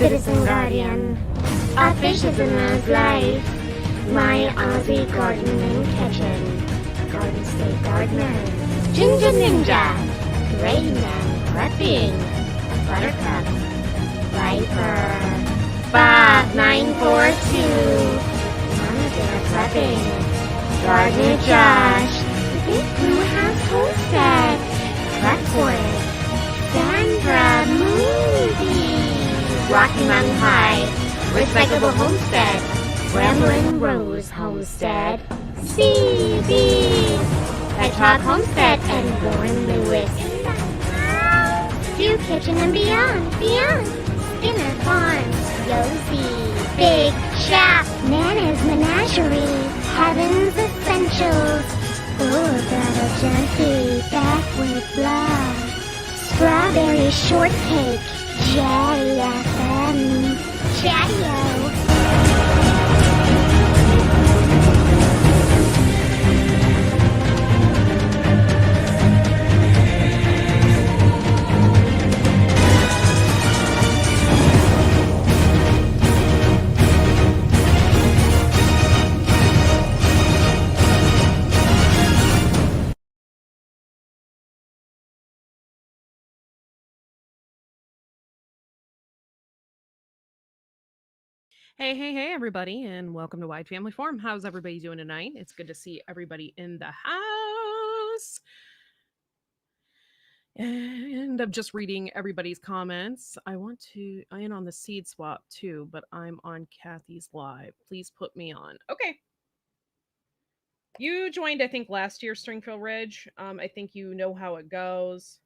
Citizen Guardian. Our fishes in Love's life. My Aussie garden and kitchen. Garden State Gardeners. Ginger Ninja. Rayman Prepping. Buttercup. Viper. 5942. Mama Bear Prepping. Gardener Josh. Big Blue House Homestead. Blackwood. Sandra Moody. Rocky Mountain High. Recyclable Homestead. Ramblin' Rose Homestead. CB. Hedgehog Homestead and Warren Lewis. Stew Kitchen and Beyond. Skinner Farms. Yosi. Big Shack. Nana's Menagerie. Heaven's Essentials. Full Throttle Junkie. Back with Love. Strawberry Shortcake. JFM. Chatio. Hey, everybody, and welcome to Wide Family Forum. How's everybody doing tonight? It's good to see everybody in the house. And I'm just reading everybody's comments. I am on the seed swap too, but I'm on Kathy's live. Please put me on. Okay. You joined, I think, last year, Stringfield Ridge. I think you know how it goes.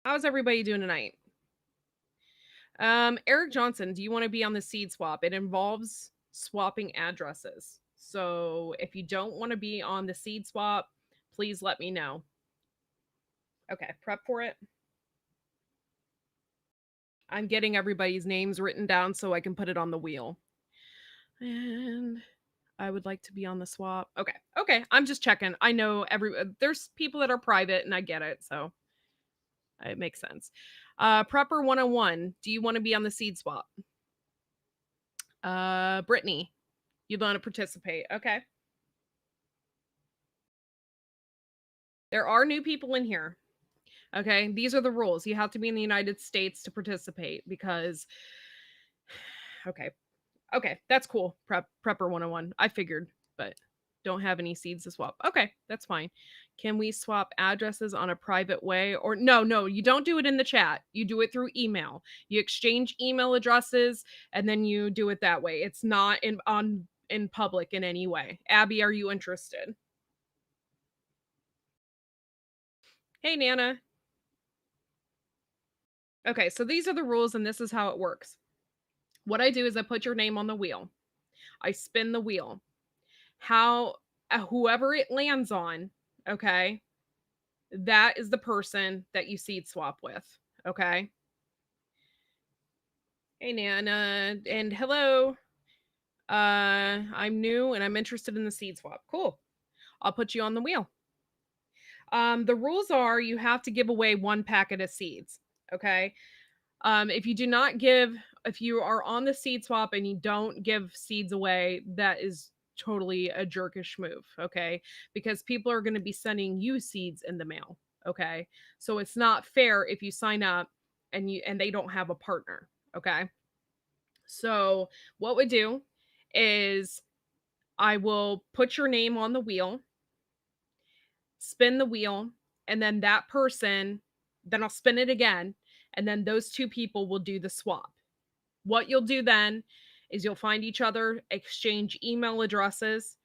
How's everybody doing tonight? Eric Johnson, do you want to be on the seed swap? It involves swapping addresses. So if you don't want to be on the seed swap, please let me know. Okay, prep for it. I'm getting everybody's names written down so I can put it on the wheel. And I would like to be on the swap. Okay. I'm just checking. I know there's people that are private and I get it, so it makes sense. Prepper 101, do you want to be on the seed swap? Brittany, you'd want to participate. Okay. There are new people in here. Okay. These are the rules. You have to be in the United States to participate because Okay. That's cool. Prepper 101. I figured, but don't have any seeds to swap. Okay, that's fine. Can we swap addresses on a private way? Or no, you don't do it in the chat. You do it through email. You exchange email addresses and then you do it that way. It's not in public in any way. Abby, are you interested? Hey, Nana. Okay, so these are the rules and this is how it works. What I do is I put your name on the wheel. I spin the wheel. Whoever it lands on, okay, that is the person that you seed swap with, okay? Hey, Nana, and hello. I'm new and I'm interested in the seed swap. Cool. I'll put you on the wheel. The rules are you have to give away 1 packet of seeds, okay? If you are on the seed swap and you don't give seeds away, that is totally a jerkish move, okay? Because people are going to be sending you seeds in the mail, okay? So it's not fair if you sign up and they don't have a partner, okay? So what we do is I will put your name on the wheel, spin the wheel, and then then I'll spin it again, and then those 2 people will do the swap. What you'll do then is you'll find each other, exchange email addresses,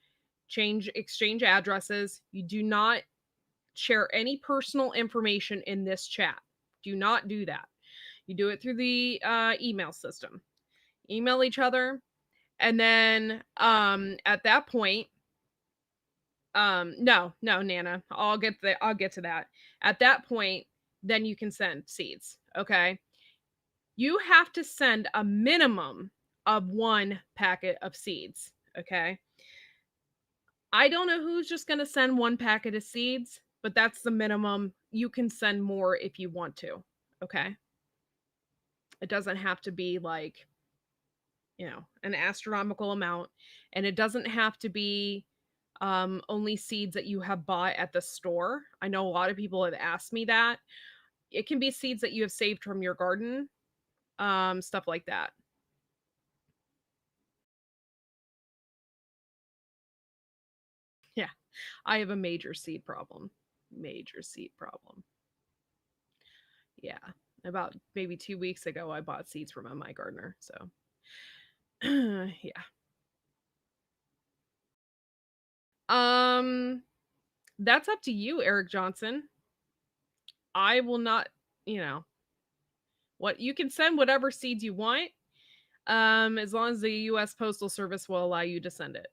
exchange addresses. You do not share any personal information in this chat. Do not do that. You do it through the email system. Email each other, and then at that point, no, Nana, I'll get to that. At that point, then you can send seeds. Okay. You have to send a minimum of 1 packet of seeds, okay? I don't know who's just going to send 1 packet of seeds, but that's the minimum. You can send more if you want to, okay? It doesn't have to be like, an astronomical amount, and it doesn't have to be only seeds that you have bought at the store. I know a lot of people have asked me that. It can be seeds that you have saved from your garden, stuff like that. Yeah, I have a major seed problem. Major seed problem. Yeah. About maybe 2 weeks ago, I bought seeds from a my gardener. So, yeah. Um, that's up to you, Eric Johnson. I will not, you know, what you can send whatever seeds you want, as long as the U.S. Postal Service will allow you to send it.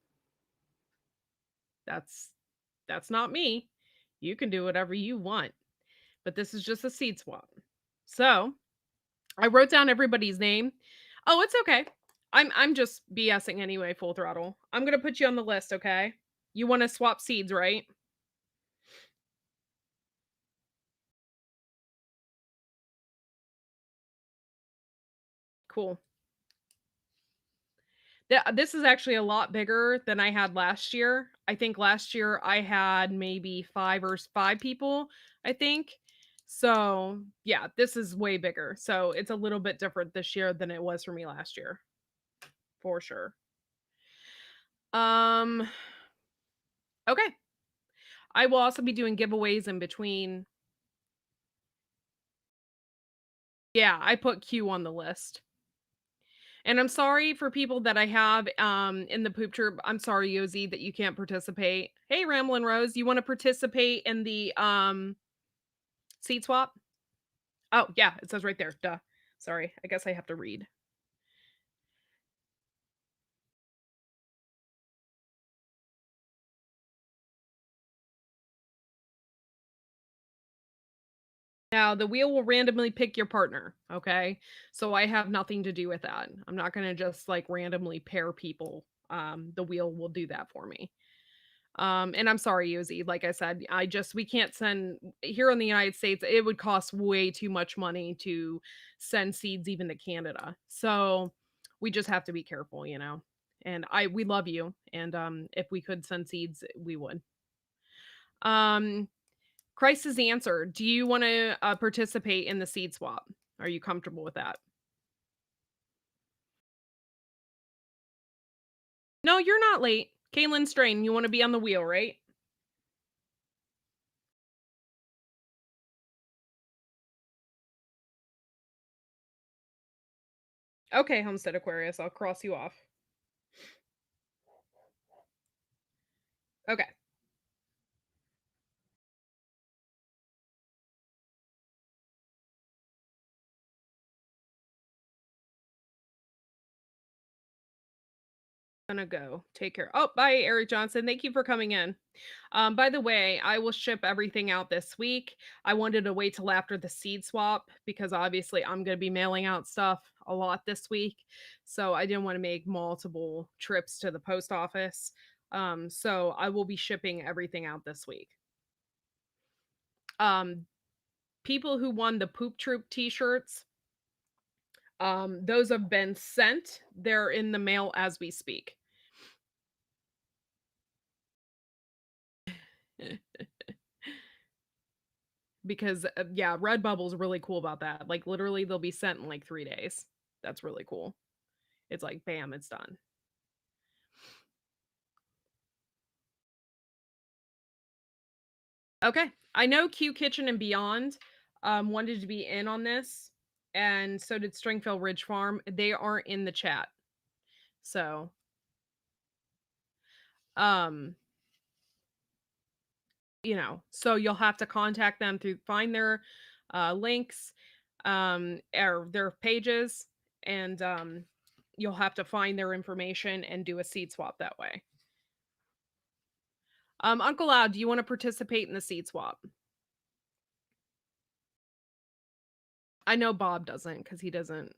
That's that's not me. You can do whatever you want, but this is just a seed swap. So I wrote down everybody's name. Oh, it's okay. I'm just BSing anyway, full throttle. I'm gonna put you on the list, okay? You want to swap seeds, right? Cool. This is actually a lot bigger than I had last year. I think last year I had maybe five people, I think. So, yeah, this is way bigger. So, it's a little bit different this year than it was for me last year, for sure. Um, okay. I will also be doing giveaways in between. Yeah, I put Q on the list. And I'm sorry for people that I have in the poop troop. I'm sorry, Yozi, that you can't participate. Hey, Ramblin' Rose, you want to participate in the seat swap? Oh, yeah, it says right there. Duh. Sorry. I guess I have to read. Now, the wheel will randomly pick your partner, okay? So I have nothing to do with that. I'm not going to just like randomly pair people. The wheel will do that for me. And I'm sorry, Yuzi. Like I said, we can't send here in the United States, it would cost way too much money to send seeds even to Canada. So we just have to be careful. And we love you. And if we could send seeds, we would. Um, Crisis answer. Do you want to participate in the seed swap? Are you comfortable with that? No, you're not late. Kaylin Strain, you want to be on the wheel, right? Okay, Homestead Aquarius, I'll cross you off. Okay. Gonna go. Take care. Oh, bye, Eric Johnson. Thank you for coming in. By the way, I will ship everything out this week. I wanted to wait till after the seed swap because obviously I'm going to be mailing out stuff a lot this week. So I didn't want to make multiple trips to the post office. So I will be shipping everything out this week. Um, People who won the Poop Troop t-shirts, those have been sent. They're in the mail as we speak. Because yeah, Redbubble's really cool about that. Like literally they'll be sent in like 3 days. That's really cool. It's like bam, it's done. Okay. I know Q Kitchen and Beyond wanted to be in on this, and so did Stringfield Ridge Farm. They aren't in the chat. So um so you'll have to contact them through find their links or their pages, and you'll have to find their information and do a seed swap that way. Uncle Al, do you want to participate in the seed swap? I know Bob doesn't because he doesn't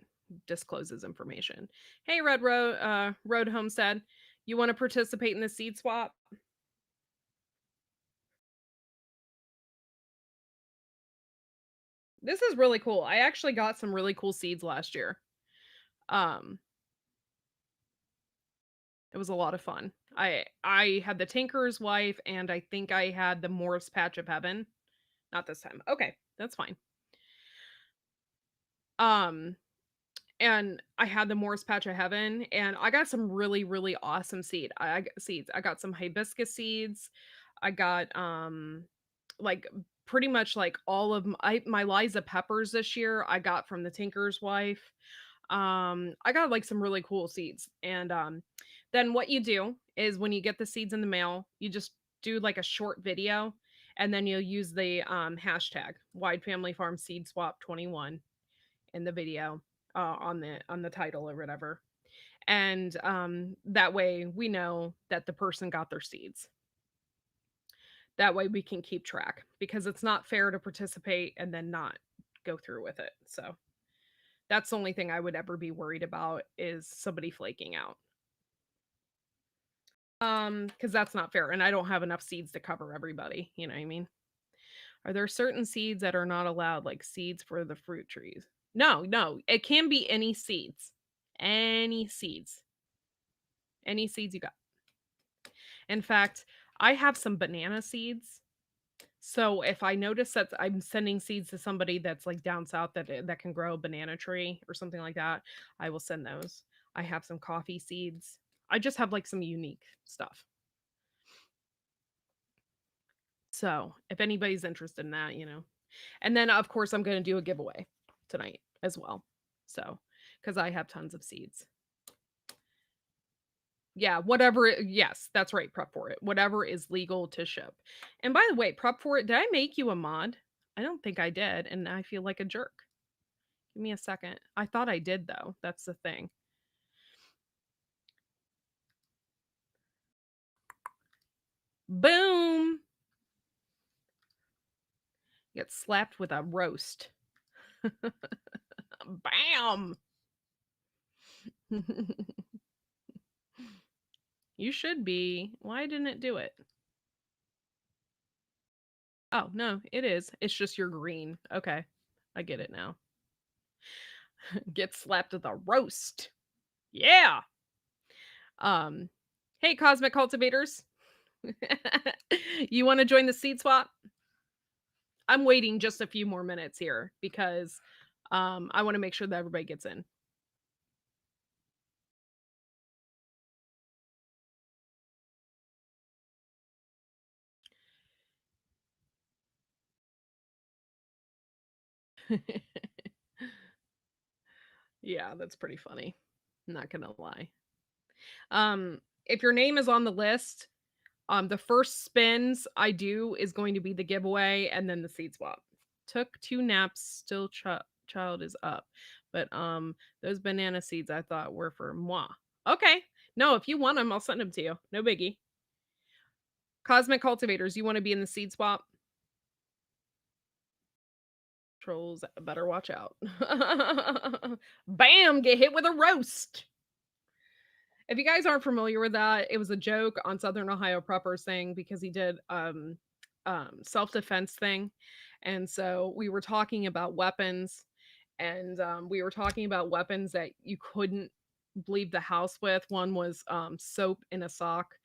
disclose his information. Hey, Road Homestead, you want to participate in the seed swap? This is really cool. I actually got some really cool seeds last year. Um, it was a lot of fun. I had the Tinker's Wife, and I think I had the Morris Patch of Heaven. Not this time. Okay, that's fine. Um, and I had the Morris Patch of Heaven, and I got some really, really awesome seeds. I got some hibiscus seeds. I got like pretty much like all of my Liza peppers this year. I got from the Tinker's Wife. I got like some really cool seeds, and then what you do is when you get the seeds in the mail, you just do like a short video, and then you'll use the hashtag Wide Family Farm Seed Swap 21 in the video, on the title or whatever. And that way we know that the person got their seeds. That way we can keep track, because it's not fair to participate and then not go through with it. So that's the only thing I would ever be worried about, is somebody flaking out. Because that's not fair, and I don't have enough seeds to cover everybody, you know what I mean? Are there certain seeds that are not allowed, like seeds for the fruit trees? No, no, it can be any seeds. Any seeds. Any seeds you got. In fact, I have some banana seeds. So if I notice that I'm sending seeds to somebody that's like down south that can grow a banana tree or something like that, I will send those. I have some coffee seeds. I just have like some unique stuff. So if anybody's interested in that, you know. And then of course I'm going to do a giveaway tonight as well. So, because I have tons of seeds. Yeah, whatever. Yes, that's right. Prep for it. Whatever is legal to ship. And by the way, prep for it. Did I make you a mod? I don't think I did, and I feel like a jerk. Give me a second. I thought I did though. That's the thing. Boom. Get slapped with a roast. Bam. You should be. Why didn't it do it? Oh, no, it is. It's just you're green. Okay. I get it now. Get slapped with a roast. Yeah. Um, hey, Cosmic Cultivators. You want to join the seed swap? I'm waiting just a few more minutes here because I want to make sure that everybody gets in. Yeah, that's pretty funny. Not gonna lie. If your name is on the list, the first spins I do is going to be the giveaway and then the seed swap. Took 2 naps, still child is up. But those banana seeds I thought were for moi. Okay. No, if you want them, I'll send them to you. No biggie. Cosmic Cultivators, you want to be in the seed swap? Trolls better watch out. Bam, get hit with a roast. If you guys aren't familiar with that, it was a joke on Southern Ohio Preppers thing because he did self-defense thing. And so we were talking about weapons, and we were talking about weapons that you couldn't leave the house with. One was soap in a sock.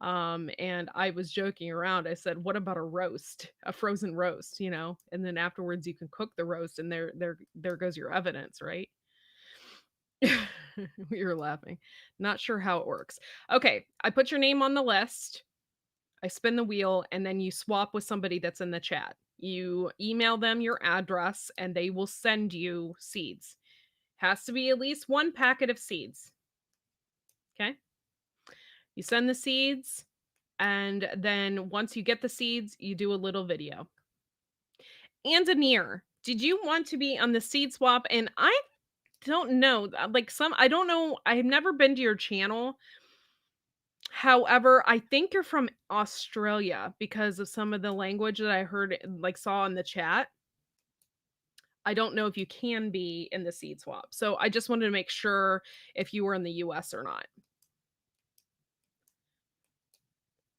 And I was joking around. I said, "What about a roast, a frozen roast? You know, and then afterwards you can cook the roast, and there goes your evidence, right?" We were laughing. Not sure how it works. Okay, I put your name on the list. I spin the wheel, and then you swap with somebody that's in the chat. You email them your address, and they will send you seeds. Has to be at least 1 packet of seeds. Okay. You send the seeds, and then once you get the seeds, you do a little video. Andanir, did you want to be on the seed swap? And I don't know, I don't know. I have never been to your channel. However, I think you're from Australia because of some of the language that I heard, like saw in the chat. I don't know if you can be in the seed swap. So I just wanted to make sure if you were in the US or not.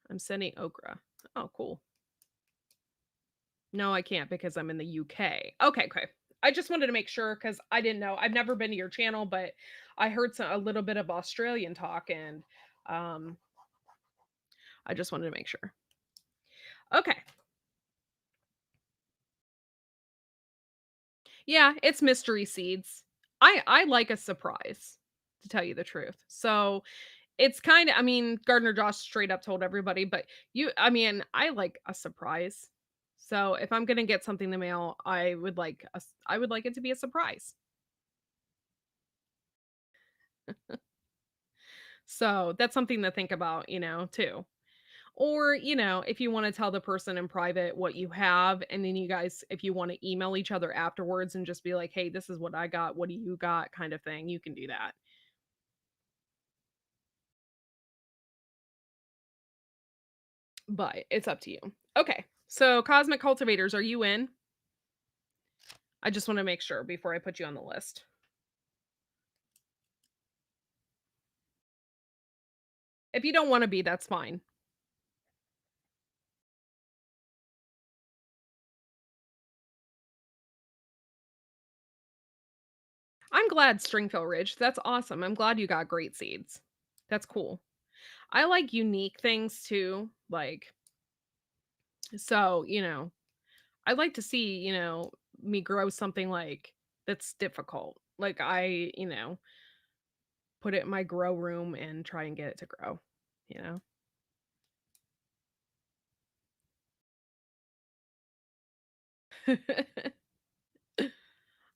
I'm sending okra. Oh, cool. No, I can't because I'm in the UK. Okay, okay. I just wanted to make sure because I didn't know. I've never been to your channel, but I heard a little bit of Australian talk, and um, I just wanted to make sure. Okay. Yeah, it's mystery seeds. I like a surprise, to tell you the truth. So it's kind of, I mean, Gardner Josh straight up told everybody, but I mean, I like a surprise. So if I'm gonna get something in the mail, I would like it to be a surprise. So that's something to think about, too. Or, if you want to tell the person in private what you have, and then you guys, if you want to email each other afterwards and just be like, hey, this is what I got. What do you got? Kind of thing. You can do that. But it's up to you. Okay. So, Cosmic Cultivators, are you in? I just want to make sure before I put you on the list. If you don't want to be, that's fine. I'm glad Stringfill Ridge. That's awesome. I'm glad you got great seeds. That's cool. I like unique things too. Like, so, I like to see, me grow something like that's difficult. Like put it in my grow room and try and get it to grow, you know?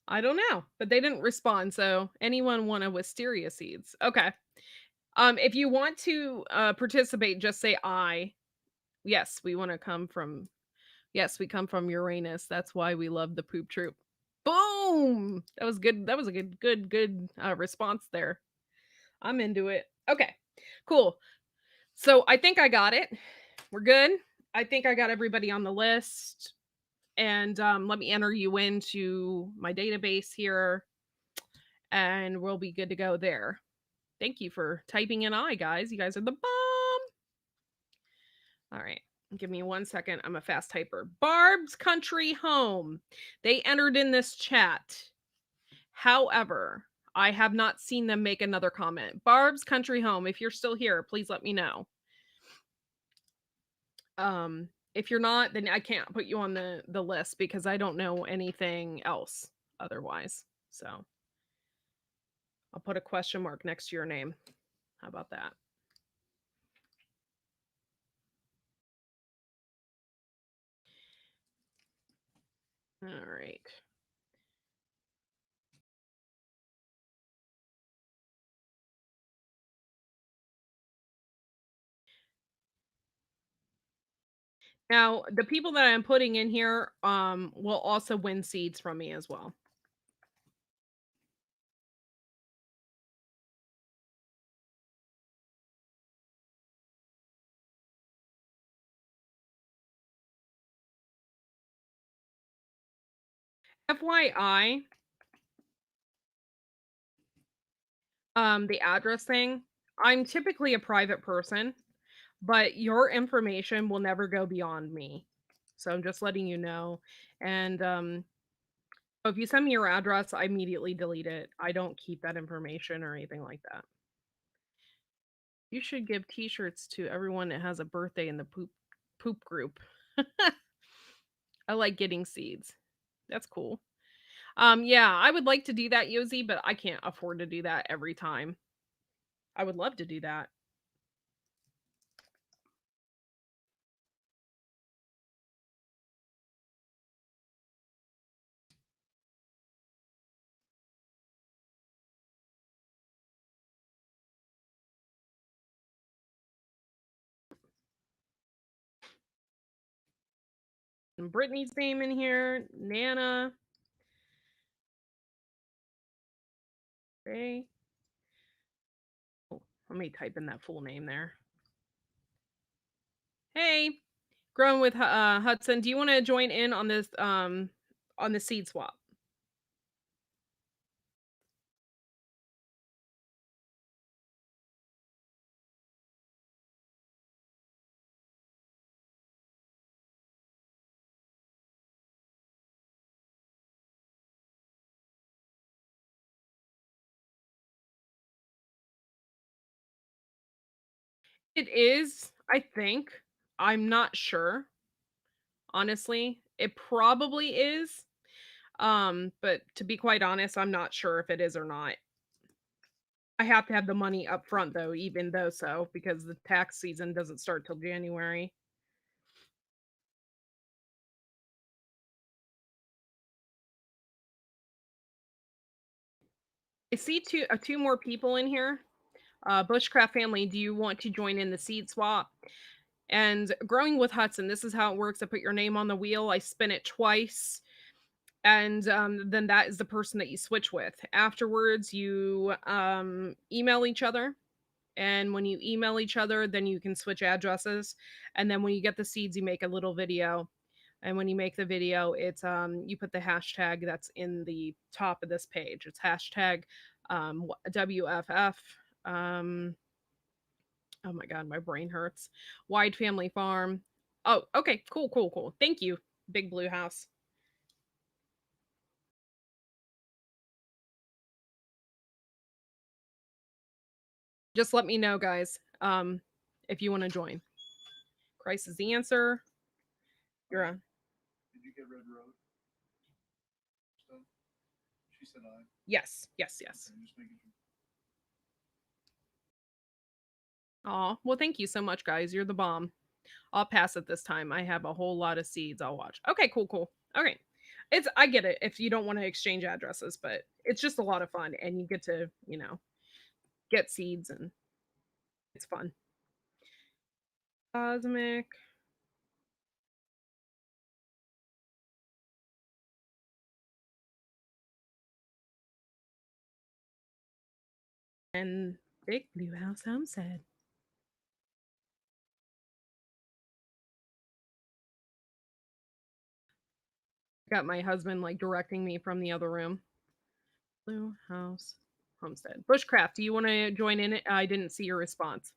I don't know, but they didn't respond. So anyone want a wisteria seeds? Okay. If you want to participate, just say I. Yes, we want to come from yes, we come from Uranus. That's why we love the poop troop. Boom! That was good. That was a good response there. I'm into it. Okay. Cool. So I think I got it. We're good. I think I got everybody on the list. And let me enter you into my database here, and we'll be good to go there. Thank you for typing in I, guys. You guys are the bomb. All right. Give me 1 second. I'm a fast typer. Barb's Country Home. They entered in this chat. However, I have not seen them make another comment. Barb's Country Home, if you're still here, please let me know. If you're not, then I can't put you on the list because I don't know anything else otherwise. So I'll put a question mark next to your name. How about that? All right. Now, the people that I'm putting in here will also win seeds from me as well. FYI, the address thing, I'm typically a private person, but your information will never go beyond me. So I'm just letting you know. And if you send me your address, I immediately delete it. I don't keep that information or anything like that. You should give t-shirts to everyone that has a birthday in the poop group. I like getting seeds. That's cool. Yeah, I would like to do that, Yosi, but I can't afford to do that every time. I would love to do that. And Brittany's name in here, Nana. Okay. Oh, let me type in that full name there. Hey, growing with Hudson, do you want to join in on the seed swap? It is, I think. I'm not sure, honestly. It probably is. But to be quite honest, I'm not sure if it is or not. I have to have the money up front though, even though so, because the tax season doesn't start till January. I see two more people in here. Bushcraft family, do you want to join in the seed swap? And growing with Hudson, this is how it works. I put your name on the wheel, I spin it twice, and then that is the person that you switch with. Afterwards, you email each other. And when you email each other, then you can switch addresses. And then when you get the seeds, you make a little video. And when you make the video, it's you put the hashtag that's in the top of this page. It's hashtag WFF. Um, oh my god, my brain hurts. Wide Family Farm. Oh, okay, cool, cool, cool. Thank you, Big Blue House. Just let me know, guys. If you want to join. Christ is the answer. You're on. Did you get Red Road stuff? She said I. Yes, yes, yes. Okay, just making sure. Aw, well, thank you so much, guys. You're the bomb. I'll pass it this time. I have a whole lot of seeds I'll watch. Okay, cool, cool. Okay. I get it if you don't want to exchange addresses, but it's just a lot of fun and you get to, get seeds and it's fun. Cosmic. And Big Blue House Homestead. Got my husband like directing me from the other room. Blue House Homestead. Bushcraft, do you want to join in it? I didn't see your response.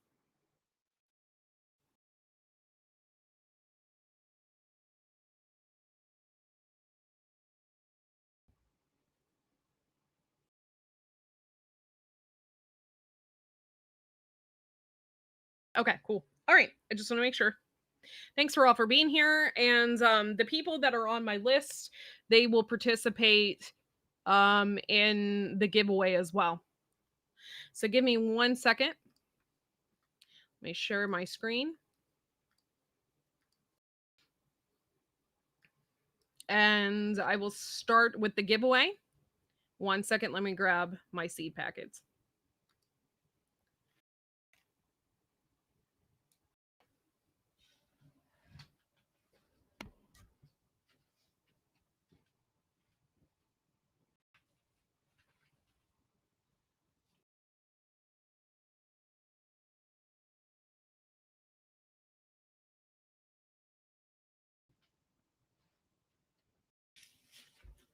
Okay, cool. All right. I just want to make sure. Thanks for all for being here. And the people that are on my list, they will participate in the giveaway as well. So give me 1 second. Let me share my screen. And I will start with the giveaway. 1 second, let me grab my seed packets.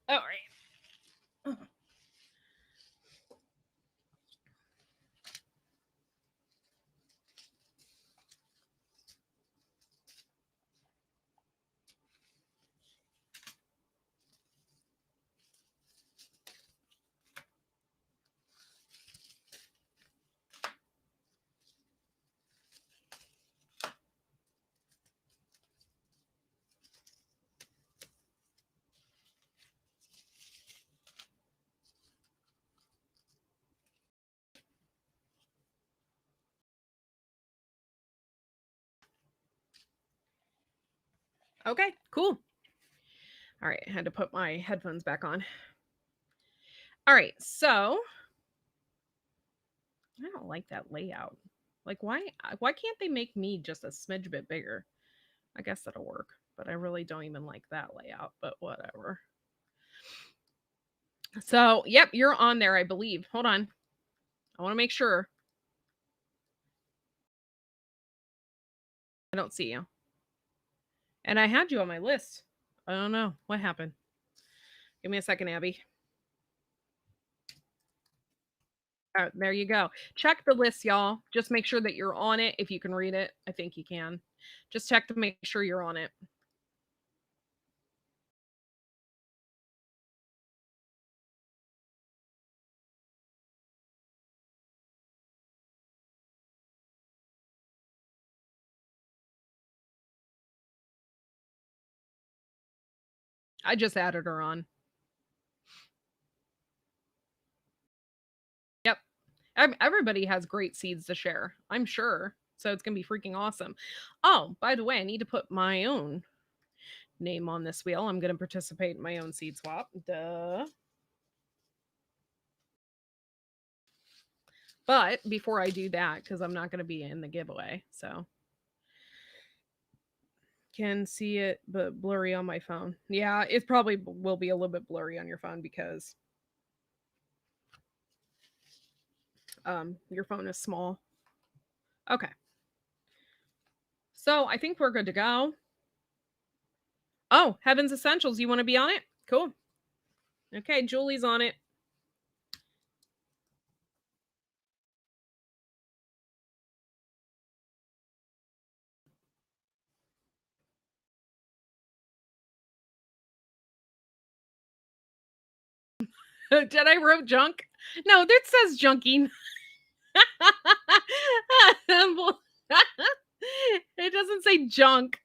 All right. Okay, cool. All right, I had to put my headphones back on. All right, so I don't like that layout. Like why can't they make me just a smidge bit bigger? I guess that'll work, but I really don't even like that layout, but whatever. So, yep, you're on there, I believe. Hold on. I want to make sure. I don't see you. And I had you on my list. I don't know what happened. Give me a second, Abby. There you go. Check the list, y'all. Just make sure that you're on it. If you can read it, I think you can. Just check to make sure you're on it. I just added her on. Yep. Everybody has great seeds to share, I'm sure. So it's going to be freaking awesome. Oh, by the way, I need to put my own name on this wheel. I'm going to participate in my own seed swap. Duh. But before I do that, because I'm not going to be in the giveaway, so can see it, but blurry on my phone. Yeah, it probably will be a little bit blurry on your phone because your phone is small. Okay. So I think we're good to go. Oh, Heaven's Essentials. You want to be on it? Cool. Okay, Julie's on it. Did I wrote junk? No, that says junkie. It doesn't say junk.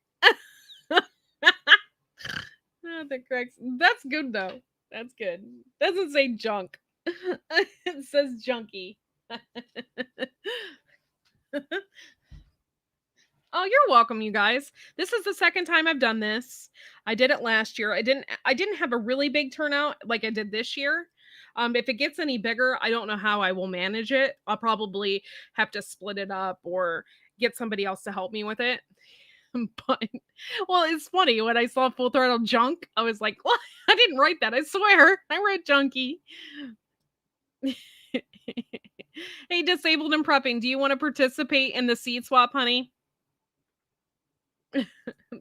That's good though. That's good. Doesn't say junk. It says junkie. Oh, you're welcome, you guys. This is the second time I've done this. I did it last year. I didn't have a really big turnout like I did this year. If it gets any bigger, I don't know how I will manage it. I'll probably have to split it up or get somebody else to help me with it. But well, it's funny when I saw Full Throttle Junk, I was like, well, I didn't write that. I swear, I wrote junkie. Hey, Disabled and Prepping, do you want to participate in the seed swap, honey?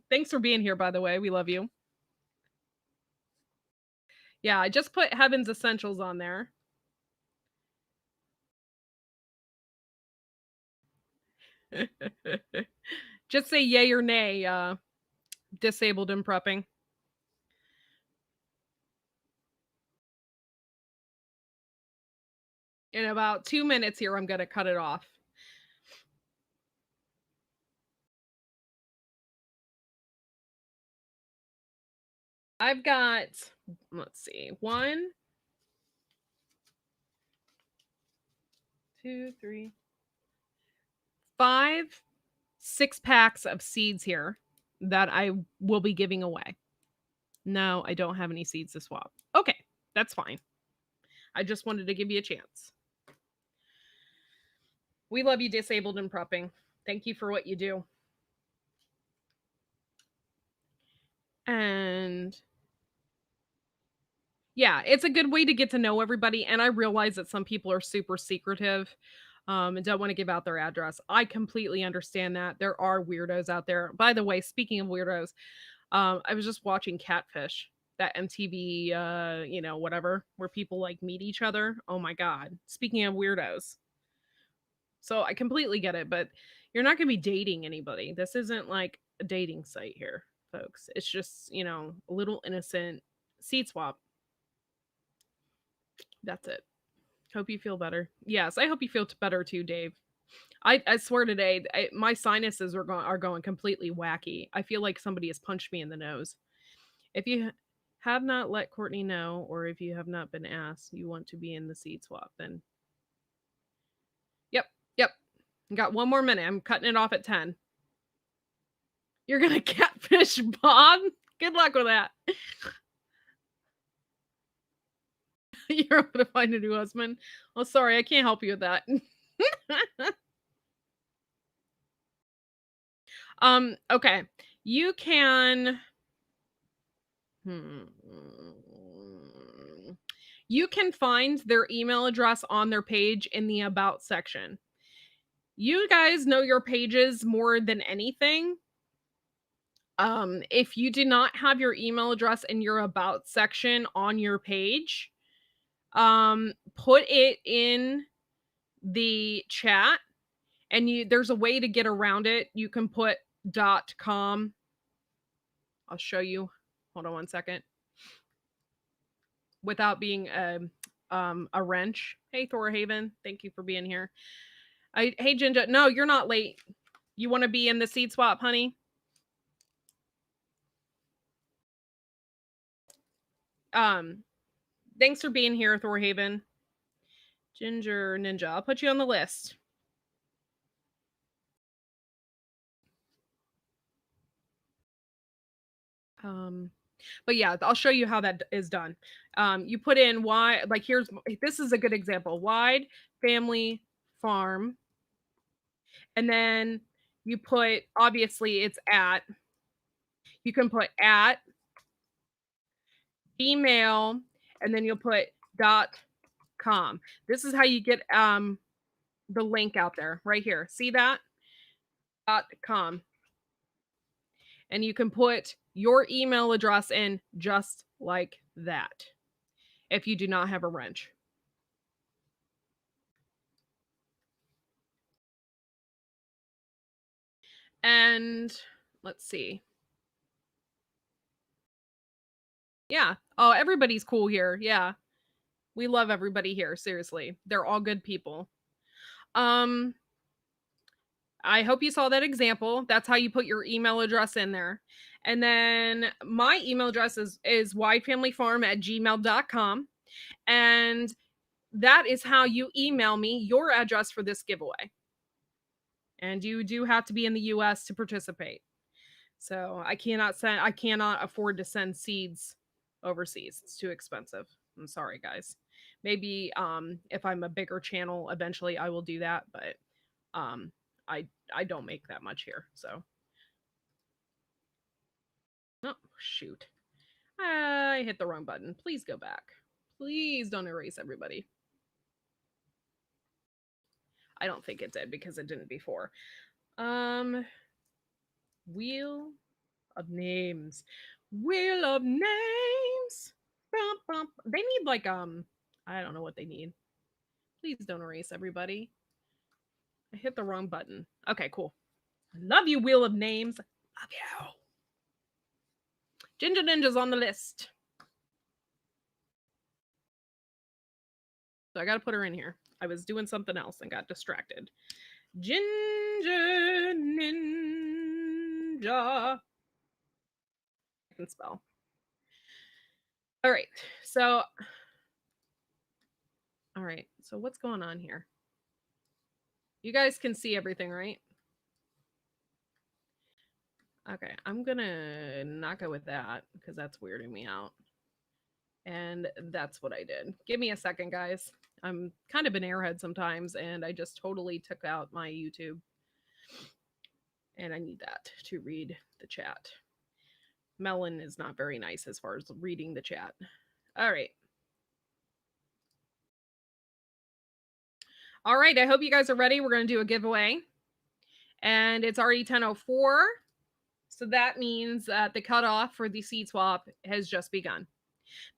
Thanks for being here, by the way. We love you. Yeah, I just put Heaven's Essentials on there. Just say yay or nay, Disabled and Prepping. In about 2 minutes here, I'm going to cut it off. I've got, let's see, 1, 2, 3, 5, 6 packs of seeds here that I will be giving away. No, I don't have any seeds to swap. Okay, that's fine. I just wanted to give you a chance. We love you, Disabled and Prepping. Thank you for what you do. And yeah, it's a good way to get to know everybody. And I realize that some people are super secretive and don't want to give out their address. I completely understand that. There are weirdos out there. By the way, speaking of weirdos, I was just watching Catfish, that MTV, whatever, where people like meet each other. Oh my God. Speaking of weirdos. So I completely get it, but you're not going to be dating anybody. This isn't like a dating site here, folks. It's just, a little innocent seed swap. That's it. Hope you feel better. Yes, I hope you feel better too, Dave. I swear today, my sinuses are going completely wacky. I feel like somebody has punched me in the nose. If you have not let Courtney know, or if you have not been asked, you want to be in the seed swap, then Yep. Got 1 more minute. I'm cutting it off at 10. You're gonna catfish Bob? Good luck with that. You're gonna find a new husband. Well, sorry, I can't help you with that. Okay. You can you can find their email address on their page in the About section. You guys know your pages more than anything. If you do not have your email address in your About section on your page, put it in the chat, and there's a way to get around it. You can put .com. I'll show you. Hold on 1 second. Without being a wrench. Hey, Thorhaven, thank you for being here. Hey, Ginger. No, you're not late. You want to be in the seed swap, honey? Thanks for being here, Thorhaven. Ginger Ninja, I'll put you on the list. But yeah, I'll show you how that is done. You put in wide, like this is a good example. Wide family farm, and then you put, obviously it's at, you can put at email, and then you'll put .com. This is how you get the link out there right here. See that? .com. And you can put your email address in just like that if you do not have a wrench. And let's see. Yeah. Oh, everybody's cool here. Yeah. We love everybody here. Seriously. They're all good people. I hope you saw that example. That's how you put your email address in there. And then my email address is widefamilyfarm@gmail.com. And that is how you email me your address for this giveaway. And you do have to be in the US to participate. So I cannot afford to send seeds overseas. It's too expensive. I'm sorry, guys. Maybe if I'm a bigger channel, eventually I will do that, but I don't make that much here. So oh shoot. I hit the wrong button. Please go back. Please don't erase everybody. I don't think it did because it didn't before. Wheel of names. Wheel of names. Bum, bum. They need like I don't know what they need. Please don't erase everybody. I hit the wrong button. Okay, cool. I love you, Wheel of Names. Love you. Ginger Ninja's on the list. So I gotta put her in here. I was doing something else and got distracted. Ginger Ninja. I can spell. All right. So what's going on here? You guys can see everything, right? Okay, I'm gonna not go with that because that's weirding me out. And that's what I did. Give me a second, guys. I'm kind of an airhead sometimes, and I just totally took out my YouTube. And I need that to read the chat. Melon is not very nice as far as reading the chat. All right. All right, I hope you guys are ready. We're going to do a giveaway. And it's already 10:04. So that means that the cutoff for the seed swap has just begun.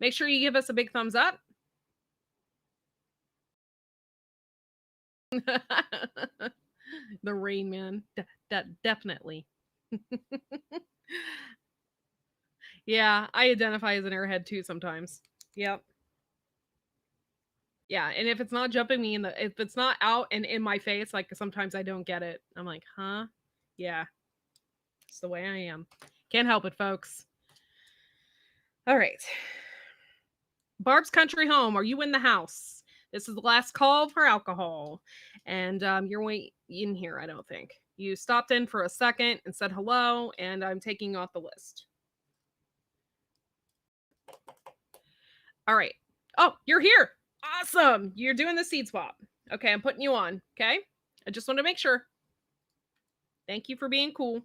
Make sure you give us a big thumbs up. The Rain Man. Definitely. Yeah, I identify as an airhead too sometimes. Yep. Yeah, and if it's not jumping me if it's not out and in my face, like sometimes I don't get it. I'm like, huh? Yeah. It's the way I am. Can't help it, folks. All right. Barb's Country Home, are you in the house? This is the last call for alcohol. And you're in here, I don't think. You stopped in for a second and said hello, and I'm taking off the list. All right. Oh, you're here. Awesome. You're doing the seed swap. Okay, I'm putting you on. Okay. I just want to make sure. Thank you for being cool.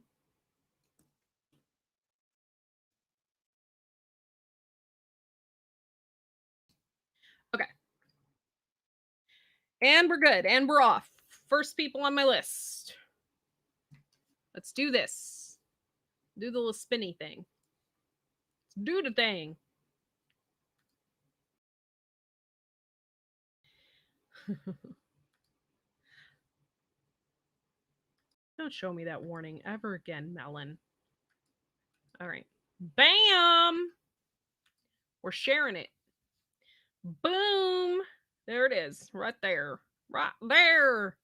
Okay. And we're good. And we're off. First people on my list. Let's do this. Do the little spinny thing. Let's do the thing. Don't show me that warning ever again, Melon. All right. Bam! We're sharing it. Boom! There it is. Right there. Right there.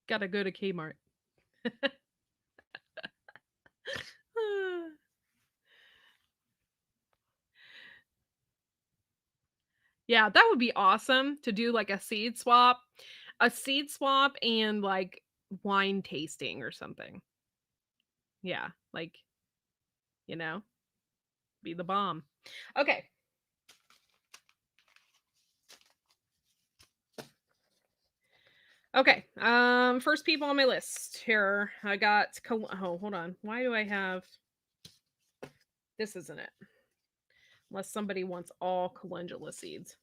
Gotta go to Kmart. Yeah, that would be awesome to do like a seed swap and like wine tasting or something. Yeah, like, you know, be the bomb. Okay. Okay. First people on my list here. I got oh, hold on. Why do I have this isn't it? Unless somebody wants all calendula seeds.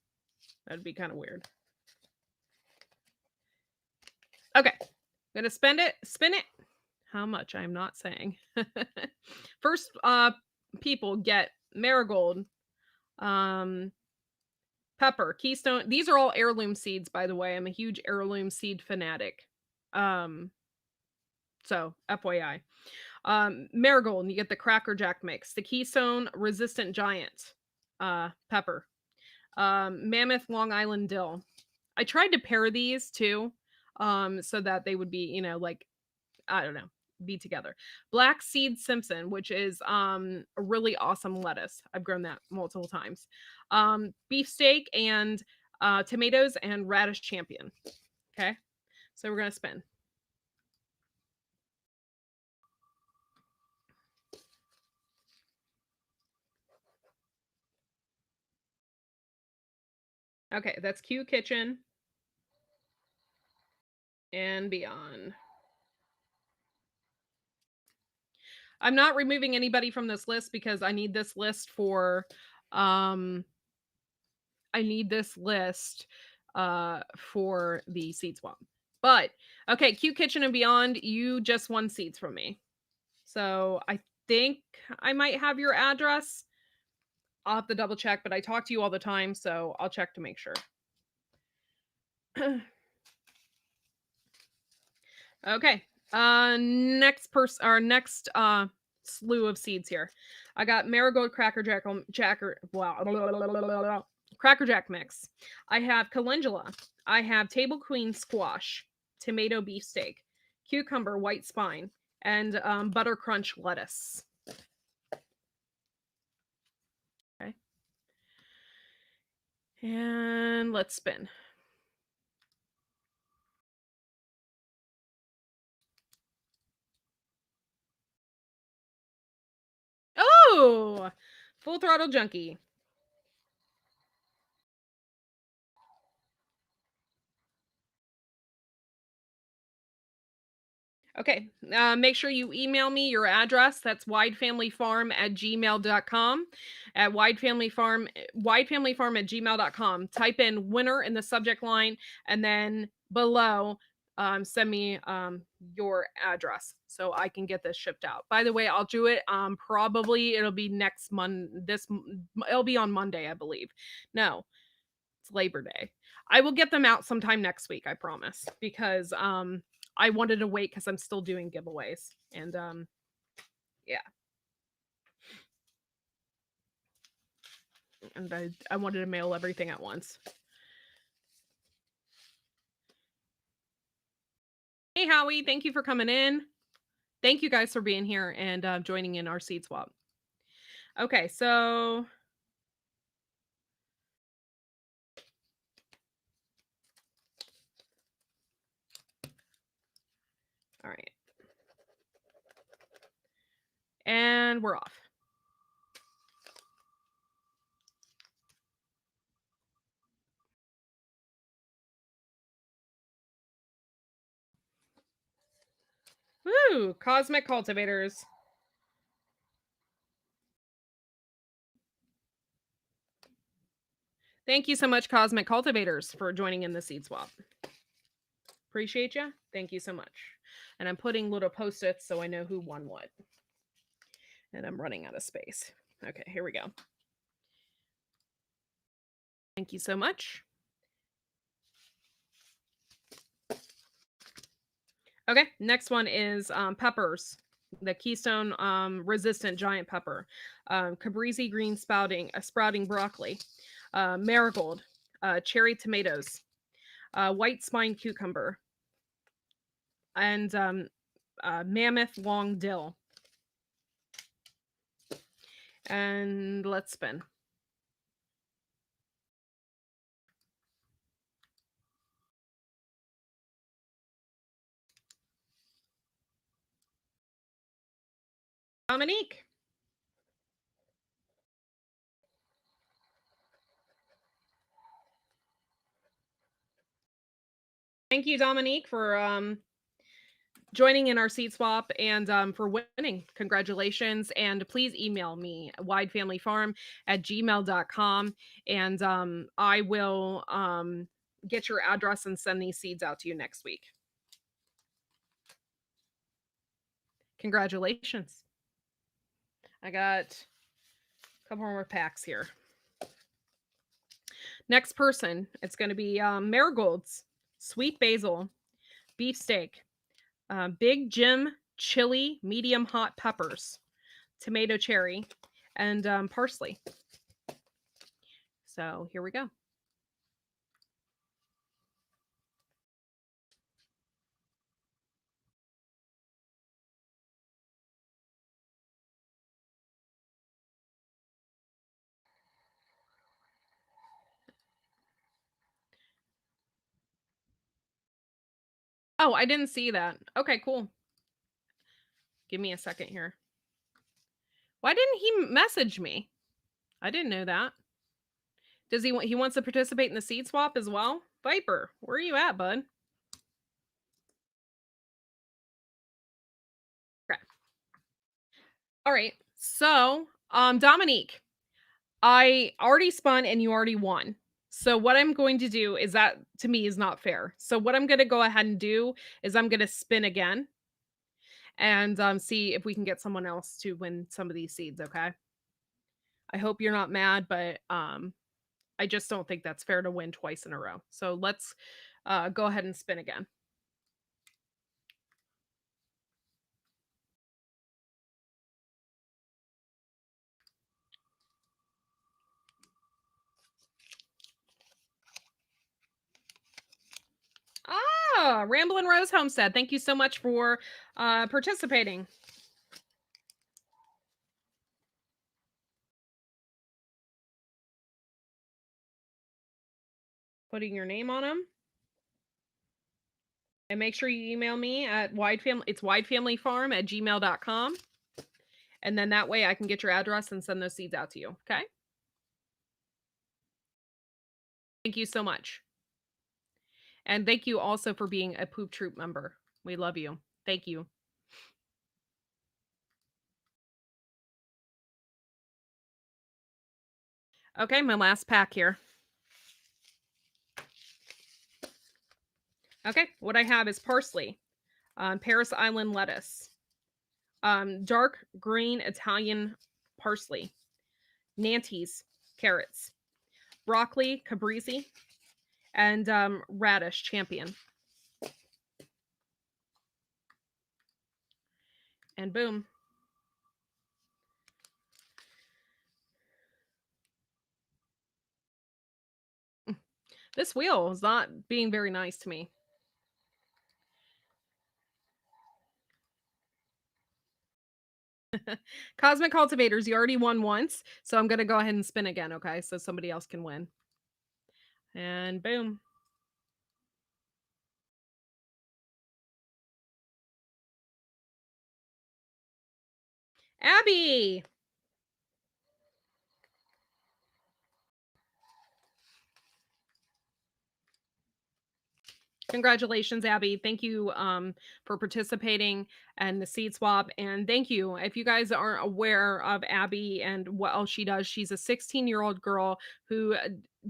That'd be kind of weird. Okay. I'm gonna spin it. How much? I'm not saying. First people get marigold, um, pepper, keystone. These are all heirloom seeds, by the way. I'm a huge heirloom seed fanatic. Um, so FYI. Marigold, and you get the Cracker Jack mix, the Keystone Resistant Giant, pepper, Mammoth Long Island dill. I tried to pair these too, so that they would be, like, I don't know, be together. Black Seed Simpson, which is a really awesome lettuce. I've grown that multiple times. Beefsteak and tomatoes and radish champion. Okay, so we're gonna spin. Okay, that's Q Kitchen and Beyond. I'm not removing anybody from this list because I need this list for um I need this list for the seed swap. But okay, Q Kitchen and Beyond, you just won seeds from me. So I think I might have your address. I'll have to double check, but I talk to you all the time, so I'll check to make sure. Okay. Next person, our next slew of seeds here. I got marigold cracker jack wow, cracker jack mix. I have calendula. I have table queen squash, tomato beefsteak, cucumber white spine, and butter crunch lettuce. Okay. And let's spin. Oh, Full Throttle Junkie. Okay. Make sure you email me your address. That's widefamilyfarm@gmail.com. At widefamilyfarm@gmail.com. Type in winner in the subject line, and then below, send me your address so I can get this shipped out. By the way, I'll do it. Probably it'll be next month. It'll be on Monday, I believe. No, it's Labor Day. I will get them out sometime next week, I promise, because I wanted to wait because I'm still doing giveaways. And yeah. And I wanted to mail everything at once. Hey Howie, thank you for coming in. Thank you guys for being here and joining in our seed swap. Okay, so all right. And we're off. Woo! Cosmic Cultivators. Thank you so much, Cosmic Cultivators, for joining in the seed swap. Appreciate you. Thank you so much. And I'm putting little post-its so I know who won what. And I'm running out of space. Okay, here we go. Thank you so much. Okay, next one is peppers. The Keystone resistant giant pepper, Caprese green sprouting broccoli, marigold, cherry tomatoes, white spine cucumber, and mammoth long dill. And let's spin. Dominique. Thank you, Dominique, for joining in our seed swap and for winning. Congratulations. And please email me, widefamilyfarm@gmail.com. And I will get your address and send these seeds out to you next week. Congratulations. I got a couple more packs here. Next person, it's going to be Marigolds, Sweet Basil, Beefsteak, Big Jim Chili Medium Hot Peppers, Tomato Cherry, and parsley. So here we go. Oh, I didn't see that. Okay, cool. Give me a second here. Why didn't he message me? I didn't know that. Does he wants to participate in the seed swap as well? Viper, where are you at, bud? Okay. All right. So, Dominique, I already spun and you already won. So what I'm going to do is that to me is not fair. So what I'm going to go ahead and do is I'm going to spin again and see if we can get someone else to win some of these seeds, okay? I hope you're not mad, but I just don't think that's fair to win twice in a row. So let's go ahead and spin again. Ah, Ramblin' Rose Homestead. Thank you so much for participating. Putting your name on them. And make sure you email me at widefamilyfarm@gmail.com. And then that way I can get your address and send those seeds out to you. Okay. Thank you so much. And thank you also for being a Poop Troop member. We love you. Thank you. Okay, my last pack here. Okay, what I have is parsley, Paris Island lettuce, dark green Italian parsley, Nantes carrots, broccoli caprese, and radish champion. And boom. This wheel is not being very nice to me. Cosmic Cultivators, you already won once, so I'm going to go ahead and spin again, okay? So somebody else can win. And boom. Abby! Congratulations, Abby. Thank you for participating and the seed swap. And thank you. If you guys aren't aware of Abby and what else she does, she's a 16-year-old girl who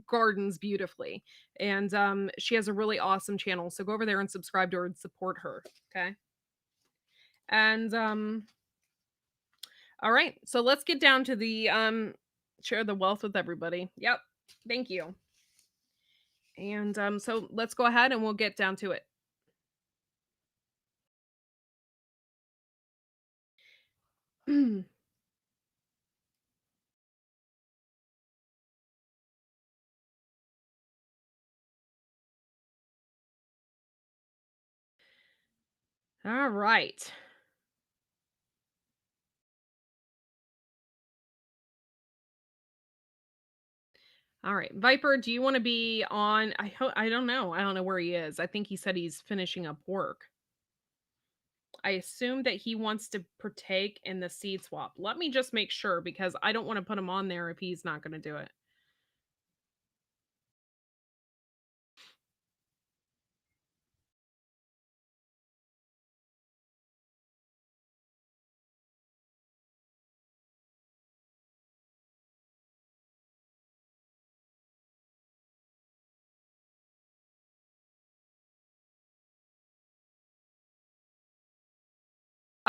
gardens beautifully. And she has a really awesome channel. So go over there and subscribe to her and support her. Okay. And all right. So let's get down to the share the wealth with everybody. Yep. Thank you. And so let's go ahead and we'll get down to it. All right. All right. Viper, do you want to be on? I don't know. I don't know where he is. I think he said he's finishing up work. I assume that he wants to partake in the seed swap. Let me just make sure because I don't want to put him on there if he's not going to do it.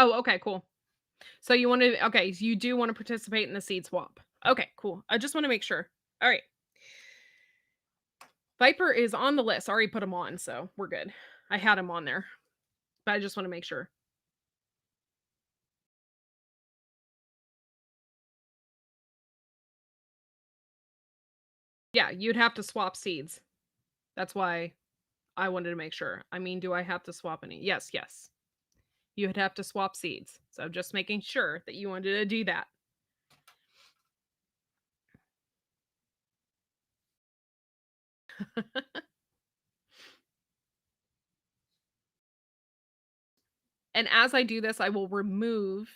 Oh, okay, cool. So you want to, okay, so you do want to participate in the seed swap. Okay, cool. I just want to make sure. All right. Viper is on the list. I already put him on, so we're good. I had him on there, but I just want to make sure. Yeah, you'd have to swap seeds. That's why I wanted to make sure. I mean, do I have to swap any? Yes, yes. You would have to swap seeds. So just making sure that you wanted to do that. And as I do this, I will remove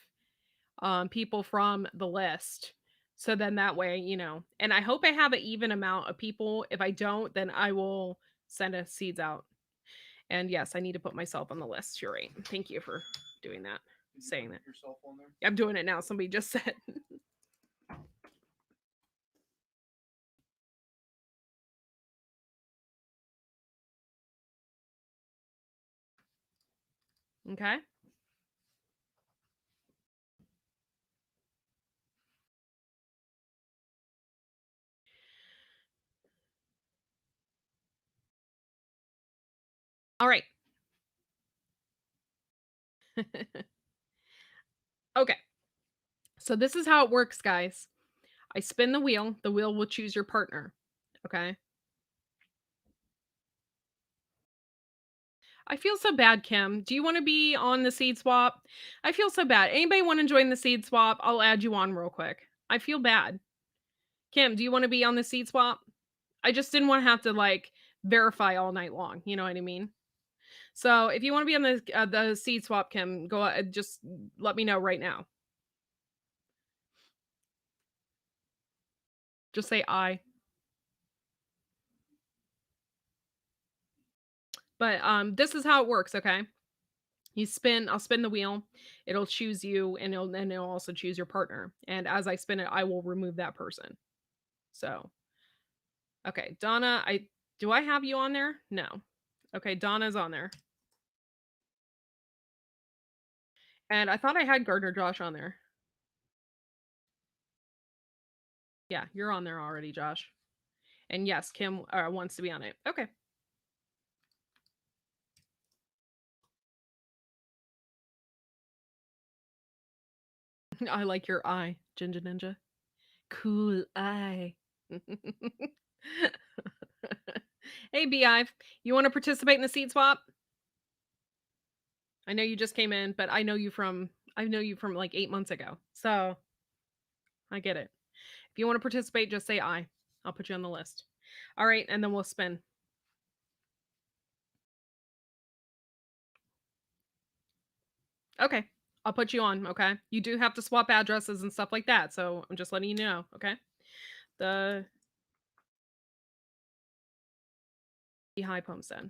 people from the list. So then that way, you know, and I hope I have an even amount of people. If I don't, then I will send a seeds out. And yes, I need to put myself on the list. You're right. Thank you for doing that, Did you saying put that. yourself on there? I'm doing it now. Somebody just said. Okay. All right. Okay. So this is how it works, guys. I spin the wheel will choose your partner. Okay. I feel so bad, Kim. Do you want to be on the seed swap? I feel so bad. Anybody want to join the seed swap? I'll add you on real quick. I feel bad. Kim, do you want to be on the seed swap? I just didn't want to have to like verify all night long. You know what I mean? So if you want to be on the seed swap, Kim, go just let me know right now. Just say I. But this is how it works, okay? I'll spin the wheel, it'll choose you, and it'll also choose your partner. And as I spin it, I will remove that person. So, okay, Donna, do I have you on there? No. Okay, Donna's on there. And I thought I had Gardner Josh on there. Yeah, you're on there already, Josh. And yes, Kim wants to be on it. Okay. I like your eye, Ginger Ninja. Cool eye. Hey, Beehive, you want to participate in the seed swap? I know you just came in, but I know you from like 8 months ago. So I get it. If you want to participate, just say I. I'll put you on the list. All right, and then we'll spin. Okay. I'll put you on, okay? You do have to swap addresses and stuff like that, so I'm just letting you know, okay? The Beehive Homestead.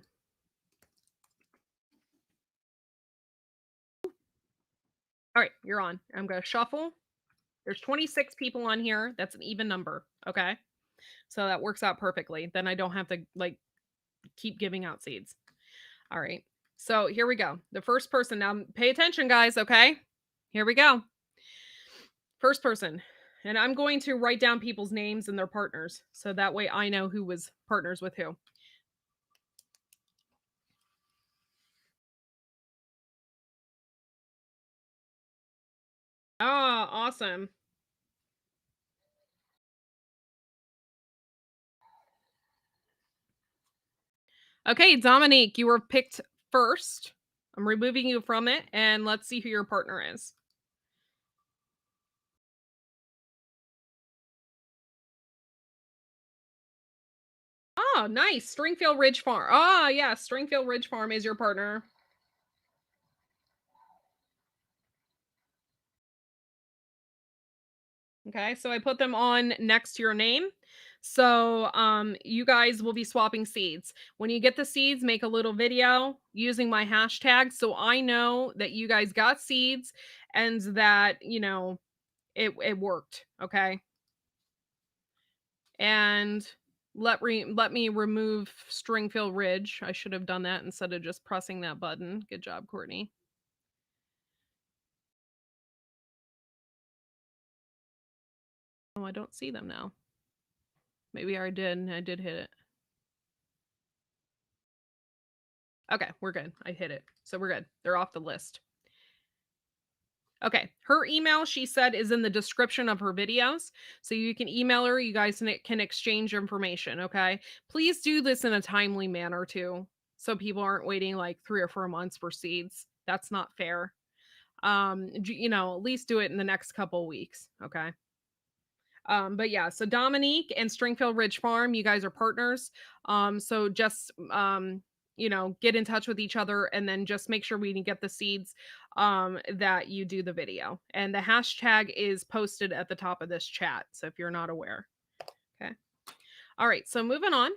All right, you're on. I'm going to shuffle. There's 26 people on here. That's an even number, okay? So that works out perfectly. Then I don't have to like keep giving out seeds. All right. So here we go. The first person. Now pay attention, guys, okay? Here we go. First person. And I'm going to write down people's names and their partners. So that way I know who was partners with who. Oh, awesome. Okay, Dominique, you were picked first. I'm removing you from it, and let's see who your partner is. Oh, nice. Stringfield Ridge Farm. Oh, yeah. Stringfield Ridge Farm is your partner. Okay, so I put them on next to your name. So you guys will be swapping seeds. When you get the seeds, make a little video using my hashtag so I know that you guys got seeds and that, it worked, okay? And let me remove Stringfield Ridge. I should have done that instead of just pressing that button. Good job, Courtney. Oh, I don't see them now. Maybe I did. I did hit it. Okay, we're good. I hit it. So we're good. They're off the list. Okay, her email, she said, is in the description of her videos. So you can email her. You guys can exchange information, okay? Please do this in a timely manner, too. So people aren't waiting like 3 or 4 months for seeds. That's not fair. At least do it in the next couple weeks, okay? But yeah, so Dominique and Stringfield Ridge Farm, you guys are partners. So just get in touch with each other and then just make sure we can get the seeds that you do the video. And the hashtag is posted at the top of this chat. So if you're not aware. Okay. All right, so moving on.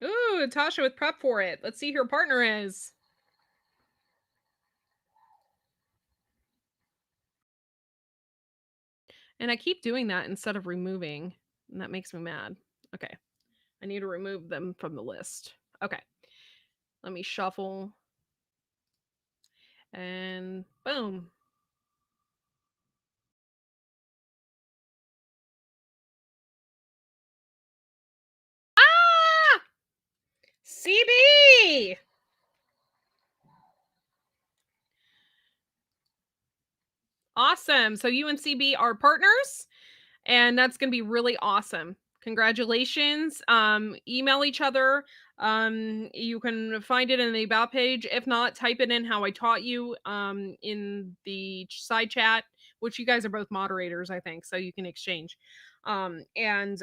Ooh, Tasha with prep for it. Let's see who her partner is. And I keep doing that instead of removing, and that makes me mad. Okay. I need to remove them from the list. Okay. Let me shuffle. And boom. Ah! CB! Awesome. So you and CB are partners, and that's going to be really awesome. Congratulations. Email each other. You can find it in the about page. If not, type it in how I taught you in the side chat, which you guys are both moderators, I think, so you can exchange. And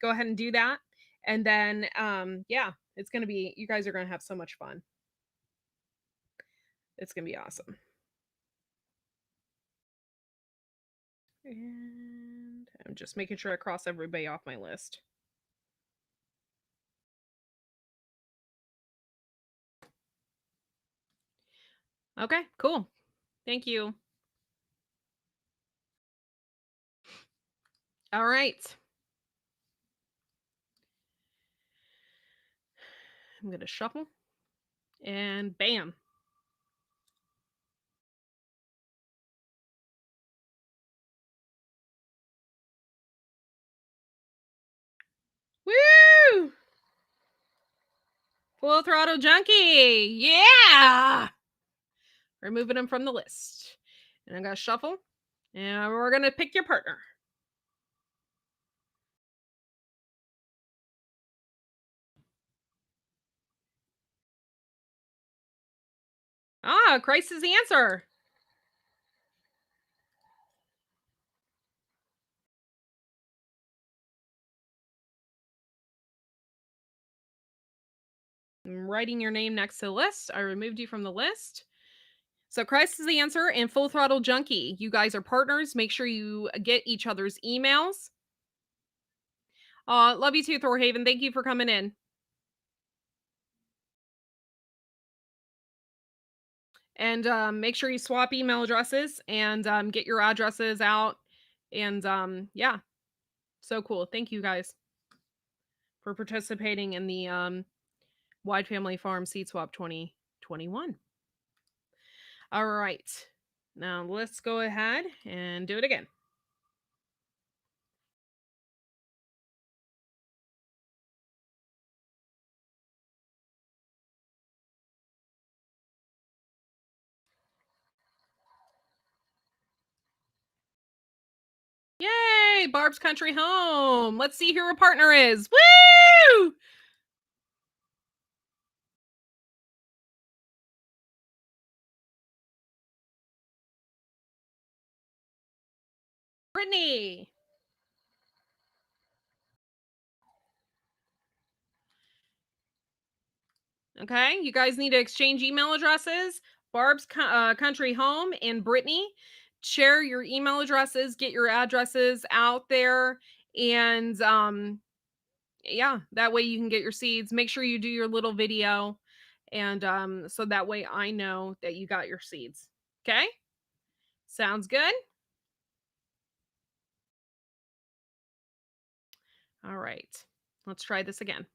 go ahead and do that. And then, it's going to be, you guys are going to have so much fun. It's going to be awesome. And I'm just making sure I cross everybody off my list. Okay, cool. Thank you. All right. I'm going to shuffle. And bam. Woo! Full Throttle Junkie. Yeah! Removing them from the list. And I'm going to shuffle. And we're going to pick your partner. Ah, Christ is the answer. I'm writing your name next to the list. I removed you from the list. So Christ is the answer and Full Throttle Junkie. You guys are partners. Make sure you get each other's emails. Love you too, Thorhaven. Thank you for coming in. And make sure you swap email addresses and get your addresses out. And yeah, so cool. Thank you guys for participating in the Wide Family Farm Seed Swap 2021. All right. Now let's go ahead and do it again. Yay! Barb's Country Home. Let's see who her partner is. Woo! Brittany. Okay, you guys need to exchange email addresses. Barb's Country Home and Brittany, share your email addresses, get your addresses out there, and yeah, that way you can get your seeds. Make sure you do your little video, and so that way I know that you got your seeds. Okay, sounds good. All right, let's try this again.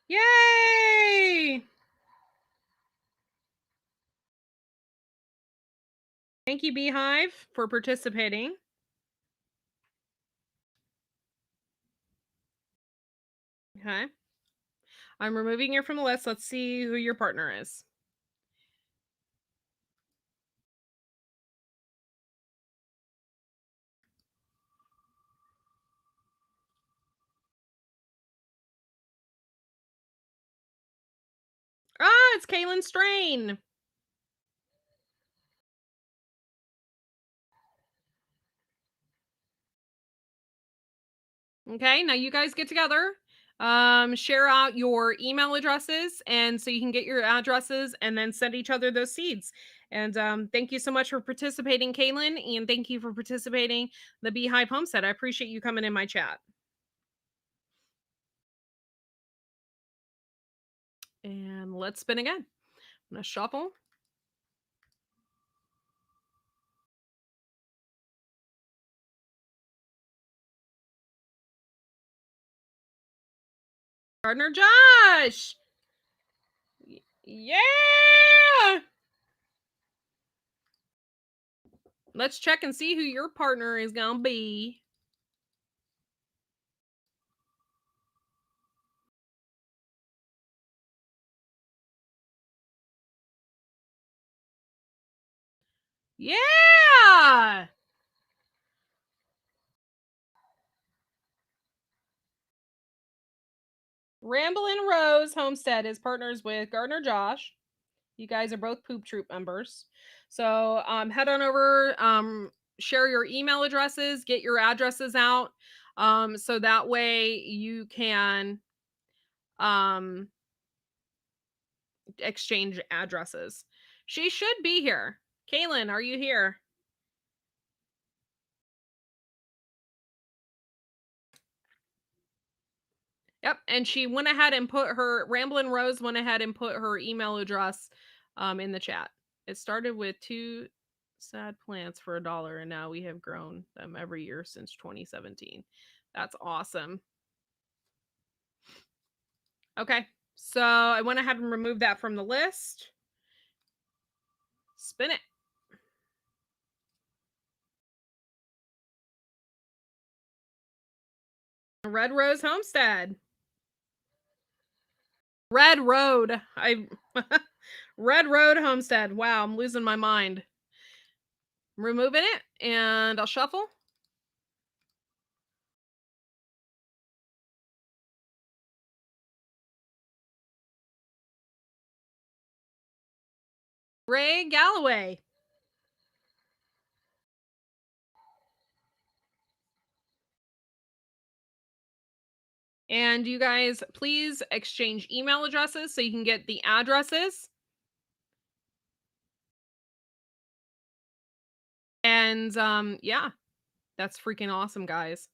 Yay! Thank you, Beehive, for participating. Okay. I'm removing you from the list. Let's see who your partner is. Ah, it's Kaylin Strain. Okay, now you guys get together, share out your email addresses, and so you can get your addresses and then send each other those seeds. And thank you so much for participating, Kaylin, and thank you for participating the Beehive Homestead. I appreciate you coming in my chat. And let's spin again. I'm gonna shuffle. Gardner Josh. Yeah. Let's check and see who your partner is gonna be. Yeah. Ramblin' Rose Homestead is partners with Gardner Josh. You guys are both Poop Troop members. So head on over, share your email addresses, get your addresses out, so that way you can exchange addresses. She should be here. Kaylin, are you here? Yep, and she went ahead and put her Ramblin' Rose went ahead and put her email address in the chat. It started with 2 sad plants for $1, and now we have grown them every year since 2017. That's awesome. Okay, so I went ahead and removed that from the list. Spin it. Red Rose Homestead. Red Road. Red Road Homestead. Wow, I'm losing my mind. I'm removing it, and I'll shuffle. Ray Galloway. And you guys, please exchange email addresses so you can get the addresses. And yeah, that's freaking awesome, guys.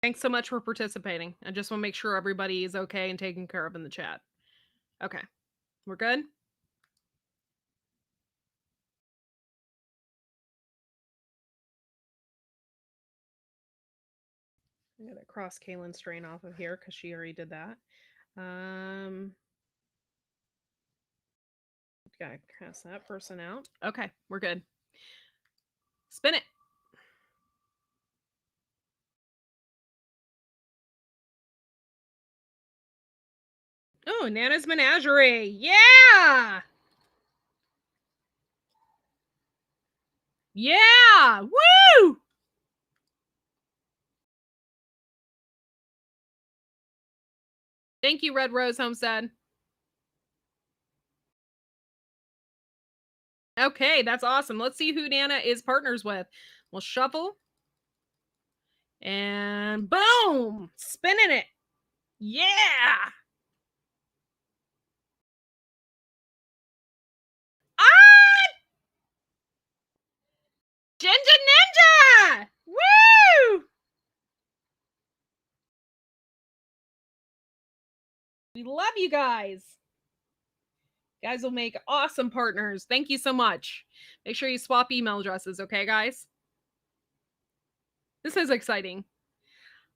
Thanks so much for participating. I just want to make sure everybody is okay and taken care of in the chat. Okay, we're good. I'm gonna cross Kaylin Strain off of here because she already did that. Gotta cross that person out. Okay, we're good. Spin it. Oh, Nana's Menagerie. Yeah. Yeah! Woo! Thank you, Red Rose Homestead. Okay, that's awesome. Let's see who Nana is partners with. We'll shuffle. And boom! Spinning it. Yeah! Ah! Ginger Ninja! Woo! We love you guys. You guys will make awesome partners. Thank you so much. Make sure you swap email addresses, okay, guys? This is exciting.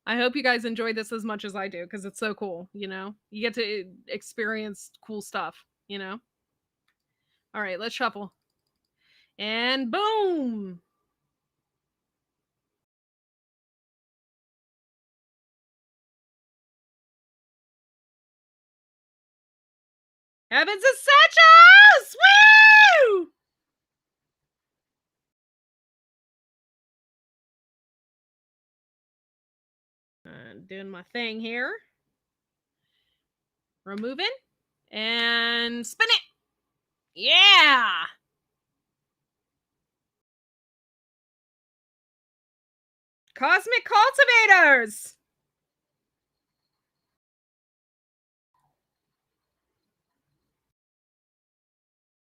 I hope you guys enjoy this as much as I do because it's so cool, you know? You get to experience cool stuff, you know? All right, let's shuffle. And boom! Heaven's Essentials! Woo! Doing my thing here. Removing. And spin it. Yeah! Cosmic Cultivators!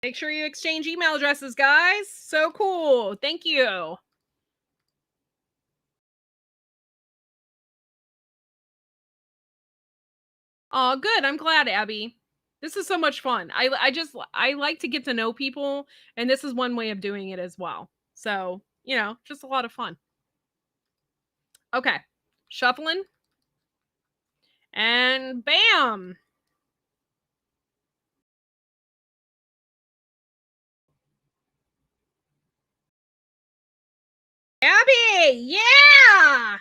Make sure you exchange email addresses, guys. So cool. Thank you. Oh, good. I'm glad, Abby. This is so much fun. I like to get to know people, and this is one way of doing it as well. So, you know, just a lot of fun. Okay. Shuffling. And bam. Abby, yeah!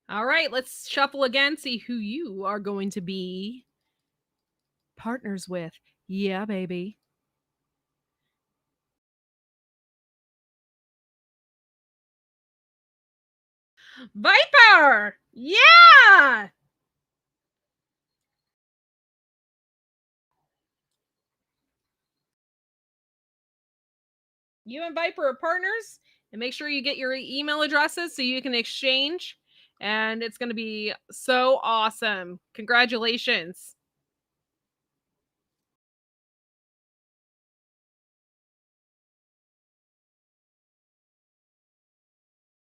All right, let's shuffle again, see who you are going to be partners with. Yeah, baby. Viper! Yeah! You and Viper are partners, and make sure you get your email addresses so you can exchange. And it's going to be so awesome. Congratulations.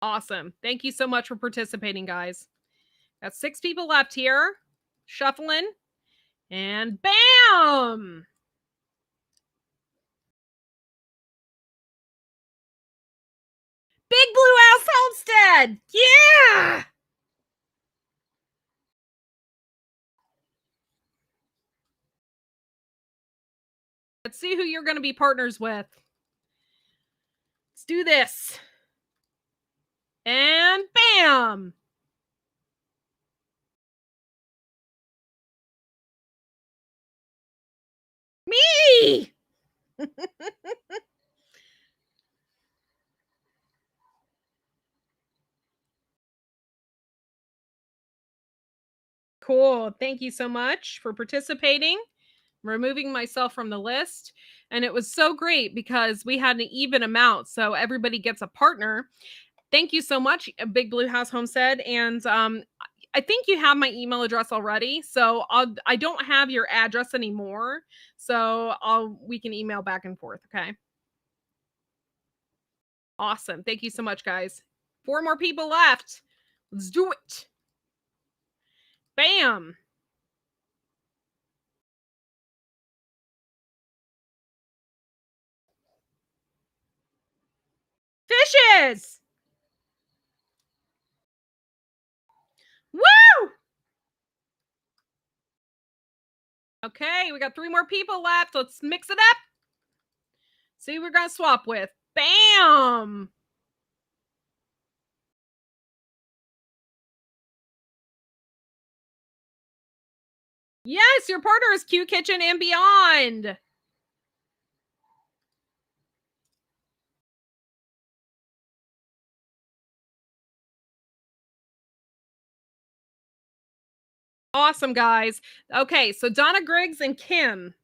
Awesome. Thank you so much for participating, guys. Got 6 people left here. Shuffling. And bam! Big Blue House Homestead! Yeah! Let's see who you're going to be partners with. Let's do this. And bam! Me! Cool. Thank you so much for participating. I'm removing myself from the list. And it was so great because we had an even amount. So everybody gets a partner. Thank you so much, Big Blue House Homestead. And I think you have my email address already. So I don't have your address anymore. So we can email back and forth. Okay. Awesome. Thank you so much, guys. 4 more people left. Let's do it. Bam. Fishes. Woo! Okay, we got 3 more people left. Let's mix it up. See who we're going to swap with. Bam. Yes, your partner is Q Kitchen and Beyond. Awesome, guys. Okay, so Donna Griggs and Kim.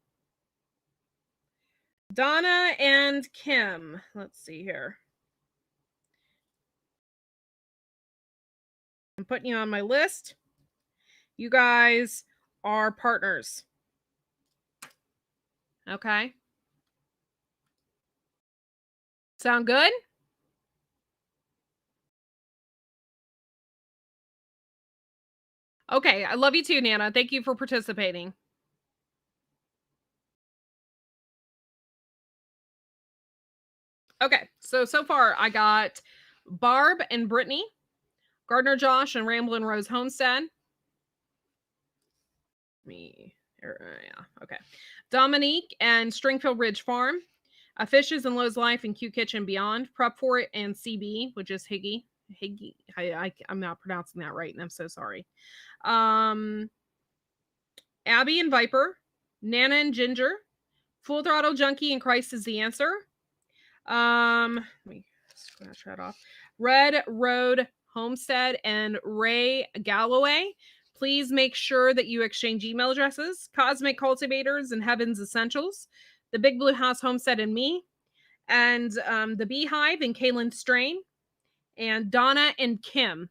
Donna and Kim. Let's see here. I'm putting you on my list. You guys are partners. Okay. Sound good? Okay, I love you too, Nana. Thank you for participating. Okay, so far I got Barb and Brittany, Gardner Josh and Ramblin' Rose Homestead. Yeah, okay. Dominique and Stringfield Ridge Farm, Fishes and Lowe's Life and Q Kitchen Beyond, Prep for It and CB, which is Higgy. Higgy. I'm not pronouncing that right, and I'm so sorry. Abby and Viper, Nana and Ginger, Full Throttle Junkie and Christ is the Answer. Let me scratch that off. Red Road Homestead and Ray Galloway. Please make sure that you exchange email addresses. Cosmic Cultivators and Heaven's Essentials. The Big Blue House Homestead and me. And the Beehive and Kaylin Strain. And Donna and Kim.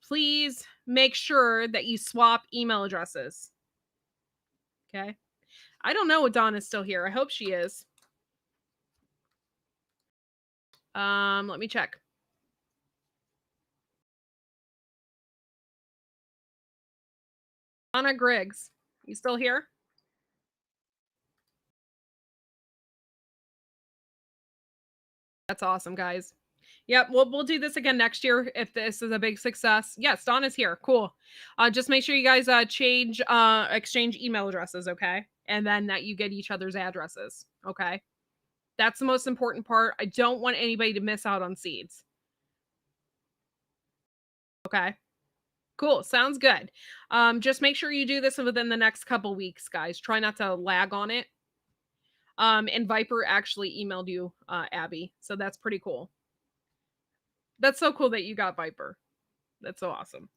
Please make sure that you swap email addresses. Okay. I don't know if Donna's still here. I hope she is. Let me check. Donna Griggs, you still here? That's awesome, guys. Yep, we'll do this again next year if this is a big success. Yes, Donna's here. Cool. Just make sure you guys exchange email addresses, okay? And then that you get each other's addresses, okay? That's the most important part. I don't want anybody to miss out on seeds. Okay. Cool. Sounds good. Just make sure you do this within the next couple weeks, guys. Try not to lag on it. And Viper actually emailed you, Abby. So that's pretty cool. That's so cool that you got Viper. That's so awesome.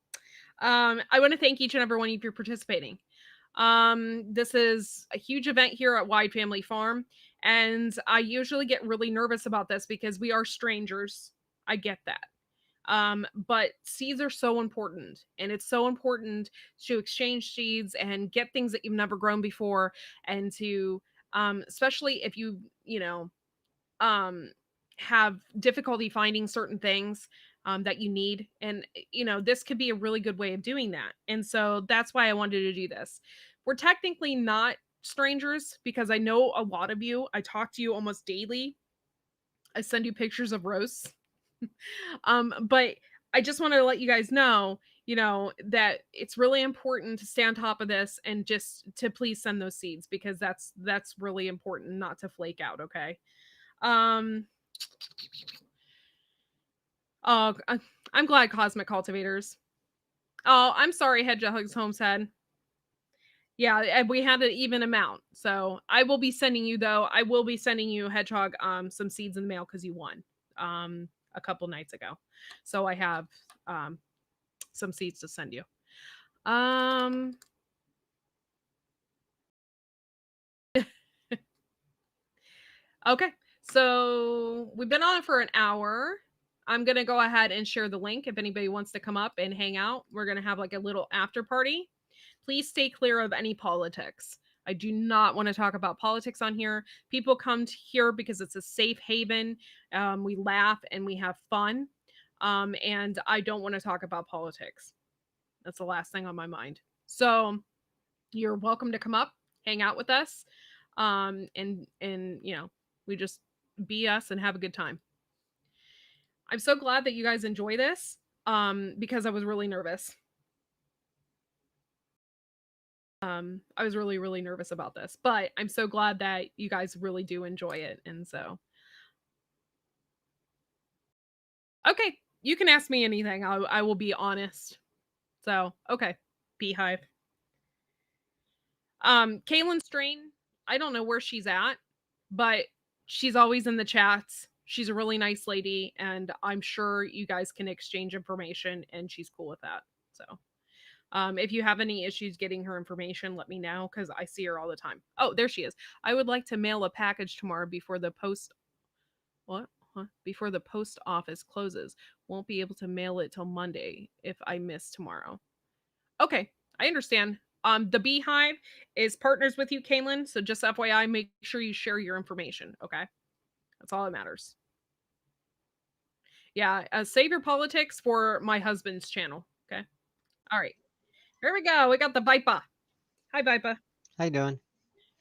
I want to thank each and every one of you for participating. This is a huge event here at Wide Family Farm, and I usually get really nervous about this because we are strangers. I get that. But seeds are so important, and it's so important to exchange seeds and get things that you've never grown before, and to especially if have difficulty finding certain things that you need. And, this could be a really good way of doing that. And so that's why I wanted to do this. We're technically not strangers because I know a lot of you. I talk to you almost daily. I send you pictures of roasts. But I just want to let you guys know, that it's really important to stay on top of this and just to please send those seeds because that's really important not to flake out, okay? Oh, I'm glad Cosmic Cultivators. Oh, I'm sorry, Hedgehog's Homestead. Yeah, we had an even amount. So I will be sending you Hedgehog some seeds in the mail because you won a couple nights ago. So I have some seeds to send you. Okay. So we've been on it for an hour. I'm going to go ahead and share the link if anybody wants to come up and hang out. We're going to have like a little after party. Please stay clear of any politics. I do not want to talk about politics on here. People come here because it's a safe haven. We laugh and we have fun. And I don't want to talk about politics. That's the last thing on my mind. So you're welcome to come up, hang out with us. And we just be us and have a good time. I'm so glad that you guys enjoy this because I was really nervous. I was really, really nervous about this, but I'm so glad that you guys really do enjoy it. And so, okay, you can ask me anything. I will be honest. So, okay, Beehive. Kaylin Strain, I don't know where she's at, but she's always in the chats. She's a really nice lady, and I'm sure you guys can exchange information, and she's cool with that. So, if you have any issues getting her information, let me know because I see her all the time. Oh, there she is. I would like to mail a package tomorrow before the post. What? Huh? Before the post office closes. Won't be able to mail it till Monday if I miss tomorrow. Okay, I understand. The Beehive is partners with you, Kaylin. So just FYI, make sure you share your information. Okay, that's all that matters. Yeah, save your politics for my husband's channel. Okay. All right. Here we go. We got the Vipa. Hi, Vipa. How you doing?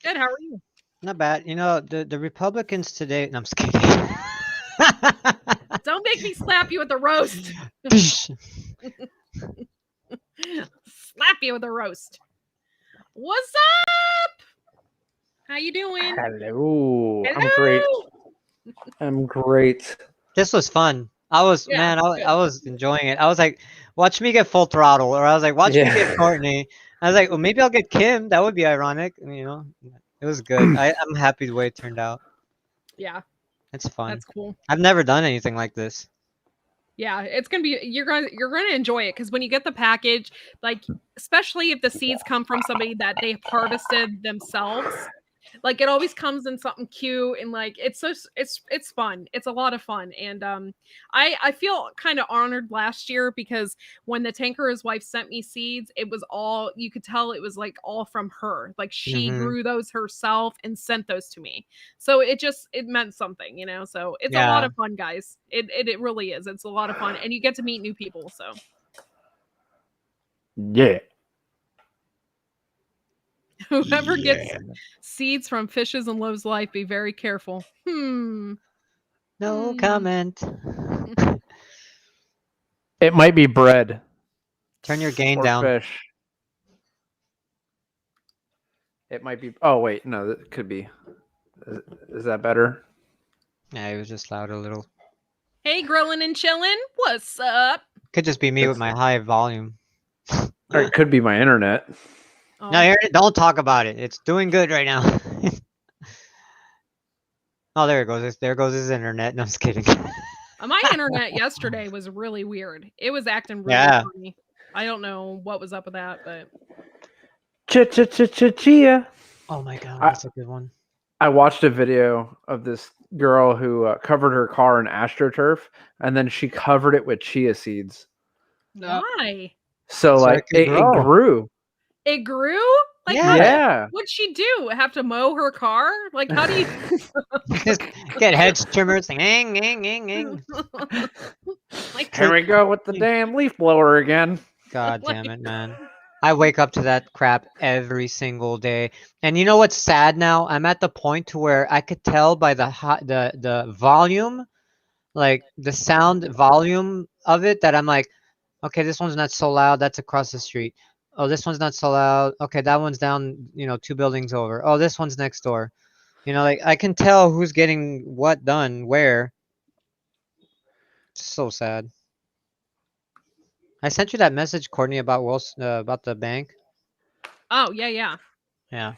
Good. How are you? Not bad. You know, the Republicans today. No, I'm just kidding. Don't make me slap you with the roast. Slap you with the roast. What's up? How you doing? Hello. I'm Hello. great. I'm great. This was fun. I was Yeah, man. good. I was enjoying it. I was like, watch me get full throttle, or I was like, watch me Yeah. get Courtney. I was like, well, maybe I'll get Kim. That would be ironic. You know, it was good. I'm happy the way it turned out. Yeah, It's fun. that's cool. I've never done anything like this. Yeah, it's gonna be you're gonna enjoy it because when you get the package, like especially if the seeds come from somebody that they harvested themselves, like it always comes in something cute and like it's fun. It's a lot of fun, and I feel kind of honored last year because when the tanker's wife sent me seeds, it was all you could tell it was like all from her. Like she Mhm. grew those herself and sent those to me. So it meant something, you know. So it's a lot Yeah. of fun, guys. It really is. It's a lot of fun, and you get to meet new people. So Yeah. whoever gets seeds from Fishes and Loaves Life, be very careful. No Hmm. comment. It might be bread Turn your gain or down. fish. It might be. Oh wait, no, that could be. Is that better? Yeah, it was just loud a little. Hey, grilling and chilling. What's up? Could just be me with my high volume. Or it could be my internet. Oh, No, don't talk about it. It's doing good right now. Oh, there it goes. There goes his internet. No, I'm just kidding. my internet yesterday was really weird. It was acting really Yeah. funny. I don't know what was up with that, but Chia. Oh my god, that's a good one. I watched a video of this girl who covered her car in AstroTurf, and then she covered it with chia seeds. why? So So like it can it grow. grew. It grew? Like Yeah. how Yeah. what'd she do? Have to mow her car? Like how do you Just get hedge trimmers. Ding, ding, ding, ding. like Here we go with the damn leaf blower again. God damn it, man. I wake up to that crap every single day. And you know what's sad now? I'm at the point to where I could tell by the volume, like the sound volume of it, that I'm like, okay, this one's not so loud. That's across the street. Oh, this one's not so loud. Okay, that one's down, 2 buildings over. Oh, this one's next door. Like I can tell who's getting what done where. So sad. I sent you that message, Courtney, about about the bank. Oh, yeah. Yeah.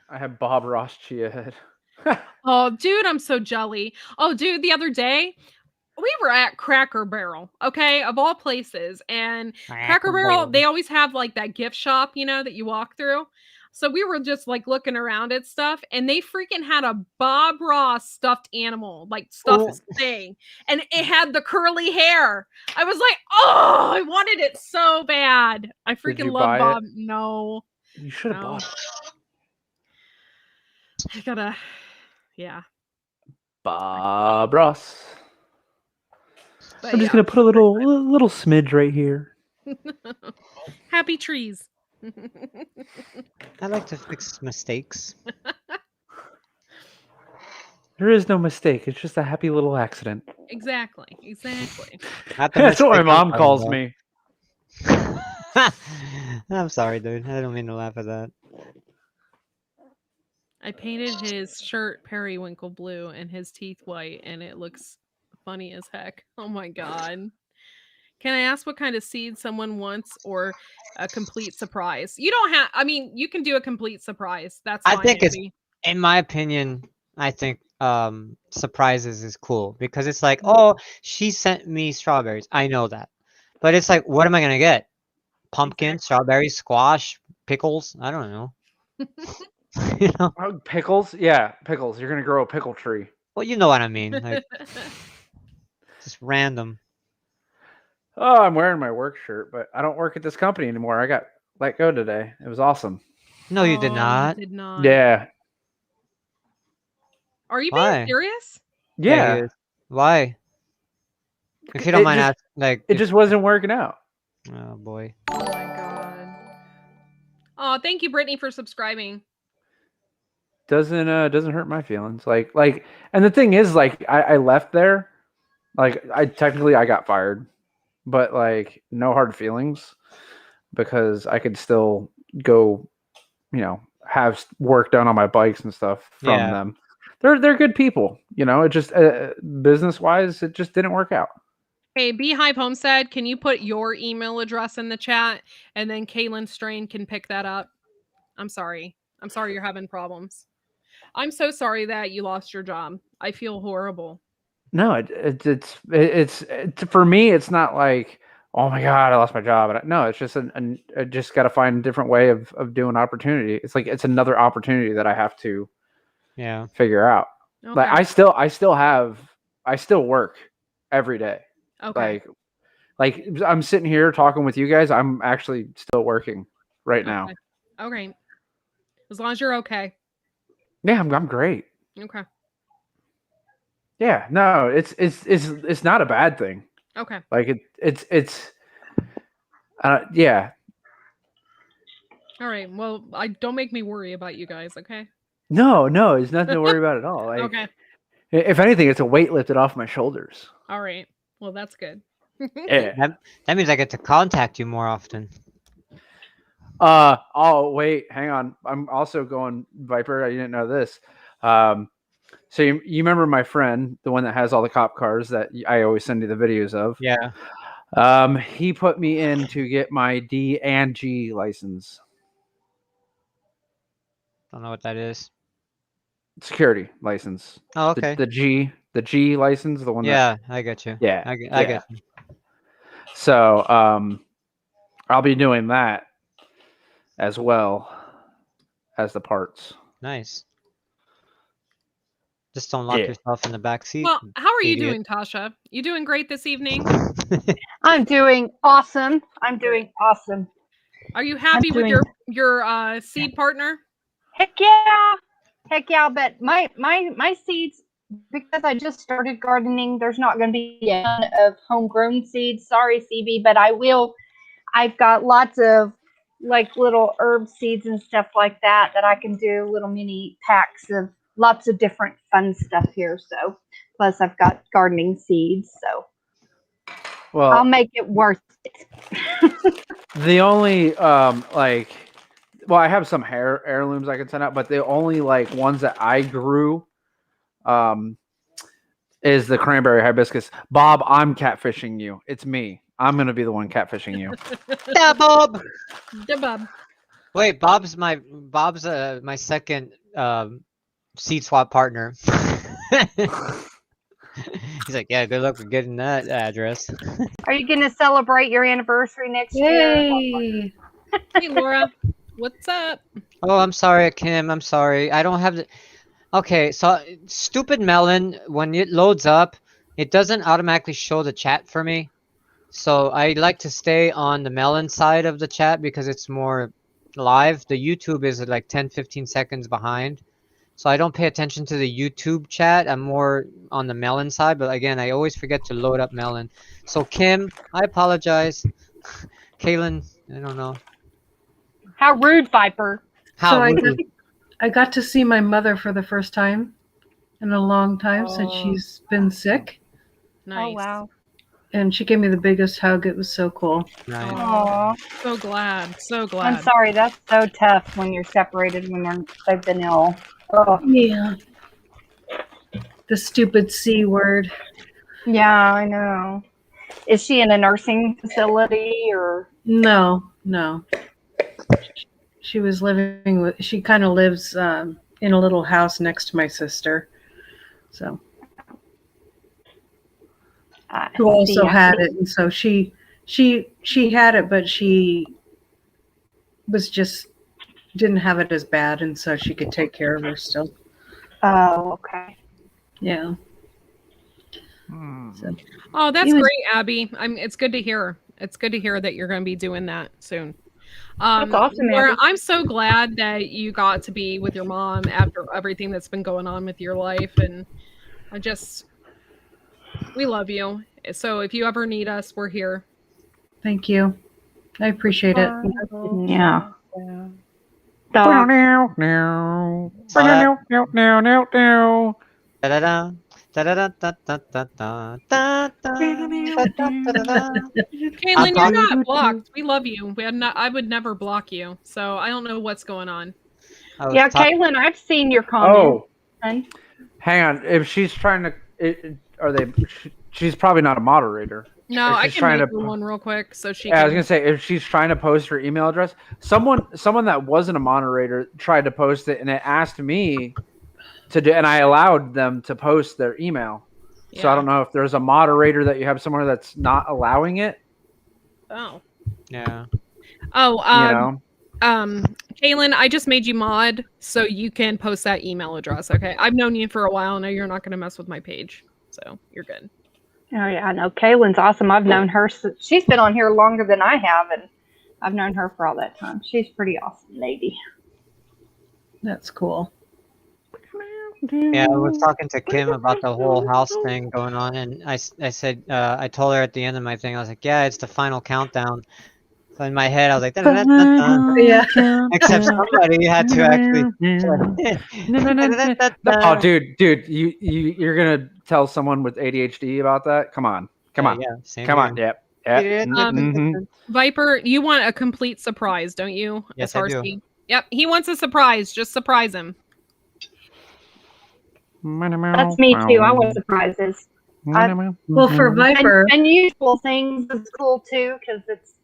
I have Bob Ross chia head. Oh, dude, I'm so jelly. Oh, dude, the other day we were at Cracker Barrel, okay, of all places. And Cracker Barrel, they always have like that gift shop, that you walk through. So we were just like looking around at stuff, and they freaking had a Bob Ross stuffed animal, like stuffed thing, and it had the curly hair. I was like, oh, I wanted it so bad. I freaking you love buy it? Bob. No, You should have No. bought I gotta, yeah. Bob Ross. But I'm just gonna put a little smidge right here. Happy trees. I like to fix mistakes. There is no mistake. It's just a happy little accident. Exactly. Not the That's what my mistake mom I'm calls talking me. about. I'm sorry, dude. I don't mean to laugh at that. I painted his shirt periwinkle blue and his teeth white, and it looks funny as heck. Oh my god. Can I ask what kind of seed someone wants or a complete surprise? You don't have. I mean, you can do a complete surprise. That's I fine. think it's, Abby. in my opinion, I think surprises is cool because it's like, oh, she sent me strawberries. I know that. But it's like, what am I gonna get? Pumpkin, strawberries, squash, pickles? I don't know. You know? Oh, pickles? Yeah, pickles. You're gonna grow a pickle tree. Well, you know what I mean. Like just random. Oh, I'm wearing my work shirt, but I don't work at this company anymore. I got let go today. It was awesome. No, you did Oh, not. did not. Yeah. Are you Why? being serious? Yeah. he is. Why? If you don't It mind just- asking, like, It just wasn't working out. oh boy. Oh my god. Oh, thank you, Brittany, for subscribing. Doesn't hurt my feelings. Like, and the thing is, like, I left there. Like, I got fired, but like, no hard feelings because I could still go, have work done on my bikes and stuff from Yeah. them. They're good people, It just business wise, it just didn't work out. Hey, Beehive Homestead, can you put your email address in the chat and then Kaylin Strain can pick that up? I'm sorry. I'm sorry you're having problems. I'm so sorry that you lost your job. I feel horrible. No, it's for me. It's not like, oh my god, I lost my job. No, it's just I just got to find a different way of doing opportunity. It's like it's another opportunity that I have to figure out. Okay. Like I still work every day. Okay. Like I'm sitting here talking with you guys. I'm actually still working right now. Okay. As long as you're okay. Yeah, I'm great. Okay. Yeah, no, it's not a bad thing. Okay. Like it's yeah. All right. Well, don't make me worry about you guys, okay? No, it's nothing to worry about at all. Like, Okay. if anything, it's a weight lifted off my shoulders. All right. Well, that's good. Yeah. That means I get to contact you more often. Oh wait, hang on. I'm also going Viper. I didn't know this. So you remember my friend, the one that has all the cop cars that I always send you the videos of? Yeah. He put me in to get my D and G license. Don't know what that is. Security license. Oh, okay. The G license, the one. Yeah, I get you. Yeah, I get you. So, I'll be doing that as well as the parts. Nice. Just don't lock yourself in the back seat. Well, how are you idiot. doing, Tasha? You doing great this evening? I'm doing awesome. I'm doing awesome. Are you happy with doing- your seed partner? Heck yeah! But my seeds, because I just started gardening, there's not going to be a ton of homegrown seeds. Sorry, CB, but I will. I've got lots of like little herb seeds and stuff like that I can do little mini packs of lots of different fun stuff here. So plus I've got gardening seeds, so Well, I'll make it worth it. the only well, I have some heirlooms I can send out, but the only like ones that I grew is the cranberry hibiscus. Bob, I'm catfishing you. It's me. I'm gonna be the one catfishing you. Yeah, Bob. Yeah, Bob. Wait, Bob's my second seed swap partner. He's like, yeah, good luck with getting that address. Are you going to celebrate your anniversary next year? Yay! Hey, Laura. What's up? Oh, I'm sorry, Kim. I'm sorry. I don't have the. Okay, so stupid Melon, when it loads up, it doesn't automatically show the chat for me. So I like to stay on the Melon side of the chat because it's more live. The YouTube is like 10-15 seconds behind. So I don't pay attention to the YouTube chat. I'm more on the Melon side. But again, I always forget to load up Melon. So Kim, I apologize. Kaylin, I don't know. How rude, Viper. How So rude. I got to see my mother for the first time in a long time since Oh. she's been sick. Nice. Oh, wow. And she gave me the biggest hug. It was so cool. Nice. Aw. So glad. So glad. I'm sorry. That's so tough when you're separated when they've been ill. Oh, Yeah. The stupid C word. yeah, I know. Is she in a nursing facility or? No, no. She was living with. She kind of lives in a little house next to my sister. So who also had it, and so she had it, but she was just didn't have it as bad, and so she could take care of her still. Oh, okay. Yeah. So, Oh, that's Even- great, Abby. It's good to hear. It's good to hear that you're going to be doing that soon. That's awesome, Laura, Abby. I'm so glad that you got to be with your mom after everything that's been going on with your life, and we love you. So if you ever need us, we're here. thank you. I appreciate it. Yeah. Now, Dog. now, now, Saw that. now, now, now, now. Da-da-da. Da-da-da-da-da-da-da. Da-da-da-da-da-da-da. Caitlin, you're I'm not blocked. We love you. I would never block you. So I don't know what's going on. I was Yeah, talk- Caitlin, I've seen your comments. Oh, Hun. hang on. If she's trying to, are they? She's probably not a moderator. No, If I she's can trying make to- her one real quick so she Yeah, I was can. gonna say if she's trying to post her email address, someone that wasn't a moderator tried to post it, and it asked me to do, and I allowed them to post their email. So I don't know if there's a moderator that you have somewhere that's not allowing it. Oh. Yeah. Oh, You know, Kaylin, I just made you mod so you can post that email address. Okay, I've known you for a while. I know you're not going to mess with my page, so you're good. Oh yeah, I know. Caitlin's awesome. I've known her. She's been on here longer than I have, and I've known her for all that time. She's a pretty awesome lady. That's cool. Yeah, I was talking to Kim about the whole house thing going on, and I said, I told her at the end of my thing, I was like, yeah, it's the final countdown. So in my head, I was like, "Da-da-da-da-da." Yeah. Except somebody had to actually. Oh, dude, you're gonna tell someone with ADHD about that? Come on, Yeah, same come on. here. Yep. Mhm. Viper, you want a complete surprise, don't you? Yes, I do. SRC? Yep, he wants a surprise. Just surprise him. That's me too. I want surprises. Well, for And Viper, unusual things is cool too, because it's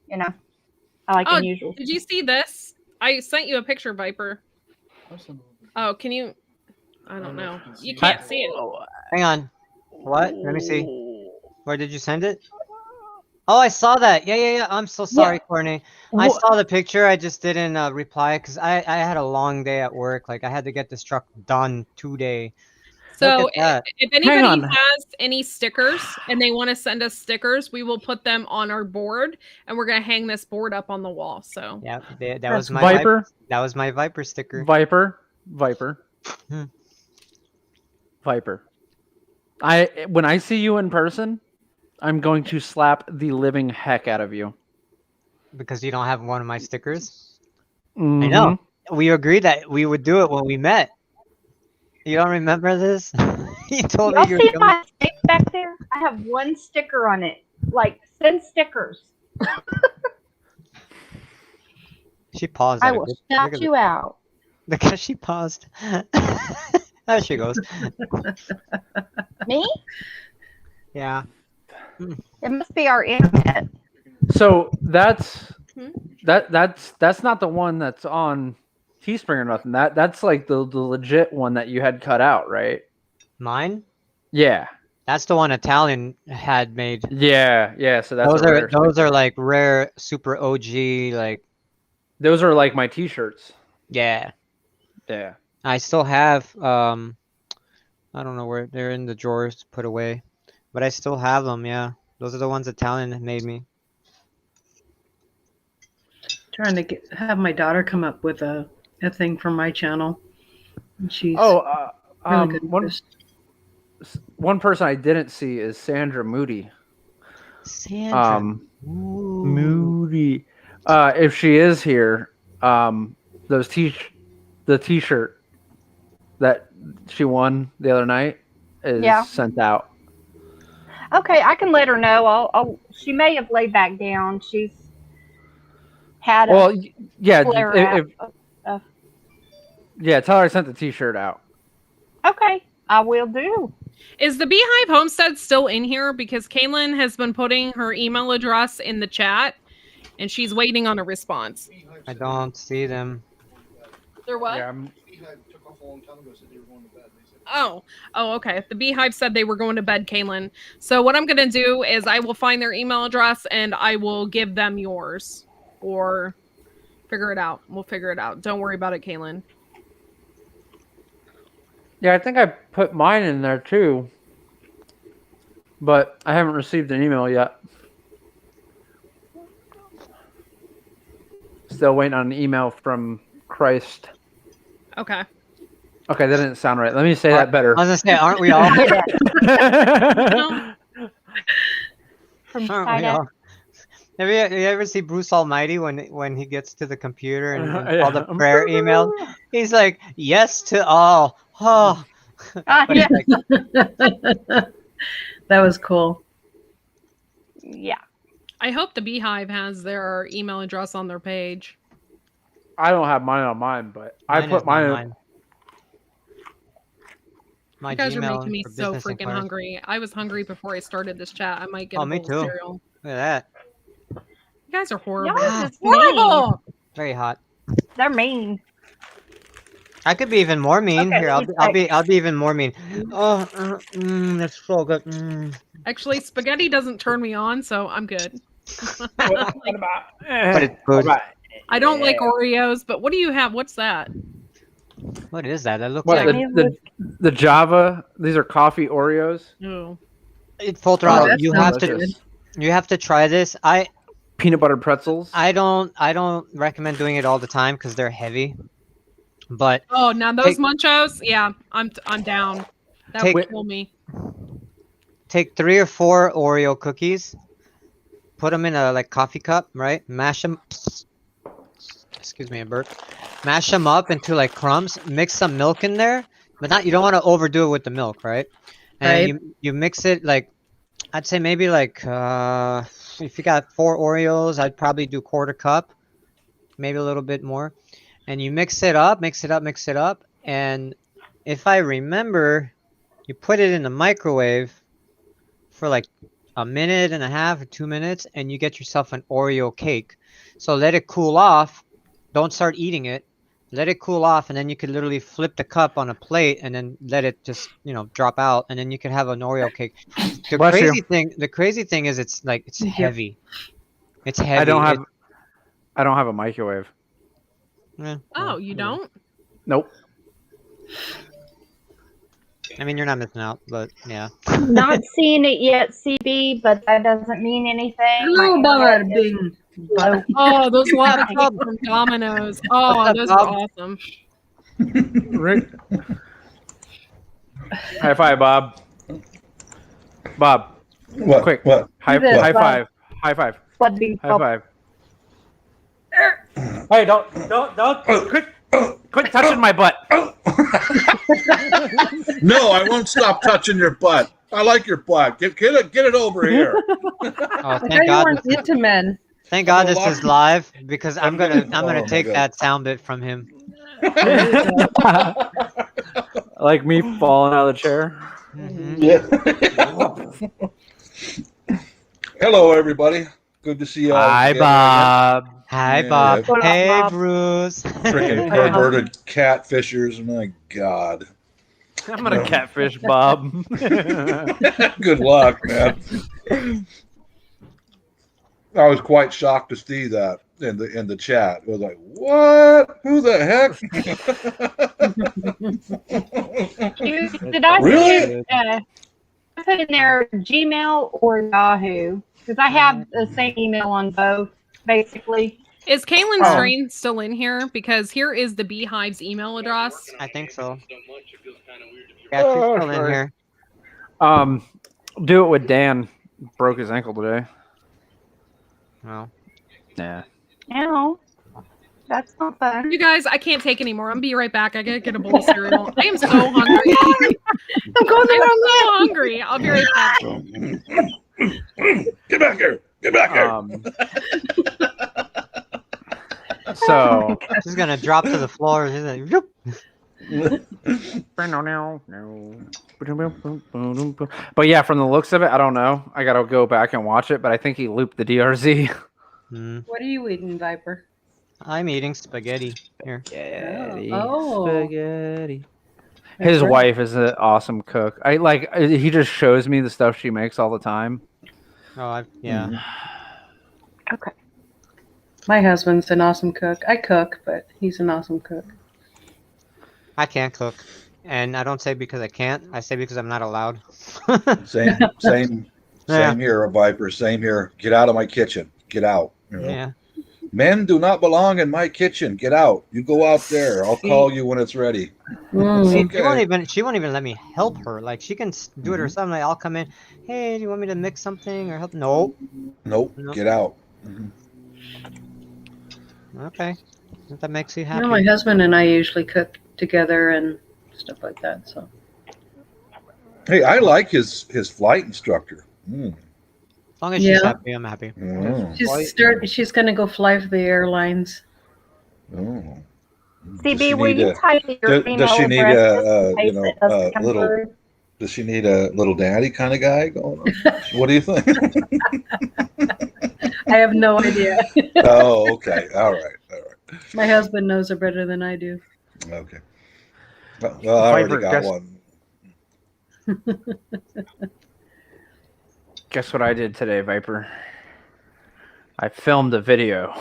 I like Oh, unusual. Did you see this? I sent you a picture, Viper. Oh, can you? I don't know. You can't see it. Hang on. What? Let me see. Where did you send it? Oh, I saw that. Yeah. I'm so sorry, Courtney. I saw the picture. I just didn't reply because I had a long day at work. Like I had to get this truck done today. So Look at that. if anybody on. has any stickers and they want to send us stickers, we will put them on our board, and we're gonna hang this board up on the wall. So Yeah, that was my Viper. That was my Viper sticker. Viper. Hmm. Viper. When I see you in person, I'm going to slap the living heck out of you. Because you don't have one of my stickers. Mhm. I know. We agreed that we would do it when we met. You don't remember this? You told Y'all me you see were coming. my stick back there? I have one sticker on it. Like, send stickers. She paused. I at a will good- shout look at you out. Look how she paused. There she goes. Me? Yeah. It must be our internet. So that's Hmm? that's not the one that's on Teespring or nothing. That's like the legit one that you had cut out, right? Mine? Yeah. That's the one Italian had made. Yeah. So that's Those a are rare those sticker. are like rare, super OG. Like Those are like my T-shirts. yeah. Yeah. I still have I don't know where they're in the drawers put away, but I still have them. Yeah, those are the ones Italian made me. trying to have my daughter come up with a thing from my channel. And she's Oh, really good. one one person I didn't see is Sandra Moody. Sandra. Moody. If she is here, the T-shirt that she won the other night is sent out. Okay, I can let her know. She may have laid back down. She's had a Well, yeah, flare yeah. Tell her I sent the T-shirt out. Okay, I will do. Is the Beehive Homestead still in here? Because Kaylin has been putting her email address in the chat, and she's waiting on a response. Beehive I said don't see them. They're what? Yeah, Beehive took off a long time ago. Said they were going to bed. They said, Oh, okay. The Beehive said they were going to bed, Kaylin. So what I'm gonna do is I will find their email address and I will give them yours, or figure it out. We'll figure it out. Don't worry about it, Kaylin. yeah, I think I put mine in there too, but I haven't received an email yet. Still waiting on an email from Christ. Okay. Okay, that didn't sound right. Let me say that better. I was gonna say, aren't we all? From Aren't we Sida. all? Have you ever see Bruce Almighty when he gets to the computer and all the Yeah. prayer email? He's like, yes to all. Oh. Ah, But it's yeah. like, That was cool. Yeah. I hope the Beehive has their email address on their page. I don't have mine on mine, but I mine put is not mine. mine. My You guys are Gmail making me for so business freaking inquiries. hungry. I was hungry before I started this chat. I might get Oh, a me bowl too. of cereal. Look at that. You guys are horrible. Y'all are just Horrible. Very hot. They're mean. I could be even more mean. Okay, Here, let me I'll be even more mean. Oh, that's so good. Actually, spaghetti doesn't turn me on, so I'm good. What about? But it's good. I don't like Oreos, but what do you have? What's that? What is that? That looks What, like the Java? These are coffee Oreos. Oh. it's full throttle. that You sounds have good. to try this. Peanut butter pretzels. I don't recommend doing it all the time because they're heavy. But Oh, now those Take- munchos, yeah, I'm down. That Take- would kill me. take 3 or 4 Oreo cookies, put them in a like coffee cup, right? Mash them. Excuse me, a burp. Mash them up into like crumbs. Mix some milk in there, but not. You don't want to overdo it with the milk, right? And Right. you mix it like, I'd say maybe like if you got 4 Oreos, I'd probably do 1/4 cup, maybe a little bit more. And you mix it up, and if I remember, you put it in the microwave for like 1.5 minutes or 2 minutes, and you get yourself an Oreo cake. So let it cool off. Don't start eating it. Let it cool off, and then you could literally flip the cup on a plate, and then let it just drop out, and then you could have an Oreo cake. The Bless you. crazy thing is it's you. heavy. It's heavy. I don't have a microwave. Oh, you don't? Nope. I mean, you're not missing out, but yeah. Not seeing it yet, CB, but that doesn't mean anything. Hello, My Bud. internet is Bing. low. Oh, those lattes from Domino's. Oh, What's up, those are Bob? awesome. Rick. High five, Bob. Bob, What? quick. What? High, Do this, high Bob. five. High five. What do you High five. Hey, don't quit touching my butt. No, I won't stop touching your butt. I like your butt. Get it over here. Oh, I thought thank you God! weren't into men. Thank God Oh, this is wow. live because I'm gonna Oh, my take God. that sound bit from him. Like me falling out of the chair. Mhm. Yeah. Hello, everybody. Good to see you all. Hi, together Bob. Hi, Yeah. Bob. Hola, Hey, Bob. Bruce. again. Freaking perverted catfishers. My God. I'm gonna catfish Bob. Good luck, man. I was quite shocked to see that in the chat. I was like, "What? Who the heck?" Did I Really? put in there Gmail or Yahoo? Because I have the same email on both, basically. Is Kaylin Oh. Strain still in here? Because here is the Beehive's email address. I think so. Yeah, she's Oh, still in sorry. here. Do it with Dan. Broke his ankle today. Well, Yeah. No, that's not fun. You guys, I can't take anymore. I'm gonna be right back. I gotta get a bowl of cereal. I am so hungry. I'm going the I'm wrong so way. hungry. I'll be right back. Get back here! Get back here! So she's gonna drop to the floor. She's like, "Whoop." But yeah, from the looks of it, I don't know. I gotta go back and watch it, but I think he looped the DRZ. What are you eating, Viper? I'm eating spaghetti here. Spaghetti. Oh. Spaghetti. That's His right. wife is an awesome cook. I like. He just shows me the stuff she makes all the time. Oh, yeah. Okay. My husband's an awesome cook. I cook, but he's an awesome cook. I can't cook, and I don't say because I can't. I say because I'm not allowed. Same Yeah. here, Viper. Same here. Get out of my kitchen. Get out. You know? Yeah. Men do not belong in my kitchen. Get out. You go out there. I'll call you when it's ready. Mm. See, Okay. she won't even let me help her. Like she can do it Mhm. herself. Like I'll come in. Hey, do you want me to mix something or help? No. Nope. No. Get out. Mhm. Okay. If that makes you happy. No, my husband and I usually cook together and stuff like that. So Hey, I like his flight instructor. As long as she's Yeah. happy, I'm happy. she's gonna go fly for the airlines. Oh. Does CB, she will need you a- type your does email she need address a, just in case you know, it doesn't come little- through? Does she need a little daddy kind of guy going on? What do you think? I have no idea. Oh, okay. All right. My husband knows her better than I do. Okay. Well, I already Viper, got guess- one. Guess what I did today, Viper? I filmed a video.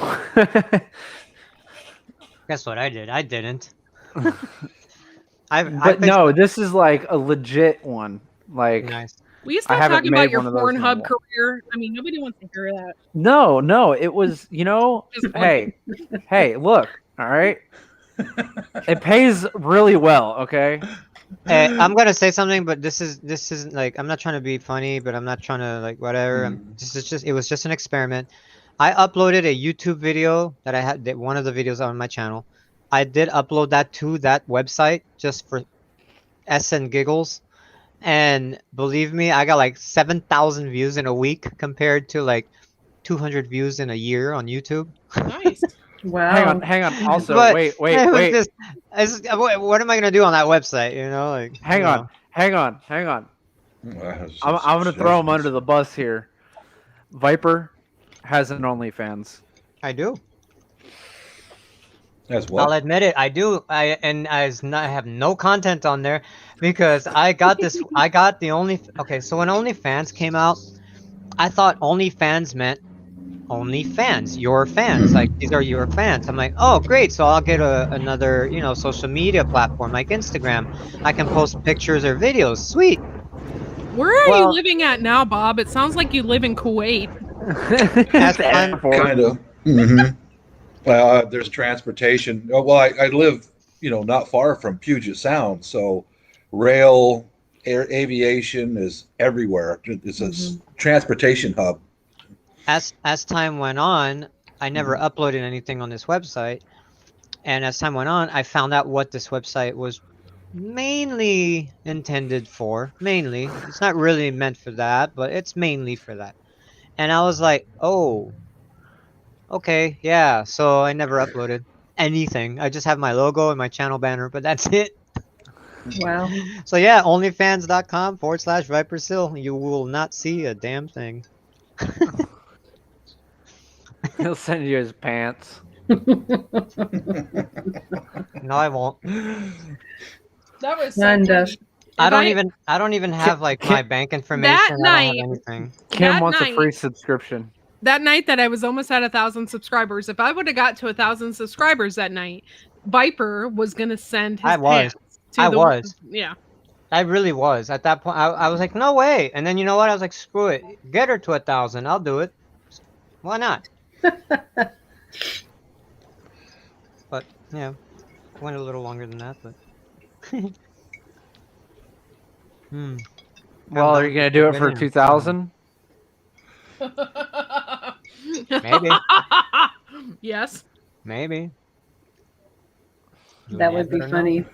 Guess what I did? I didn't. But no, this is like a legit one. Like Nice. Will you I stop haven't talking about made your one of those in a Pornhub while. career? I mean, nobody wants to hear that. no, it was Just funny. hey, look, all right. It pays really well, okay? I'm gonna say something, but this isn't like I'm not trying to be funny, but I'm not trying to like whatever. It was just an experiment. I uploaded a YouTube video that I had one of the videos on my channel. I did upload that to that website just for and giggles, and believe me, I got like 7,000 views in a week compared to like 200 views in a year on YouTube. Nice. Wow. Hang on. Also, But wait. it was just- what am I gonna do on that website? You know, like Hang you on. know. Hang on. I'm gonna throw him under the bus here. Viper has an OnlyFans. I do. That's I'll what. admit it. I do. I have no content on there because I got this. I got the only. Okay, so when OnlyFans came out, I thought OnlyFans meant OnlyFans, your fans. Like these are your fans. I'm like, oh great. So I'll get another social media platform like Instagram. I can post pictures or videos. Sweet. Where are you Well- living at now, Bob? It sounds like you live in Kuwait. That's fine. Kind of. Mm-hmm. Well, there's transportation. Well, I live, not far from Puget Sound, so rail, aviation is everywhere. It's a transportation hub. As time went on, I never uploaded anything on this website, and as time went on, I found out what this website was mainly intended for. Mainly, it's not really meant for that, but it's mainly for that. And I was like, oh, okay, yeah. So I never uploaded anything. I just have my logo and my channel banner, but that's it. Wow. So yeah, onlyfans.com/ViperSill. You will not see a damn thing. He'll send you his pants. No, I won't. That was Mine does. I don't I- even have like Kim- my bank information. I don't night- have anything. Kim That wants a night- free subscription. that night that I was almost at 1,000 subscribers. If I would have got to 1,000 subscribers that night, Viper was gonna send his I was. pants to I the was. Yeah. I really was at that point. I was like, no way. And then you know what? I was like, screw it. Get her to 1,000. I'll do it. Why not? But yeah, went a little longer than that. But Well, are you gonna do it for Video. 2,000? Maybe. Yes. Maybe. You That would be never know. funny.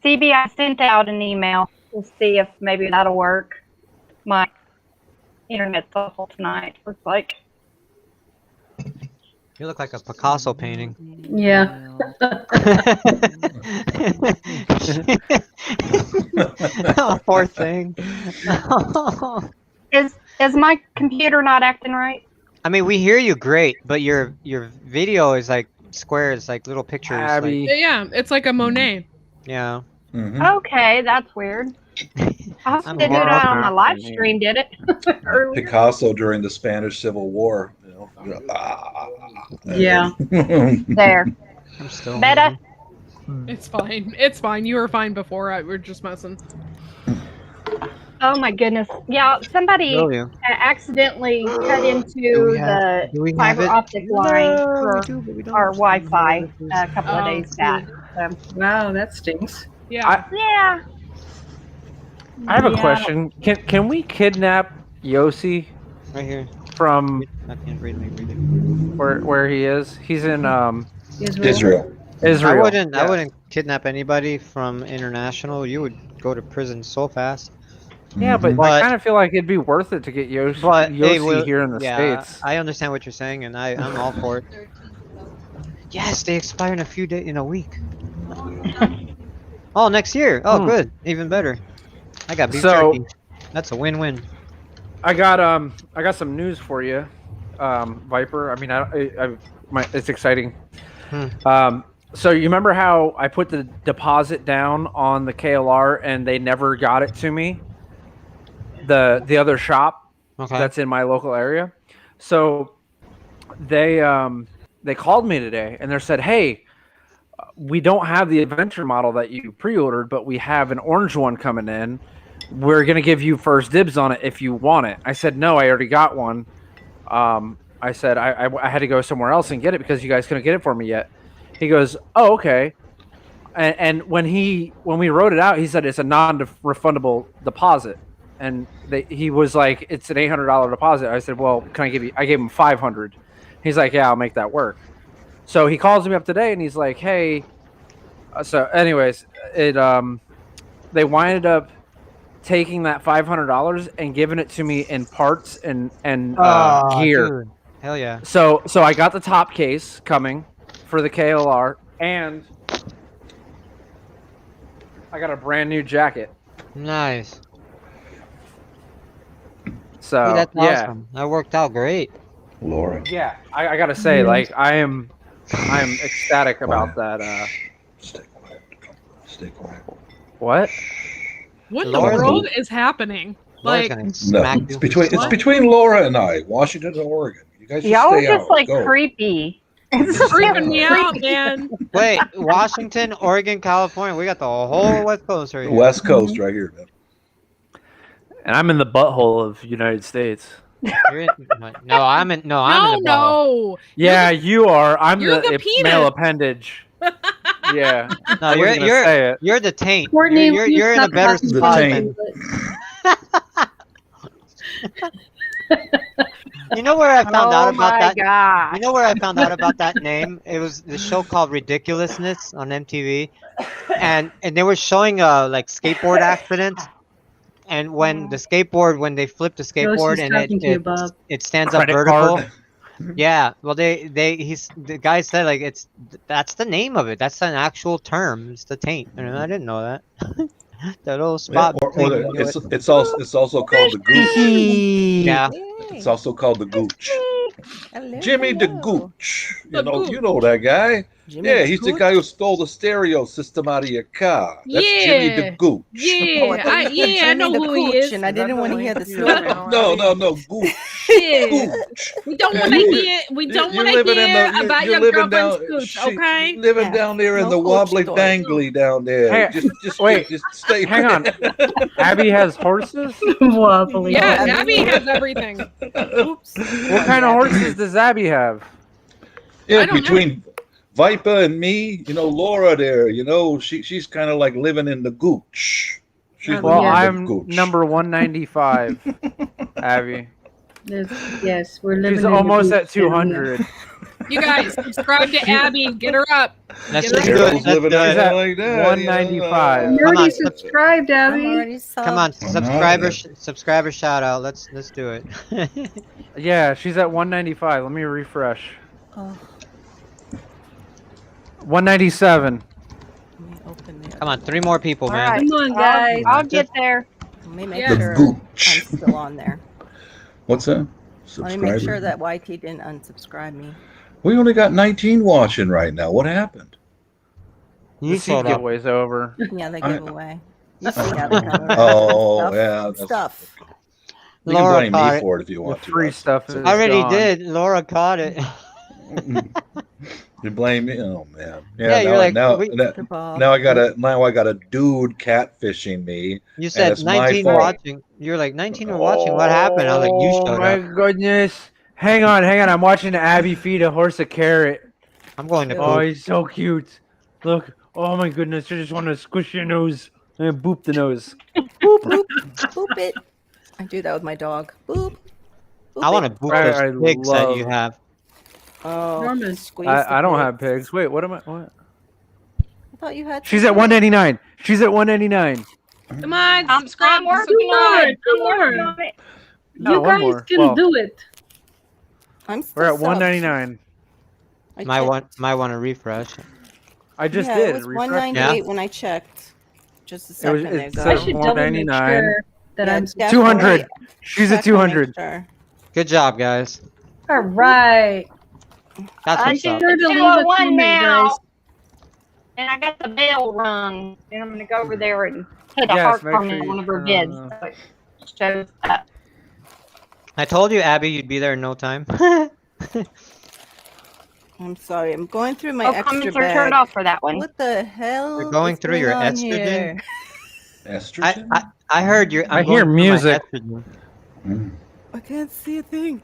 CB, I sent out an email to see if maybe that'll work. My internet's awful tonight. Looks like. You look like a Picasso painting. Yeah. Oh, poor thing. Is my computer not acting right? I mean, we hear you great, but your video is like squares, like little pictures. Abby. Like, Yeah, it's like a Monet. yeah. Mhm. Okay, that's weird. I I'm didn't do more that on the open. live stream, did it? Earlier. Picasso during the Spanish Civil War. Yeah. There. I'm still. Better. It's fine. It's fine. You were fine before. We're just messing. Oh my goodness. Yeah, somebody Will you? accidentally cut Do into we have- do we the have fiber it? optic line No, for we do, but we don't. our Wi-Fi a couple of Oh, days back. So, Wow, that stinks. Yeah. yeah. I have a Yeah. question. Can we kidnap Yossi Right here. from I can't read it. where he is? He's in Israel. Israel. I wouldn't. Yeah. I wouldn't kidnap anybody from international. You would go to prison so fast. Yeah, but, But- I kind of feel like it'd be worth it to get Yossi, But hey, Yossi here in the States. I understand what you're saying, and I'm all for it. Yes, they expire in a few days, in a week. Oh, next year. Oh, Hmm. good. Even better. I got beef So- jerky. That's a win-win. I got some news for you, Viper. I mean, it's exciting. So you remember how I put the deposit down on the KLR and they never got it to me? The other shop Okay. that's in my local area. So they called me today and they said, "Hey, we don't have the adventure model that you pre-ordered, but we have an orange one coming in. We're gonna give you first dibs on it if you want it." I said, "No, I already got one." I said I had to go somewhere else and get it because you guys couldn't get it for me yet. He goes, "Oh, okay." And when we wrote it out, he said it's a non-refundable deposit, and he was like, "It's an $800 deposit." I said, "Well, can I give you?" I gave him $500. He's like, "Yeah, I'll make that work." So he calls me up today and he's like, "Hey." So, anyways, they winded up taking that $500 and giving it to me in parts and Oh, gear. dude. Hell yeah. So I got the top case coming for the KLR, and I got a brand new jacket. Nice. So Dude, that's yeah, awesome. That worked out great. Laura. yeah. I gotta say, like, I'm ecstatic about that. Stay quiet. Stay quiet. What? What in Laura's the world gonna- is happening? Laura's Like, gonna No, smack it's you. it's between Laura and I, Washington and Oregon. You guys just Y'all are stay just out. like Go. creepy. it's freaking me out, man. Wait, Washington, Oregon, California. We got the whole West Coast right here. West Coast right here, man. And I'm in the butthole of United States. You're in, no, I'm in. No, I'm in the ball. No. Yeah, you are. I'm you're the, the male penis. appendage. Yeah. No, I wasn't gonna say it. you're the taint. Courtney, You're in a better The spot taint. than. You know where I found out Oh about my that? god. You know where I found out about that name? It was the show called Ridiculousness on MTV, and they were showing like skateboard accidents, and when the skateboard, when they flip the skateboard she's and talking to you, Bob. it stands up Credit vertical. card. Yeah, well the guy said like that's the name of it. That's an actual term. It's the taint. And I didn't know that. That little spot. Or between it's also called the gooch. yeah. It's also called the gooch. Hello, Jimmy the hello. Gooch. The Gooch. You know that guy. Jimmy Yeah, the he's the Gooch? guy who stole the stereo system out of your car. That's Jimmy the Yeah. Gooch. Yeah, Oh, I thought you said I Jimmy know the who he Cooch, is. and I didn't want to hear the story. No, Gooch. Yeah. Gooch. We don't Yeah, want to you- hear. We don't You're want to living in hear the- about you're your living girlfriend's down- cooch, she- okay? Living Yeah. down there in No the Gooch wobbly story. dangly down there. Hey, just wait. just stay. Hang on. Abby has horses? Wobbly. Yeah, Yeah. Abby has everything. Oops. What kind of horses does Abby have? Yeah, I don't know. between Viper and me, Laura there, she's kind of like living in the gooch. She's Well, living in the I'm gooch. number 195, Abby. Yes, we're living. She's in the almost beach at 200. You guys, subscribe to Abby. Get her up. Let's Get just her do up. it. Carol's Let's living do out it. She's at there like that. 195. town. You Come already on. subscribed, I'm Abby. already Come on, subbed. subscriber shout out. Let's do it. Yeah, she's at 195. Let me refresh. Oh, 197. Let me open the Come on, 3 more people, All man. right. Come on, guys. I'll get there. Let me make Yeah. sure The I'm gooch. still on there. What's that? Let me make sure Subscriber. that YT didn't unsubscribe me. We only got 19 watching right now. What happened? The You seed shut up. giveaway's over. Yeah, they I- give away. You see how they come around. Oh, Stuff. yeah. That's, Stuff. You can Laura blame caught me it. for it if you The want to. free stuff So- is I already gone. did. Laura caught it. You blame me? Oh man. Yeah, you're now, like, now, we- Mr. Bob. now I got a dude catfishing me. You said it's my 19 fault. watching. You're like 19 are watching. What happened? I was like, you Oh showed my up. goodness. Hang on. I'm watching Abby feed a horse a carrot. I'm going to Oh, poop. he's so cute. Look. Oh my goodness. I just want to squish your nose and boop the nose. Boop, boop, boop it. I do that with my dog. Boop. boop I want it. to boop I those pigs that you love- have. Oh, Norman. squeeze the I don't pig. have pigs. Wait, what am I? What? I thought you had. She's some at pigs. 199. She's at 199. Come on, I'm subscribe. working on it. I'm working on it. No, You one guys more. can Well, do it. I'm still We're at subbed. 199. I Might checked. want to refresh. I just Yeah, did. it was Refresh. 198 when I checked. Just a It was- second it ago. says I should double make 199. sure that Yeah, I'm. definitely 200. She's check at and make 200. sure. Good job, guys. All right. That's I what's should up. Sure to leave a 201 comment, now. guys. And I got the bell rung. And I'm going to go over there and hit a Yes, heart make comment sure on one you of her turn vids. on, So it shows up. I told you, Abby, you'd be there in no time. I'm sorry. I'm going through my Oh, extra comments are bag. turned off for that one. What the hell? You're going is through your on estrogen? here? Estrogen? I heard you. I hear music. Mm. I can't see a thing.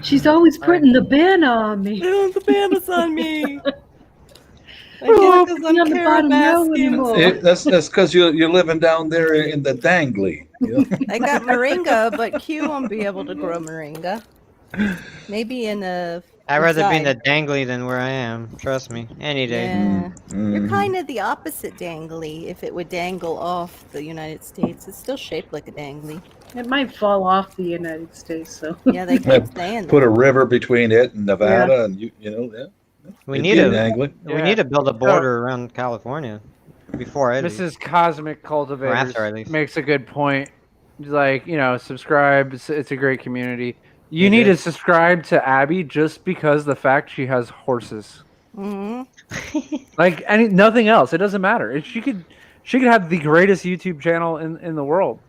She's always putting the ban on me. The bananas on me. I Oh, guess 'cause I'm I'm on the bottom row masking. anymore. That's because you're living down there in the dangly. You know? I got moringa, but Q won't be able to grow moringa. Maybe in a. I'd rather be in the inside. dangly than where I am. Trust me. Any day. Yeah. You're Mhm. kind of the opposite dangly. If it would dangle off the United States, it's still shaped like a dangly. It might fall off the United States, so. Yeah, they keep saying Put that. a river between it and Nevada, and you know, yeah. We It'd need be a an angling. we Yeah. need to build a border around California before I leave. Mrs. Cosmic Cultivators after I leave. makes a good point. Like, subscribe. It's a great community. You It need is. to subscribe to Abby just because the fact she has horses. Hmm. Like nothing else. It doesn't matter. She could have the greatest YouTube channel in the world,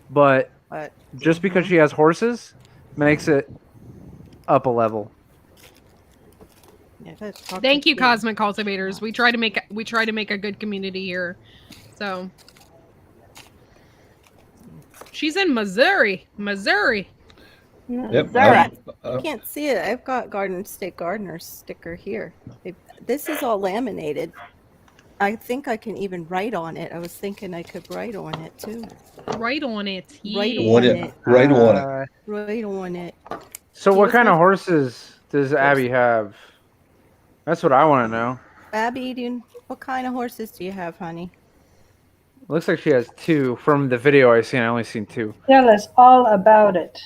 but But just because she has horses makes it up a level. yeah, let's talk Thank to you, Q. Cosmic Cultivators. We try to make a good community here. So she's in Missouri. Yep. Zara, Uh, You can't see it. I've got Garden State Gardener's sticker here. This is all laminated. I think I can even write on it. I was thinking I could write on it too. Right on it. Right Yeah. What on it- it. right on it. Right on it. So He what was kind of like- horses does Abby have? That's what I want to know. Abby, what kind of horses do you have, honey? Looks like she has 2 from the video I seen. I only seen 2. Tell us all about it.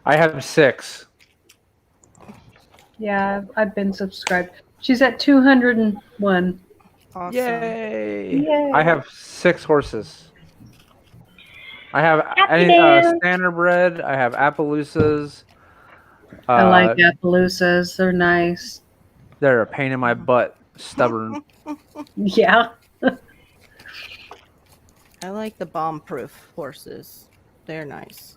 I have 6. Yeah, I've been subscribed. She's at 201. Awesome. Yay! Yay. I have 6 horses. I have Happy days. Standardbred. I have Appaloosas. I like Appaloosas. They're nice. They're a pain in my butt. Stubborn. Yeah. I like the bomb-proof horses. They're nice.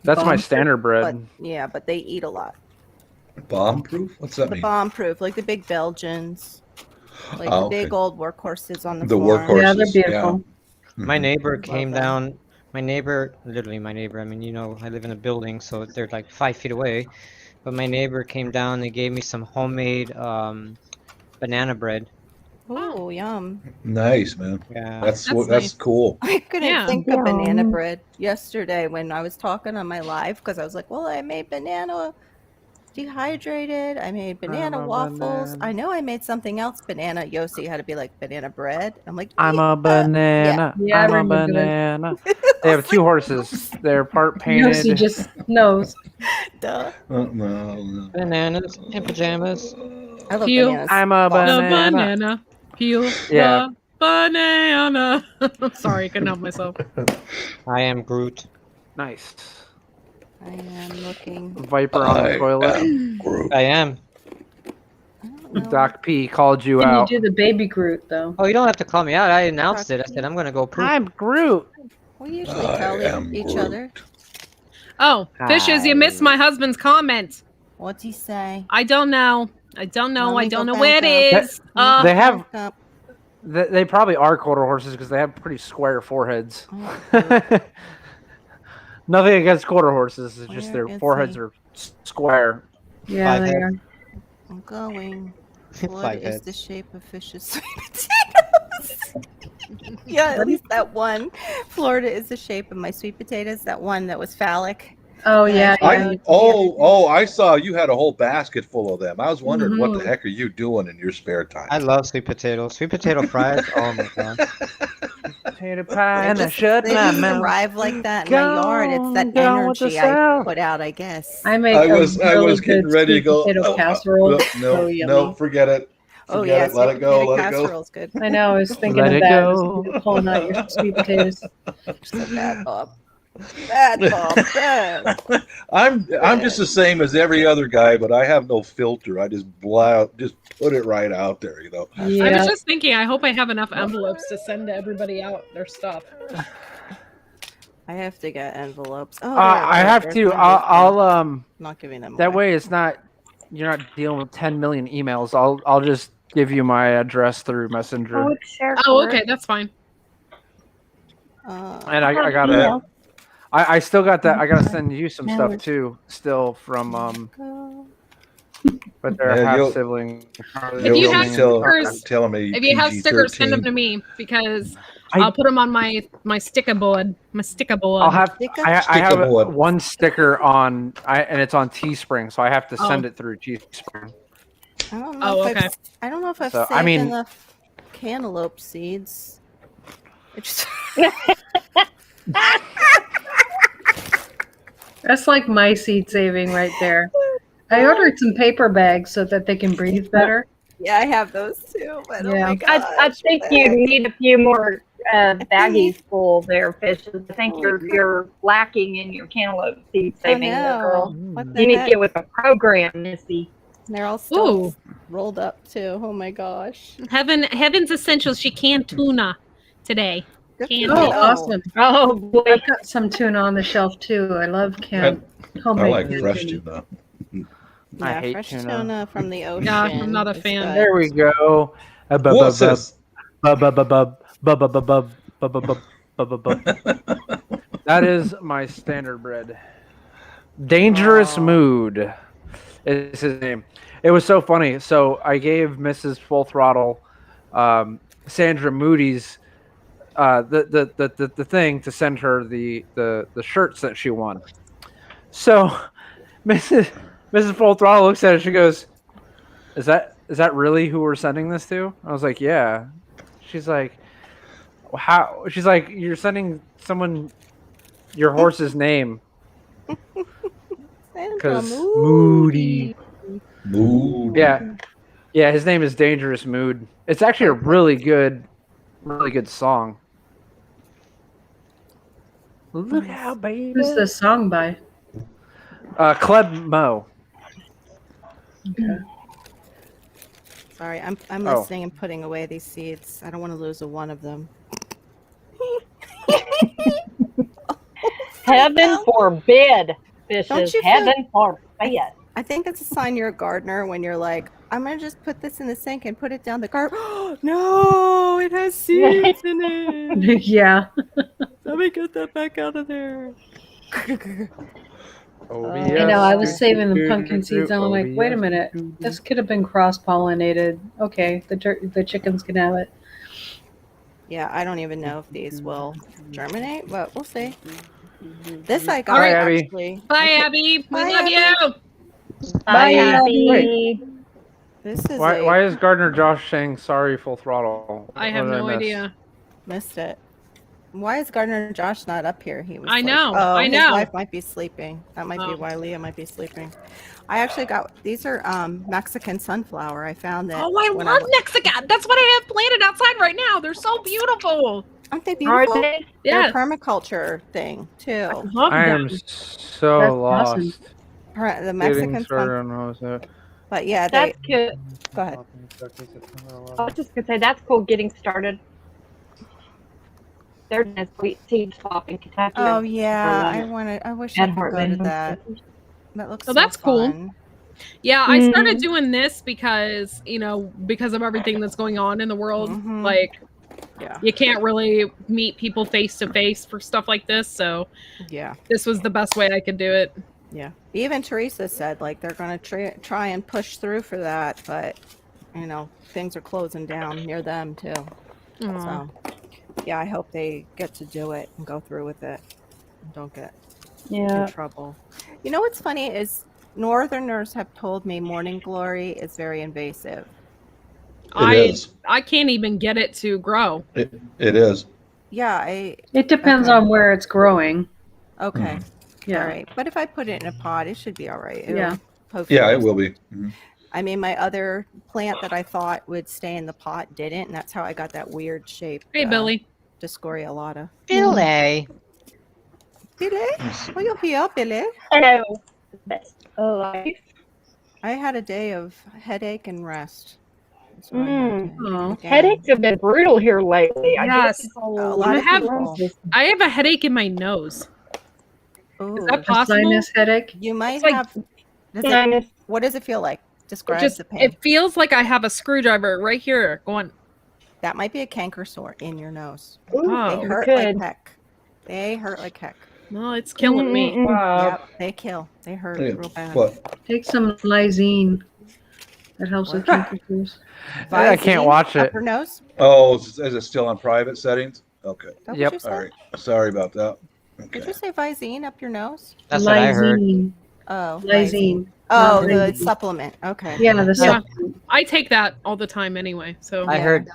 That's my Bomb-proof, Standardbred. But yeah, but they eat a lot. bomb proof? What's that The mean? bomb-proof, like the big Belgians, like Oh, the okay. big old workhorses on the The farm. workhorse. Yeah, they're Horses, beautiful. My Mhm. neighbor Love came them. down. Literally my neighbor. I mean, I live in a building, so they're like 5 feet away. But my neighbor came down and gave me some homemade banana bread. Oh, yum! Nice, man. Yeah. That's That's that's nice. cool. I couldn't Yeah. think of banana Yum. bread yesterday when I was talking on my live because I was like, "Well, I made banana dehydrated. I made banana I'm a waffles. banana. I know I made something else banana. Yossi had to be like banana bread. I'm like, I'm "Yeah." a banana. Yeah, I I'm a remember that. banana. I They have was two like, horses. They're part Yossi painted. just knows. duh. No. Bananas in pajamas. I love Peel bananas. I'm a the banana. banana. Peel Yeah. the banana. Sorry, I couldn't help myself. I am Groot. Nice. I am looking. Viper on the I toilet. am Groot. I am. I don't know. Doc P called you Can out. you do the baby Groot though? Oh, you don't have to call me out. I announced it. I said I'm gonna go poop. I'm Groot. We usually I tell am each Groot. other. Oh, Fishes, you missed my husband's comment. What's he say? I don't know. I don't know. Let I me don't go know where it back up. is. They have. Back up. They probably are quarter horses because they have pretty square foreheads. Oh, Nothing against quarter horses. It's just Where their is foreheads he? are square. Yeah, Five they head. are. I'm going. Five What is heads. the shape of fish's sweet potatoes? Yeah, at least that one. Florida is the shape of my sweet potatoes. That one that was phallic. Oh yeah, I- yeah. I saw you had a whole basket full of them. I was wondering what the Mhm. heck are you doing in your spare time? I love sweet potatoes. Sweet potato fries. Oh my god. Potato pie They and I just, shut they my just mouth. arrive like that in my yard. It's that Go with the energy I sound. put out, I guess. I make I a was really getting good ready to sweet go. potato casserole. No, So no, yummy. forget it. Oh Forget yeah, it. Let sweet it go. potato Let it go. casserole's good. I know. I was thinking Let of it that. go. Just pulling out your sweet potatoes. So bad, Bob. Bad, Bob. Bad. I'm just the same as every other guy, but I have no filter. I just just put it right out there, you know. I was Yeah. just thinking, I hope I have enough envelopes to send to everybody out their stuff. I have to get envelopes. Oh, I have there's to. my I'll booster. Not giving them That away. way, it's not. You're not dealing with 10 million emails. I'll just give you my address through Messenger. Oh, it's shared. Oh, okay, that's fine. And I gotta. Yeah. I still got that. I gotta send you some stuff too. Still from but they're Yeah, half sibling. If you have stickers- telling me If you have stickers, send them PG-13. to me because I- I'll put them on my sticker board. My sticker board. I'll have. Sticker? I Sticker have board. one sticker on. And it's on Teespring, so I have to send Oh. it through Teespring. I don't know Oh, if okay. I don't know if I've So, saved I mean- enough cantaloupe seeds. It just That's like my seed saving right there. I ordered some paper bags so that they can breathe better. yeah, I have those too. But oh Yeah. my I gosh, think what you the heck? need a few more baggies full there, Fishes. I think Oh, you're lacking in your cantaloupe seed I saving there, know. girl. What the You need to heck? get with the program, Missy. They're all still Ooh. rolled up too. Oh my gosh. Heaven's Essentials. She canned tuna today. Good for Can't Oh, you. awesome. Oh boy. I've got some tuna on the shelf too. I love canned I homemade like canned fresh tuna. tuna. I Yeah, hate fresh tuna. tuna from the ocean. Yeah, I'm not a is fan. good. There we go. What's this? That is my standard bread. Dangerous Mood is his name. It was so funny. So I gave Mrs. Full Throttle, Sandra Moody's, the thing to send her the shirts that she won. So Mrs. Full Throttle looks at it. She goes, "Is that really who we're sending this to?" I was like, "Yeah." She's like, "How?" She's like, "You're sending someone your horse's name." Sandra Because Moody. Mood. Yeah, his name is Dangerous Mood. It's actually a really good song. Look out, baby. Who's this song by? Cleb Mo. Sorry, I'm Oh. listening and putting away these seeds. I don't want to lose a one of them. Heaven forbid, Don't Fishes. you feel- Heaven forbid. I think that's a sign you're a gardener when you're like, I'm gonna just put this in the sink and put it down the cart. No, it has seeds in it. Yeah. Let me get that back out of there. I know. I was saving the pumpkin seeds. I'm like, wait a minute. This could have been cross-pollinated. Okay, the chickens can have it. Yeah, I don't even know if these will germinate, but we'll see. This I got All right, Abby. actually. Bye, Okay. Abby. We Bye, love Abby. you. Bye, Bye. Abby. This is Why is Gardner Josh saying sorry full throttle? I have What did no miss? idea. missed it. Why is Gardner Josh not up here? He was. I like- know, Oh, I his know. wife might be sleeping. That might be Oh. why Leah might be sleeping. I actually got these are Mexican sunflower. I found that. Oh, I when love wa- Mexican. That's what I have planted outside right now. They're so beautiful. Aren't they Are beautiful? they? They're Yes. a permaculture thing too. I love I them. am so That's lost. awesome. The Mexican sun. But yeah, they. That's good. Go ahead. I was just gonna say that's cool getting started. There's a sweet seed swap in Kentucky. Oh yeah, I Orlando. wanted. I wish At I could go to Heartland. that. That looks. Oh, so that's cool. fun. Yeah, I started Mhm. doing this because, because of everything that's going on in the world. Mhm. Like, Yeah. you can't really meet people face to face for stuff like this. So Yeah. this was the best way I could do it. Yeah. Even Teresa said like they're going to try and push through for that, but things are closing down near them too. Aw. So yeah, I hope they get to do it and go through with it. And don't get in Yeah. trouble. You know what's funny is Northerners have told me morning glory is very invasive. It is. I can't even get it to grow. It is. Yeah, It depends Okay. on where it's growing. okay. Yeah. All right. But if I put it in a pot, it should be all right. It'll Yeah. hopefully- Yeah, it will be. Mhm. I mean, my other plant that I thought would stay in the pot didn't, and that's how I got that weird shape. Hey, Billy. Discoria alata. Billy. Billy? Will you be up, Billy? Hello. Best of life. I had a day of headache and rest. That's what I had Mm. to- Oh. again. Headaches have been brutal here lately. I guess Yes. it's A all lot of have- people. I have a headache in my nose. Ooh, Is that A possible? sinus headache. you might It's like- have. Does it, sinus. what does it feel like? Describe Just the pain. it feels like I have a screwdriver right here going. That might be a canker sore in your nose. Ooh, Oh. They it hurt could. like heck. They hurt like heck. No, it's killing me. Mm-mm. Yep, they kill. They hurt Yeah. real bad. What? Take some Lysine. That helps with canker sores. I can't Visine watch up it. your nose? Oh, is it still on private settings? Okay. Is that what Yep. you said? All right. Sorry about that. Did Okay. you say Visine up your nose? That's what I heard. Lysine. Oh, Lysine. Oh, Not the Lysine. supplement. Okay. Yeah, the Yeah. supplement. I take that all the time anyway. So I Yeah. heard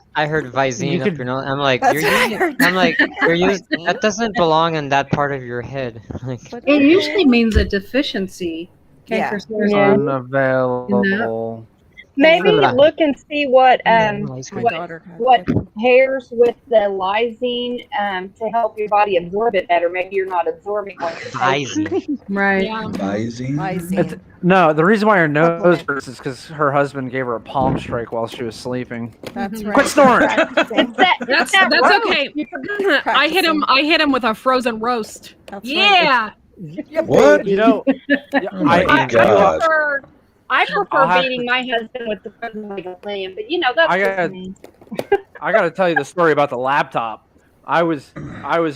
Visine You up could- your nose. I'm like, That's you're what I using. heard. I'm like, you're using. Visine? That doesn't belong in that part of your head. Like, But It okay. usually means a deficiency. Canker Yeah. sores. Yeah. Unavailable. Maybe Yeah. look and see what My what- daughter had what it. pairs with the lysine to help your body absorb it better. Maybe you're not absorbing what you're taking. Visine. Right. yeah. Visine? Visine. No, the reason why her nose Supplement. hurts is because her husband gave her a palm strike while she was sleeping. That's Mhm. right. Quit snoring! Practicing. That's that that's roast. okay. You forgot. I hit him. I hit him with a frozen roast. That's right. Yeah. What? You know, Oh my I God. prefer I'll have beating to- my husband with the frozen leg of lamb, but that's I just got- me. I got to tell you the story about the laptop. I was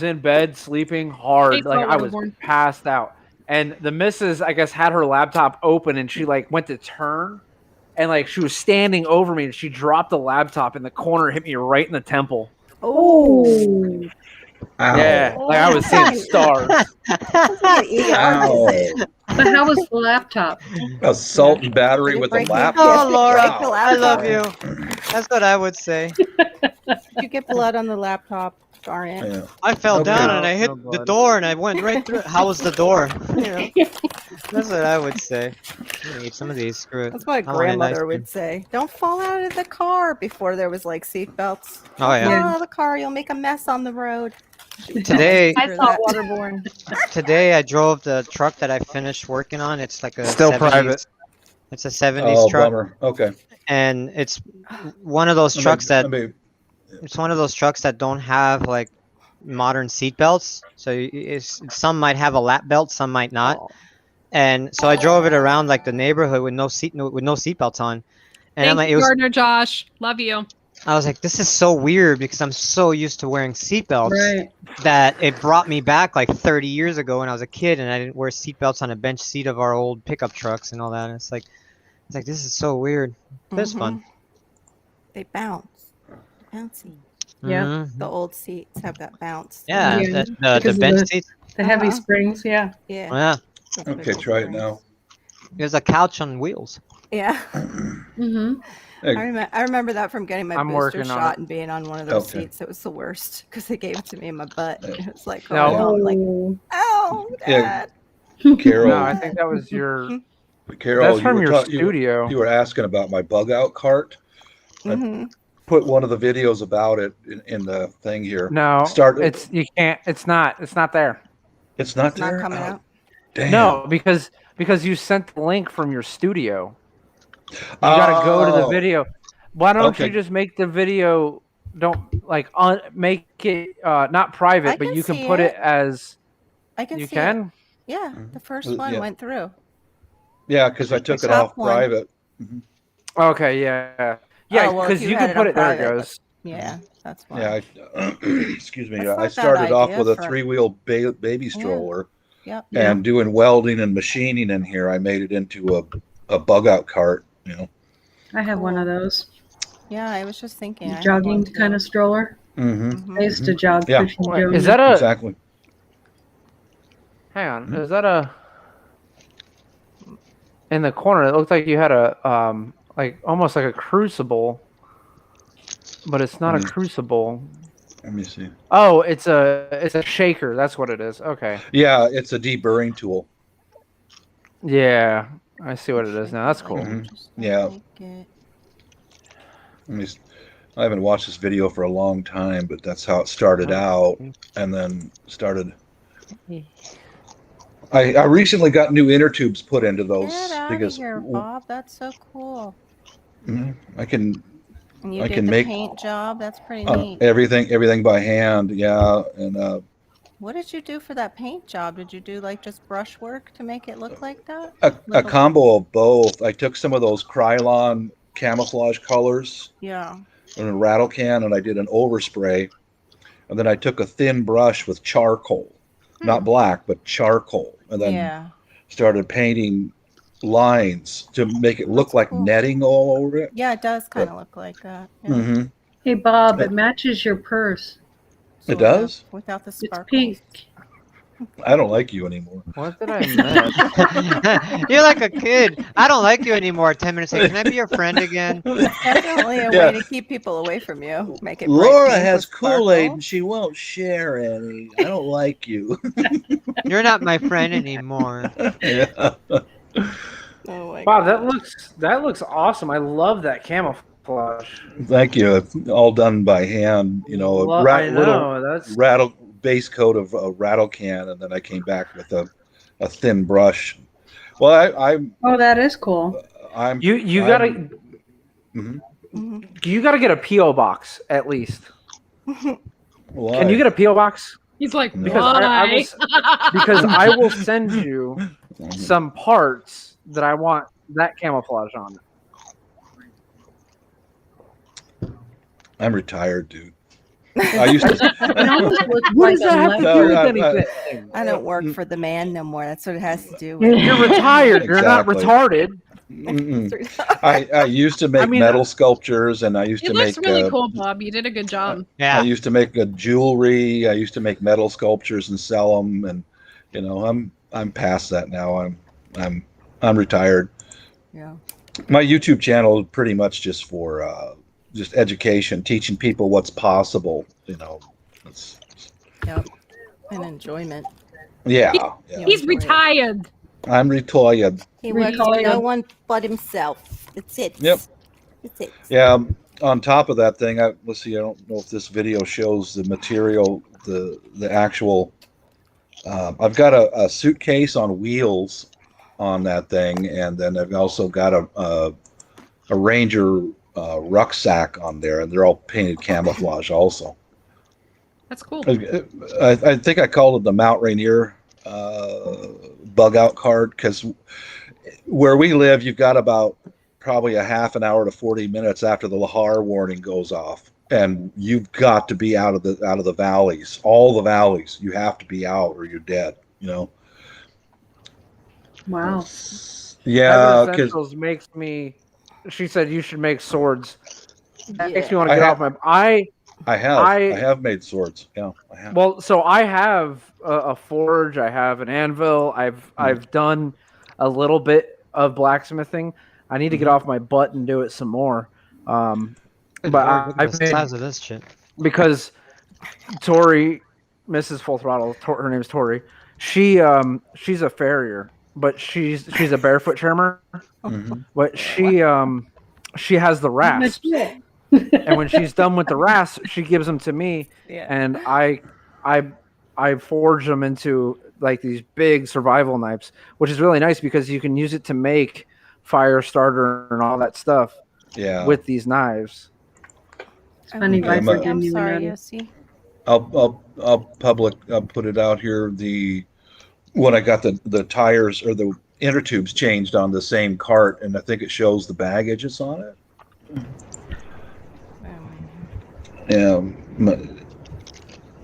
in bed sleeping hard, Hey, like I was Waterborne. passed out, and the missus, I guess, had her laptop open, and she like went to turn, and like she was standing over me, and she dropped the laptop in the corner, hit me right in the temple. Oh. Ow. Yeah, like I was seeing stars. Ow. But how was the laptop? Assault and battery with a Break it. laptop. Yes, Oh, Laura, break the I love laptop. you. That's what I would say. You get blood on the laptop. Darn it. Yeah. I fell Okay. down and I hit No the blood. door and I went right through it. How was the door? You know, that's what I would say. I'm gonna eat some of these. Screw it. That's what I want an ice grandmother cream. would say. Don't fall out of the car before there was like seat belts. Oh yeah. Fall out of the car, you'll make a mess on the road. Today, I Screw saw that. waterborne. today I drove the truck that I finished working on. It's like a Still 70s private. It's a 70s Oh, truck, bummer. Okay. and it's one of those trucks it's one of those trucks that don't have like modern seat belts. So some might have a lap belt, some might not. Oh. And so I drove it around like the neighborhood with no seat belts on. And I'm Thank like, you, it was, Gardner Josh. Love you. I was like, this is so weird because I'm so used to wearing seat belts Right. that it brought me back like 30 years ago when I was a kid and I didn't wear seat belts on a bench seat of our old pickup trucks and all that. And it's like this is so weird. But it's fun. They bounce. Bouncy. Yeah. Mhm. The old seats have that bounce. Yeah, Yeah, the because of bench the- seats. The heavy Uh-huh. springs, yeah. Yeah. Yeah. That's what Okay, it's try it called. now. It was a couch on wheels. Yeah. Mm-hmm. I remember that from getting my I'm booster working on shot it. and being on one of those Okay. seats. It was the worst because they gave it to me in my butt. It was like, No. going on, like, Oh. oh, Yeah. Dad. Carol, No, I think that was your. Carol, That's you from were your talking. studio. You were asking about my bug out cart. Hmm. Put one of the videos about it in the thing here. No, Start. it's you can't. It's not there. It's not It's there. not coming Oh, out. damn. No, because you sent the link from your studio. You got to go to the Oh, video. Why don't you Okay. just make the video? Don't like make it not private, I but can you can see put it it. as I can you see can. it. Yeah, the first one Yeah. went through. Yeah, because I took The it top off one. private. Okay, yeah, Oh, well, because if you had can it put on it. There it private, goes. Yeah, that's why. Yeah, excuse me. That's not I a bad started off idea with a for- 3-wheel baby stroller, Yep. Yeah. and doing welding and machining in here. I made it into a bug out cart. You know. I have one of those. Yeah, I was just thinking. I have Jogging one kind too. of stroller. Mm-hmm. I used to jog Yeah. pushing Wait, Joey. is that a? Exactly. Hang on. Is that a? In the corner, it looked like you had a like almost like a crucible, but it's not a crucible. Let me see. Oh, it's a shaker. That's what it is. Okay. Yeah, it's a deburring tool. Yeah, I see what it is now. That's cool. Mhm. Just don't Yeah. like it. Let me. I haven't watched this video for a long time, but that's how it started out, and then started. I recently got new inner tubes put into those Get out of because here, Bob. That's so cool. I can And you I did can the make paint job. That's pretty neat. everything by hand. Yeah, and What did you do for that paint job? Did you do like just brush work to make it look like that? a Little- combo of both. I took some of those Krylon camouflage colors Yeah. in a rattle can, and I did an overspray, and then I took a thin brush with charcoal, not black, but charcoal, and then Yeah. started painting lines to make it look That's like cool. netting all over it. Yeah, it does kind of look like that. Yeah. Mm-hmm. Hey Bob, it matches your purse. It Sort of, does? without the It's sparkles. pink. I don't like you anymore. What did I miss? You're like a kid. I don't like you anymore. 10 minutes later, can I be your friend again? Definitely a Yeah. way to keep people away from you. Make it bright Laura pink has with Kool-Aid sparkle. and she won't share any. I don't like you. You're not my friend anymore. Yeah. Oh my Wow, god. that looks awesome. I love that camouflage. Thank you. It's all done by hand. You know, a I little know that's rattle base coat of a rattle can, and then I came back with a thin brush. Well, Oh, that is cool. I'm you I'm- gotta Mhm. Mhm. you gotta get a PO box at least. Why? Can you get a PO box? He's like, No. Because why? Because I will send you Mhm. some parts that I want that camouflage on. I'm retired, dude. I used to. It almost looks What like does that have to No, do with I- anything? I don't work for the man no more. That's what it has to do with. You're retired. You're not Exactly. retarded. Mm-mm. I used to make mean, metal sculptures, and I used It to looks make really cool, Bob. You did a good job. I Yeah. used to make jewelry. I used to make metal sculptures and sell them, and you know, I'm past that now. I'm retired. Yeah. My YouTube channel is pretty much just for just education, teaching people what's possible. You know, it's, Yep. And enjoyment. yeah, You yeah. He's enjoy it. retired. I'm retired. He works for Retired. no one but himself. That's it. Yep. That's it. Yeah. On top of that thing, let's see. I don't know if this video shows the material, the actual. I've got a suitcase on wheels on that thing, and then I've also got a Ranger rucksack on there, and they're all painted camouflage also. That's cool. I think I called it the Mount Rainier bug out card because where we live, you've got about probably a half an hour to 40 minutes after the Lahar warning goes off, and you've got to be out of the valleys, all the valleys. You have to be out or you're dead. You know. Wow. Yeah, Heaven because Essentials makes me. She said you should make swords. That makes me Yeah. want to get off my. I have made swords. Yeah, I have. Well, so I have a forge. I have an anvil. I've done a little bit of blacksmithing. I need to get off my butt and do it some more. Good But lord, look at I've the made, size of this shit. because Tori, Mrs. Full Throttle, her name's Tori. She's a farrier, but she's a barefoot trimmer. Mhm. But she has the rasps, and when she's done with the rasps, she gives them to me, Yeah. and I forge them into like these big survival knives, which is really nice because you can use it to make fire starter and all that stuff Yeah. with these knives. funny, Yeah, Viper I'm didn't even sorry, notice. Yossi. I'll put it out here. When I got the tires or the inner tubes changed on the same cart, and I think it shows the baggage it's on it. Yeah.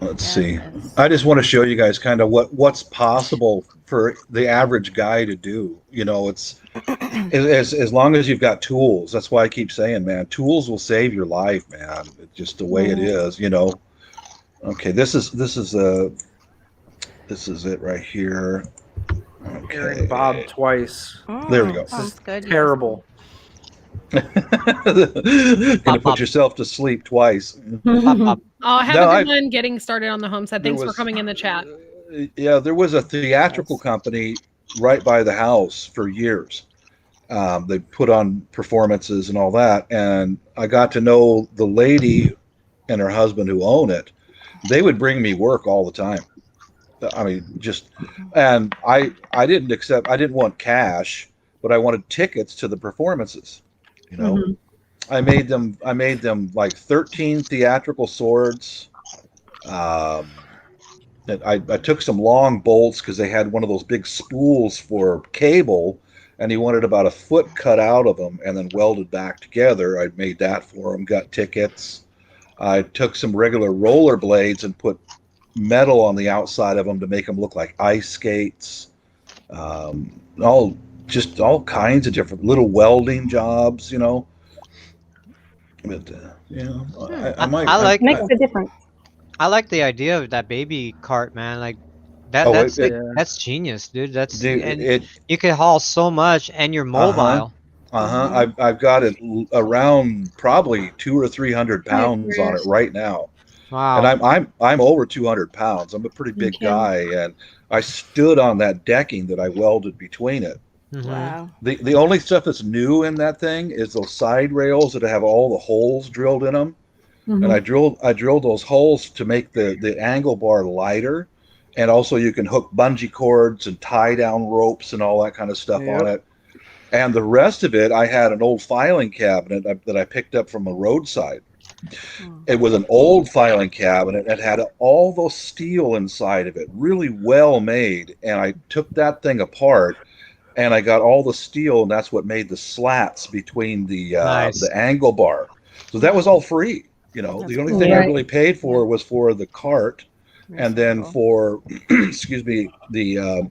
Let's see. I just want to show you guys kind of what's possible for the average guy to do. You know, it's as long as you've got tools. That's why I keep saying, man, tools will save your life, man. It's just the way it is, you know. Okay, this is it right here. Okay. Hearing Bob twice. There we go. This is Sounds good, Yossi. terrible. Gonna put yourself to sleep twice. Pop, pop. Oh, have No, a good one getting started on the homestead. There Thanks for was- coming in the chat. Yeah, there was a theatrical company right by the house for years. They put on performances and all that, and I got to know the lady and her husband who own it. They would bring me work all the time. I mean, and I didn't want cash, but I wanted tickets to the performances. You know, I made them like 13 theatrical swords. And I took some long bolts because they had one of those big spools for cable, and he wanted about a foot cut out of them and then welded back together. I made that for him, got tickets. I took some regular roller blades and put metal on the outside of them to make them look like ice skates. All kinds of different little welding jobs, you know. But I might. I like Makes a difference. I like the idea of that baby cart, man. Like Oh, that's genius, dude. That's Dude, and you can haul so much, and you're mobile. I've got it around probably 200 or 300 pounds on it right now. Wow. And I'm over 200 pounds. I'm a pretty big Okay. guy, and I stood on that decking that I welded between it. Mhm. Wow. The only stuff that's new in that thing is those side rails that have all the holes drilled in them. And I drilled those holes to make the angle bar lighter, and also you can hook bungee cords and tie down ropes and all that kind of stuff on it. And the rest of it, I had an old filing cabinet that I picked up from a roadside. It was an old filing cabinet. It had all those steel inside of it, really well made. And I took that thing apart, and I got all the steel, and that's what made the slats between the angle bar. So that was all free. You know, the only thing I really paid for was for the cart, and then for excuse me, the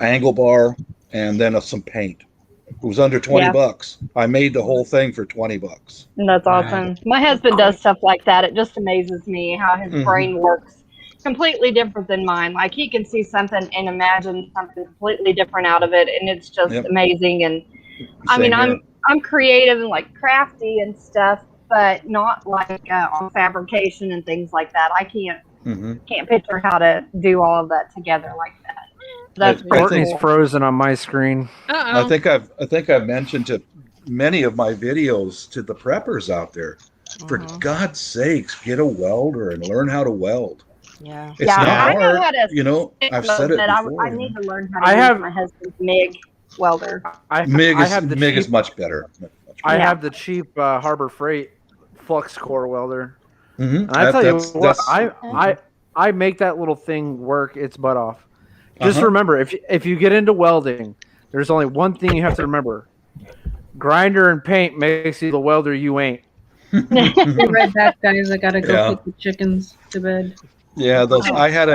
angle bar, and then some paint. It was under $20. I made the whole thing for $20. That's awesome. My husband does stuff like that. It just amazes me how his brain works. Completely different than mine. Like he can see something and imagine something completely different out of it, and it's just amazing. And I mean, I'm creative and like crafty and stuff, but not like on fabrication and things like that. I can't picture how to do all of that together like that. That's pretty Courtney's cool. frozen on my screen. Uh-oh. I think I've mentioned to many of my videos to the preppers out there, for God's sakes, get a welder and learn how to weld. Yeah. It's not I know hard. how to You know, I've said it before. I need to learn how to use my husband's MIG welder. MIG MIG is much better. I have the cheap Harbor Freight flux core welder. Mhm. And I tell you That's- what, that's- I make that little thing work its butt off. Just Uh-huh. remember, if you get into welding, there's only one thing you have to remember: grinder and paint makes you the welder you ain't. I read that, guys. I gotta go Yeah. put the chickens to bed. Yeah, I had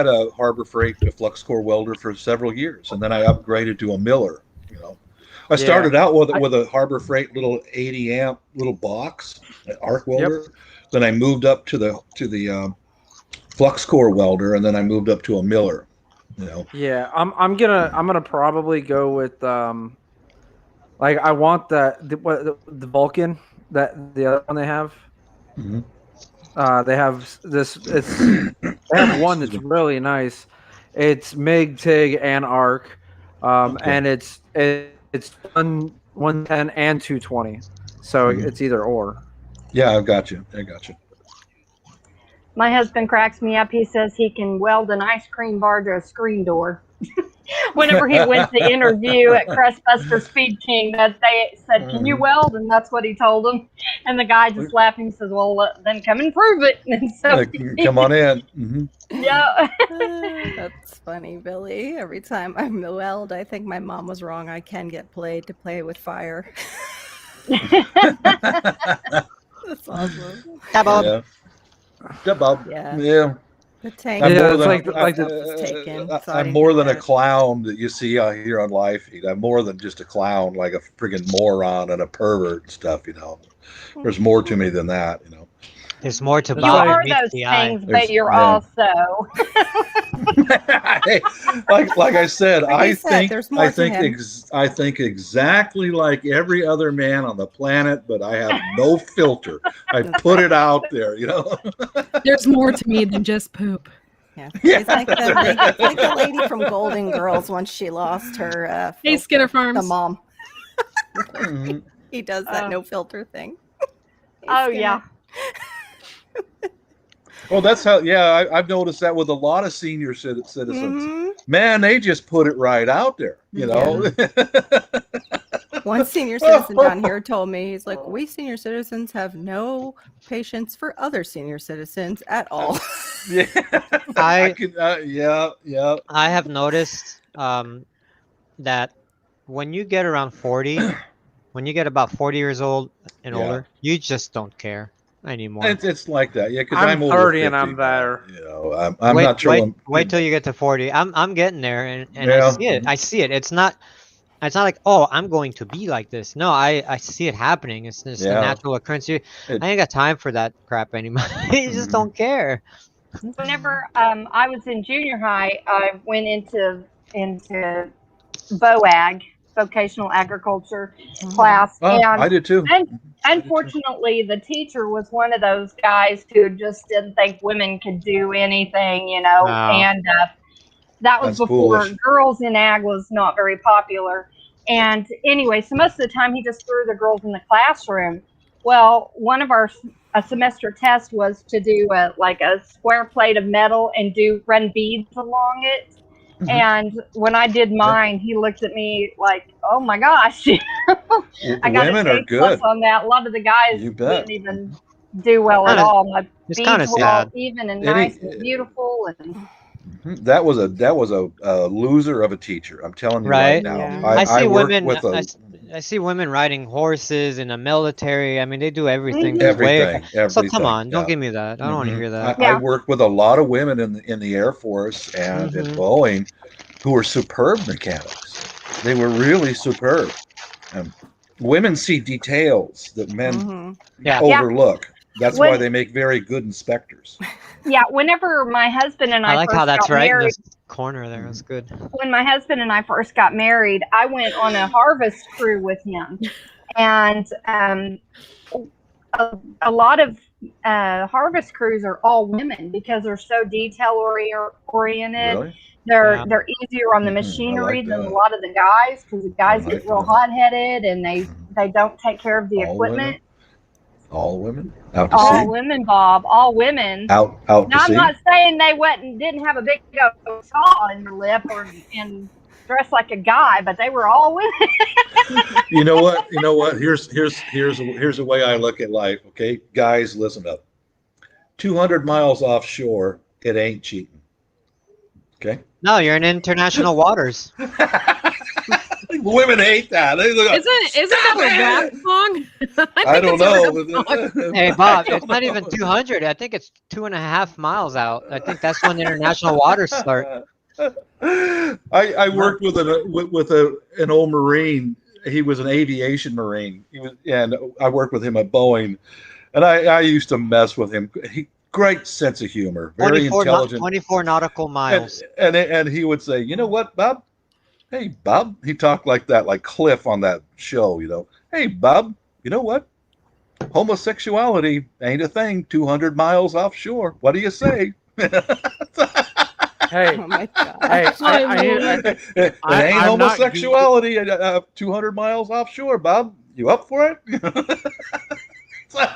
a Harbor Freight flux core welder for several years, and then I upgraded to a Miller. You know, I started out with a Harbor Freight little 80 amp little box, an arc welder. Then I moved up to the flux core welder, and then I moved up to a Miller. You know. Yeah, I'm gonna probably go with like I want the Vulcan, that the other one they have. Mhm. They have this. They have one that's really nice. It's MiG, TIG, and ARC, Okay. and it's 110 and 220. So Mhm. it's either or. Yeah, I got you. My husband cracks me up. He says he can weld an ice cream bar to a screen door. Whenever he went to interview at Crestbuster Speed King, that they said, "Can you weld?" And that's what he told him. And the guy just laughed and says, "Well, then come and prove it." And so, Like, come on in. yeah. That's funny, Billy. Every time I weld, I think my mom was wrong. I can get played to play with fire. That's awesome. Yeah. Yeah. Yeah. The tank. I'm Yeah, more it's than like stuff was taken, so I I'm didn't more get than a that. clown that you see out here on Live Feed. I'm more than just a clown, like a friggin' moron and a pervert and stuff. There's more to me than that. There's more to You You Bob are than meets those the eye. things, There's- but you're yeah. also. Hey, like I said, Like you said, there's more to him. I think exactly like every other man on the planet, but I have no filter. I put it out there. There's more to me than just poop. Yeah. Yeah. He's like the lady from Golden Girls once she lost her Hey, Skinner filter, the Farms. mom. Mhm. He does that Oh. no filter thing. Hey, Oh Skinner. yeah. Well, that's how. Yeah, I've noticed that with a lot of senior citizens. Mhm. Man, they just put it right out there. One senior citizen down here told me, he's like, we senior citizens have no patience for other senior citizens at all. Yeah, I can. Yeah. I have noticed that when you get around 40, when you get about 40 years old and Yeah. older, you just don't care anymore. It's like that. Yeah, because I'm I'm over 30 and 50 I'm there. now. I'm wait, not sure. wait till you get to 40. I'm getting there, and I Yeah. see it. I see it. It's not like, oh, I'm going to be like this. No, I see it happening. It's just a Yeah. natural occurrence. I It- ain't got time for that crap anymore. You just Mhm. don't care. Whenever I was in junior high, I went into VOAG, vocational agriculture class, Oh, and I did too. unfortunately, the teacher was one of those guys who just didn't think women could do anything, Wow. and that was That's before foolish. girls in ag was not very popular. And anyway, so most of the time he just threw the girls in the classroom. Well, one of our a semester test was to do a square plate of metal and run beads along it. Mhm. And when I did mine, he looked at me like, "Oh my gosh, I got Women a are C plus good. on that." A lot of the guys You bet. didn't even do well at Kinda- all. My it's beads kinda were all sad. even and Any- nice and beautiful. And That was a loser of a teacher. I'm telling you Right? now. Yeah. I see worked women. with I see women riding horses in the military. I mean, they do everything. just way- everything. So come on, don't yeah. give me that. I don't want to Mhm. hear that. I Yeah. worked with a lot of women in the Air Force and in Mhm. Boeing who were superb mechanics. They were really superb. Women see details that men Mhm. Yeah. overlook. That's why When- they make very good inspectors. yeah, whenever my husband and I I like first how that's got right in married, this corner there. That's good. when my husband and I first got married, I went on a harvest crew with him, and a lot of harvest crews are all women because they're so detail oriented. Really? They're easier on the Mhm, I machinery like than a that. lot of the guys because the guys I get like real that. hot headed and they don't take care of the All equipment. women? All women? Out to All sea? women, Bob. All women. Out to Now, I'm sea? not saying they didn't have a big old saw in their lip and dressed like a guy, but they were all women. You know what? Here's the way I look at life. Okay, guys, listen up. 200 miles offshore, it ain't cheating. Okay. No, you're in international waters. Women hate that. They look. Isn't that a rap song? I don't it's a know. rap song. Hey Bob, it's not even 200. I think it's 2.5 miles out. I think that's when the international waters start. I worked with an old Marine. He was an aviation Marine. And I worked with him at Boeing, and I used to mess with him. great sense of humor, very intelligent. 24 nautical miles. And he would say, you know what, Bob? Hey, Bob. He talked like that, like Cliff on that show, you know. Hey, Bob, you know what? Homosexuality ain't a thing 200 miles offshore. What do you say? Hey, Oh my god. hey, It ain't I'm not homosexuality 200 miles offshore, Bob. You up for it? It's like,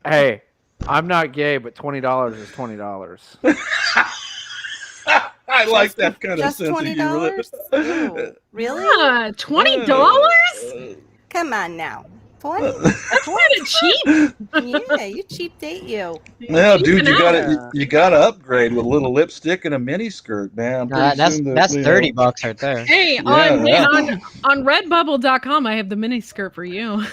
hey, I'm not gay, but $20 is $20. I like that kind of Just sense of humor. $20? Ooh, really? Yeah, $20? Come on now. 20? That's kind of cheap. Yeah, you cheap date you. No, dude, you Cheaping you gotta upgrade with a little lipstick and a mini skirt, man. Nah, Pretty soon that's you know- $30 right there. Hey, Yeah. on redbubble.com, I have the mini skirt for you.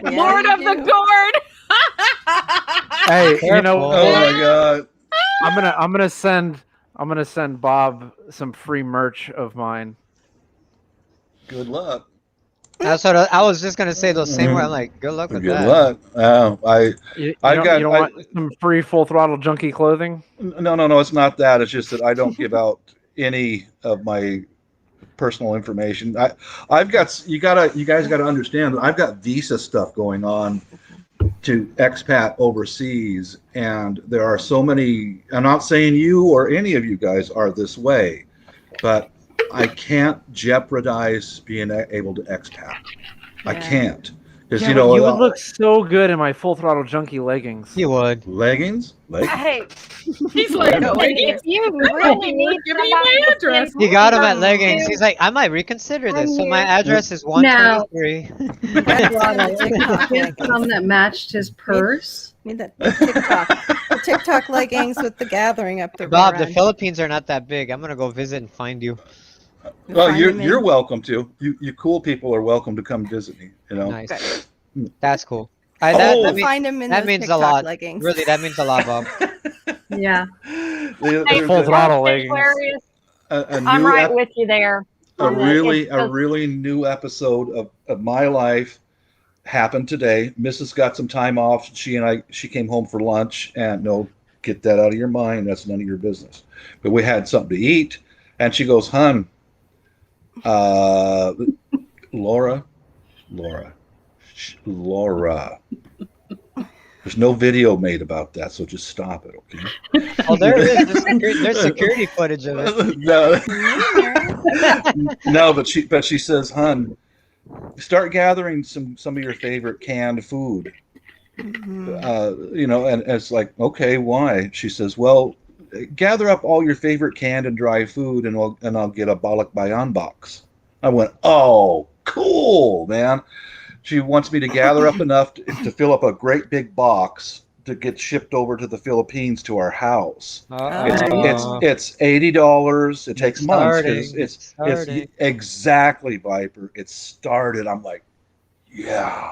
Lord you of the do. Gourd. Hey, you know, Careful. Oh my god. I'm gonna send Bob some free merch of mine. Good luck. That's what I was just gonna say the same way. I'm like, good luck with Good that. luck. You I don't, got- you don't want some free full throttle junkie clothing? No, it's not that. It's just that I don't give out any of my personal information. I've got you guys gotta understand that I've got visa stuff going on to expat overseas, and there are so many. I'm not saying you or any of you guys are this way, but I can't jeopardize being able to expat. I Yeah. can't, because Yeah, you but know you would look so good in my full throttle junkie leggings. You would. leggings. Hey, He's like, Go "Hey, in. you People really need give me somebody my to address." send He got him at something leggings. to. He's like, I might reconsider this. So my I'm address is Now- 123. That's on the TikTok Get leggings. some that matched his purse. Need the TikTok leggings with the gathering up the Bob, rear the end. Philippines are not that big. I'm gonna go visit and find you. We Well, find you're them you're in- welcome to. You cool people are welcome to come visit me. You know. Nice. That's cool. That We'll means, find them in that those means a TikTok lot. leggings. Really, that means a lot, Bob. Yeah. There's Full a- throttle leggings. Aquarius, a I'm new right ep- with you there. a on the- really it's just- new episode of my life happened today. Mrs. got some time off. She came home for lunch, and no, get that out of your mind. That's none of your business. But we had something to eat, and she goes, "Hun, Laura. There's no video made about that, so just stop it, okay?" Oh, there it is. There's security footage of it. No, but she says, "Hun, start gathering some of your favorite canned food." Mhm. You know, and it's like, okay, why? She says, "Well, gather up all your favorite canned and dry food, and I'll get a Balak Bayan box." I went, "Oh, cool, man." She wants me to gather up enough to fill up a great big box to get shipped over to the Philippines to our house. It's $80. It takes months because it's starting. exactly, Viper. It started. I'm like, yeah,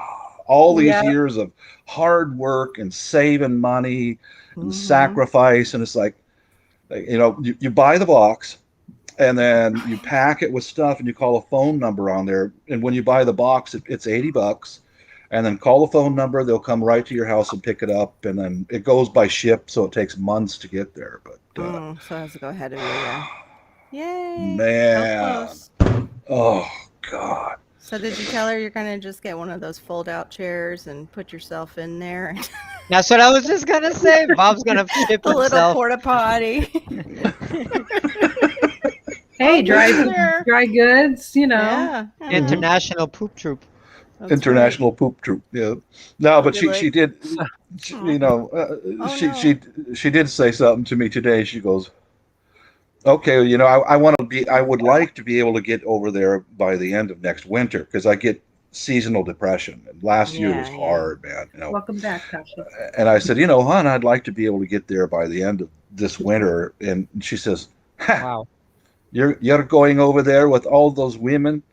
all these Yeah. years of hard work and saving money and Mhm. sacrifice, and it's like, you know, you buy the box, and then you pack it with stuff, and you call a phone number on there. And when you buy the box, it's $80. And then call the phone number. They'll come right to your house and pick it up. And then it goes by ship, so it takes months to get there. But So I have to go ahead of you. Yeah. Yay. man, So close. oh God. So did you tell her you're gonna just get one of those fold-out chairs and put yourself in there? That's what I was just gonna say. Bob's gonna ship A little himself. porta potty. Hey, Sure. dry goods, you know. Yeah. International poop troop. That's International poop troop. Yeah. No, but You're she did. You know, she did say something to me today. She goes, "Okay, you know, I would like to be able to get over there by the end of next winter because I get seasonal depression. And last year was Yeah. hard, man. You know." Welcome back, Tasha. And I said, "You know, hon, I'd like to be able to get there by the end of this winter." And she says, "Ha, Wow. you're going over there with all those women?"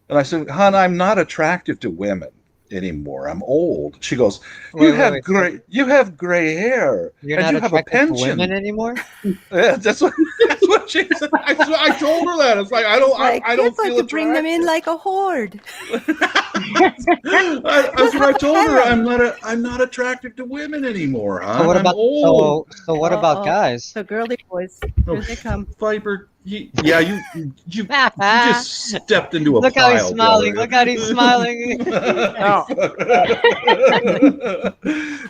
And I said, "Hon, I'm not attractive to women. anymore. I'm old." She goes, Wait, "You wait, have wait. you have gray hair, You're and not you have a attracted to pension." women anymore? Yeah, that's what she said. I told her that. It's like I don't Like, I don't yes, I feel could bring them in attracted. like a horde. That's what I told her. harem. I'm not attracted to women anymore, So hon. what I'm about old. so what about Uh-oh. guys? The girly boys. Oh, Here they come. Viper, you just stepped into a Look how pile. he's smiling. brother. Look how he's smiling.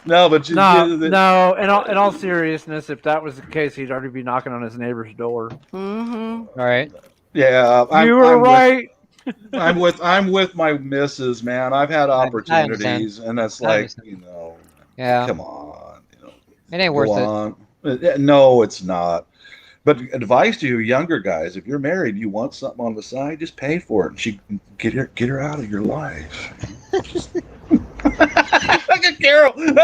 No, but No. In all seriousness, if that was the case, he'd already be knocking on his neighbor's door. Mm-hmm. All right. yeah, You were right. I'm with my missus, man. I've had I understand. opportunities, and it's I like, understand. Yeah, Yeah. come on, It ain't go worth it. on. No, it's not. But advice to you younger guys: if you're married, you want something on the side, just pay for it. And she get her out of your life. Look at Carol. Then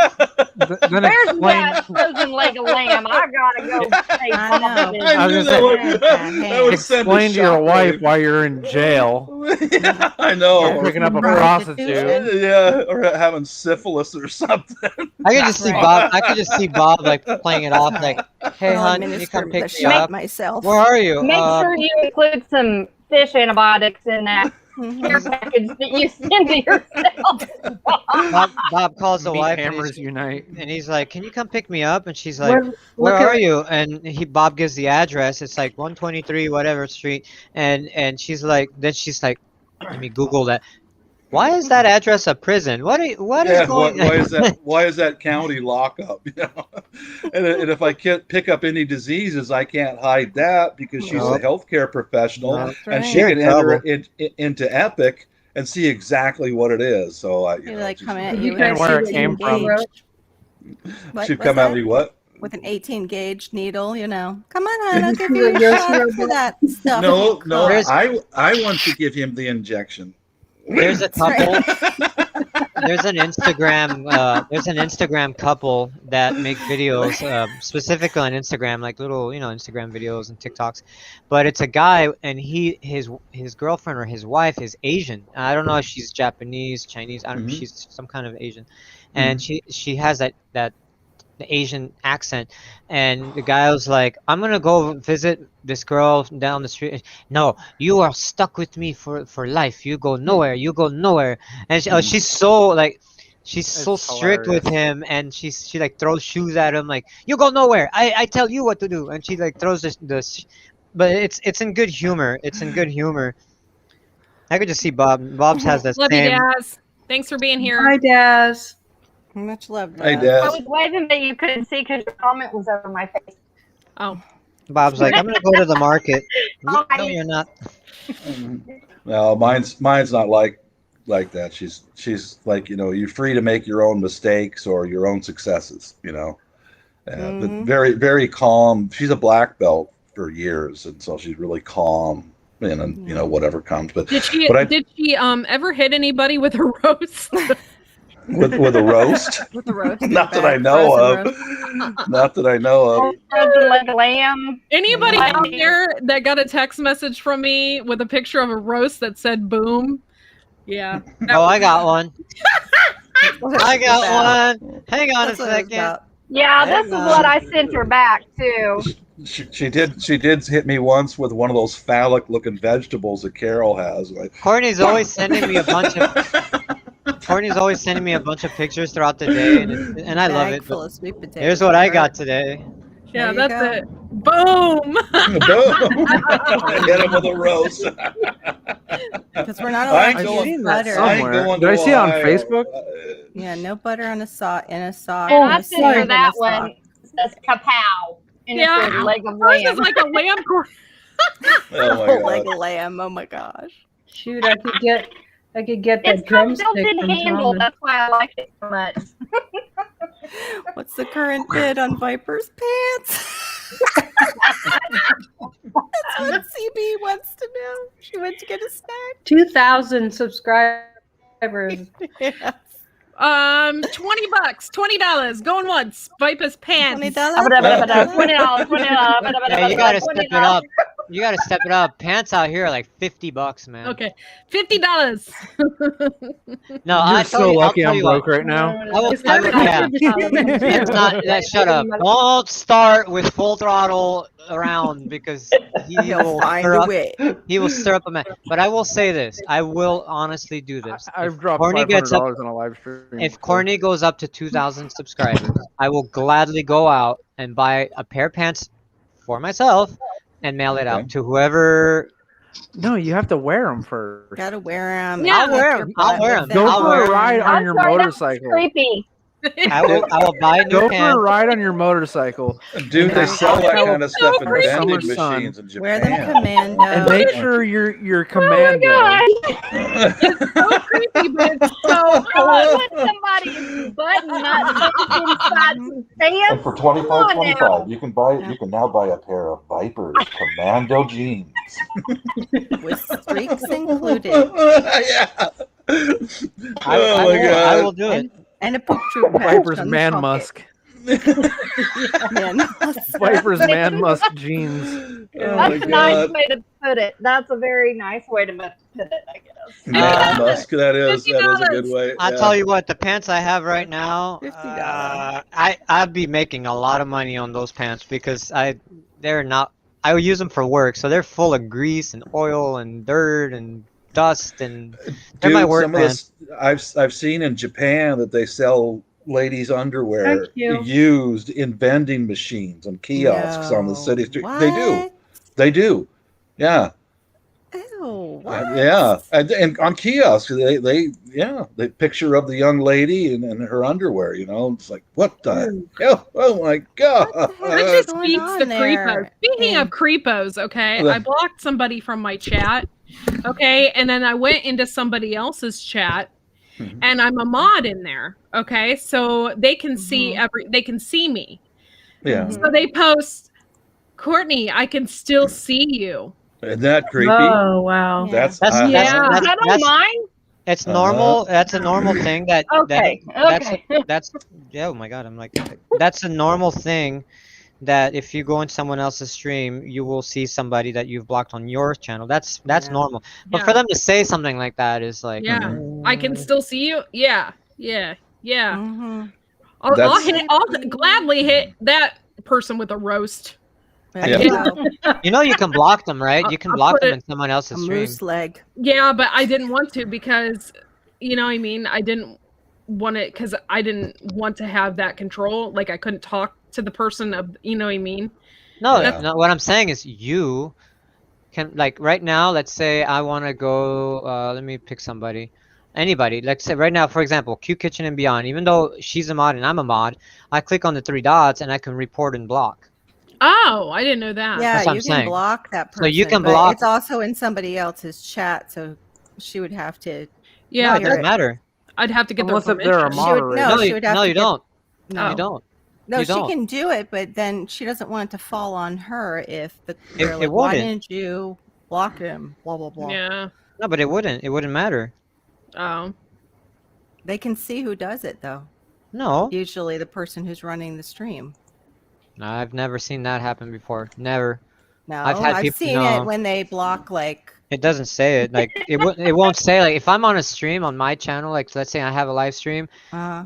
Where's explain. that frozen leg of lamb? I gotta go pay I know. something. I was knew gonna that say, would, Hey, that would send a Explain to your wife shockwave. why you're in jail. Yeah, I know. Yeah, Or, Picking up a prostitution. prostitute. yeah, or having syphilis or something. I could just see Right. Bob. I could just see Bob like playing it off, like, "Hey, I'll hon, can you administer come pick the me shot up? myself. Where are you? Make sure you include some fish antibiotics in that care Mhm. package that you send to yourself. Bob calls the Meat wife, and hammers unite. he's like, "Can you come pick me up?" And she's like, Look "Where at- are you?" And Bob gives the address. It's like 123 whatever street, and she's like, let me Google that. Why is that address a prison? What is going? Why is that county lockup? You know? and if I can't pick up any diseases, I can't hide that because she's a Nope. healthcare professional, That's and right. she You're can in enter trouble. into Epic and see exactly what it is. So I, They like come at Did you you with And guys where see it what came you from. wrote? she'd What's come at that? me what? With an 18 gauge needle, you know. Come on, hon, I'll Did you give see you what a Yoshi shot wrote for back? that stuff. No, no, There's- I want to give him the injection. There's a That's right. couple. There's an Instagram couple that make videos specifically on Instagram, like little Instagram videos and TikToks. But it's a guy, and his girlfriend or his wife is Asian. I don't know if she's Japanese, Chinese. I don't know. Mhm. She's some kind of Asian, and she has that the Asian accent. And the guy was like, "I'm gonna go visit this girl down the street." "No, you are stuck with me for life. You go nowhere. You go nowhere." And she's so like, she's so It's strict with hilarious. him, and she like throws shoes at him, like, "You go nowhere. I tell you what to do." And she like throws but it's in good humor. It's in good humor. I could just see Bob's has that Love you, same. Daz. Thanks for being here. Hi, Daz. Much love, Hey, Dad. Dad. I was waving, but you couldn't see because your comment was over my face. Oh, Bob's like, "I'm gonna go to the market." No, Hi. you're not. No, mine's not like that. She's like, you're free to make your own mistakes or your own successes, but Mhm. very, very calm. She's a black belt for years, and so she's really calm, and whatever comes. But did she But I- did she ever hit anybody with a roast? with a roast, With the roast. not that I know of, not that I know of. Frozen leg of lamb. Anybody I out mean- there that got a text message from me with a picture of a roast that said "boom"? Yeah. Oh, I got one. I got About. one. Hang on a That's what it's second. about. Yeah, this is Hang what on. I sent her back too. She did hit me once with one of those phallic looking vegetables that Carol has. Like, Courtney's always sending me a bunch of pictures throughout the day, and I love Bag it. full But of sweet potatoes. here's what I Robert. got today. Yeah, There you that's go. it. Boom. boom! Hit him with a roast. Because we're not I allowed ain't to going- use that butter. somewhere. going Did I to see it on Ohio. Facebook? Yeah, no butter on a sock in a sock. And on I a sent her side, in that a sock. one. It says kapow. And Yeah. it says leg of Hers is lamb. like a lamb quarter. Oh my Oh, like god! a lamb. Oh my gosh. Shoot, I could get that It's got a drumstick built-in from handle. Thomas. That's why I like it so much. What's the current bid on Viper's pants? That's what CB wants to know. She went to get a snack. 2,000 subscribers. Yeah. $20, $20, going once. Vipa's pants. $20. $20. Hey, you gotta step it up. You gotta step it up. Pants out here are like $50, man. Okay, $50. No, You're I'll so tell you, lucky I'll I'm tell you broke what. right now. I will, It's I not will, gonna yeah. be That's not. That shut up. Don't start with full throttle around because he He'll will find stir a up. way. He will stir up a man. But I will say this. I will honestly do this. I've If dropped Corny gets up, $500 on a live stream. if before. Corny goes up to 2,000 subscribers, I will gladly go out and buy a pair of pants for myself and mail it out Okay. to whoever. No, you have to wear them first. Gotta wear them. Yeah. I'll wear 'em. I'll wear 'em. Go I'll for wear a 'em. ride on I'm your sorry, that's motorcycle. creepy. I will buy new Go for a pants. ride on your motorcycle Dude, they sell that kind of stuff in so creepy. vending Summer sun. machines in Wear them Japan. commando. and make sure you're Oh commando. my It's so creepy, but it's so god! hot. Put somebody's butt nut inside some pants. And for Come on now. $25.25, you can now buy a pair of Vipers Commando jeans. with streaks included. Yeah. I will do it. And a poop troop patch Viper's on the man pocket. musk. Man musk. Viper's man musk jeans. That's a nice way to put it. That's a very nice way to put it, I guess. Man Musk, that is a good way. I'll yeah. tell you what, the pants I have right now, $50. I'd be making a lot of money on those pants because they're not. I use them for work, so they're full of grease and oil and dirt and dust, and they're my Dude, work some of pants. this, I've seen in Japan that they sell ladies' underwear Thank you. used in vending machines and kiosks on the city street. They do. What? They do. Yeah. Ew, what? Yeah, and on kiosks, they picture of the young lady in her underwear. You know, it's like what the hell? Oh my god! What the heck That is just going speaks on to there? creepos. Speaking of creepos, okay, The- I blocked somebody from my chat, okay, and then I went into somebody else's chat, Mhm. and I'm a mod in there, okay, so they can see they can see me. Yeah, So they post, Courtney, I can still see you. isn't that creepy? Oh wow. Yeah. That's That's- I- Yeah. I don't that's- mind. It's Uh-huh. normal. That's a normal thing. Okay, okay. That's yeah. Oh my god! I'm like, that's a normal thing. That if you go in someone else's stream, you will see somebody that you've blocked on your channel. That's Yeah. normal. But Yeah. for them to say something like that is like, Yeah. I can still see you. Yeah. Mhm. I'll That's- I'll gladly hit that person with a roast. There Yeah. you go. you know, you can block them, right? You can I'll block put them it- in someone A else's stream. moose leg. Yeah, but I didn't want to because, you know what I mean? I didn't want it because I didn't want to have that control. Like I couldn't talk to the person of, you know what I mean? No, Yeah. no. What I'm saying is, you can like right now. Let's say I want to go. Let me pick somebody. Anybody. Let's say right now, for example, Q Kitchen and Beyond. Even though she's a mod and I'm a mod, I click on the three dots and I can report and block. Oh, I didn't know that. Yeah, That's what you I'm can saying. block that person. So you can but block- It's also in somebody else's chat, so she would have to. Yeah, No, it you're doesn't right. matter. I'd have to get Unless their if they're a permission. She would- moderator. no, No, she you, would have no, to you get- don't. No, You don't. No, You she don't. can do it, but then she doesn't want it to fall on her if they're it like, why wouldn't. didn't you block him? Blah blah blah. Yeah. No, but it wouldn't. It wouldn't matter. Oh. They can see who does it though. No, Usually the person who's running the stream. I've never seen that happen before. Never. No, I've had I've people- seen no. it when they block like. It doesn't say it. Like it won't say like if I'm on a stream on my channel. Like let's say I have a live stream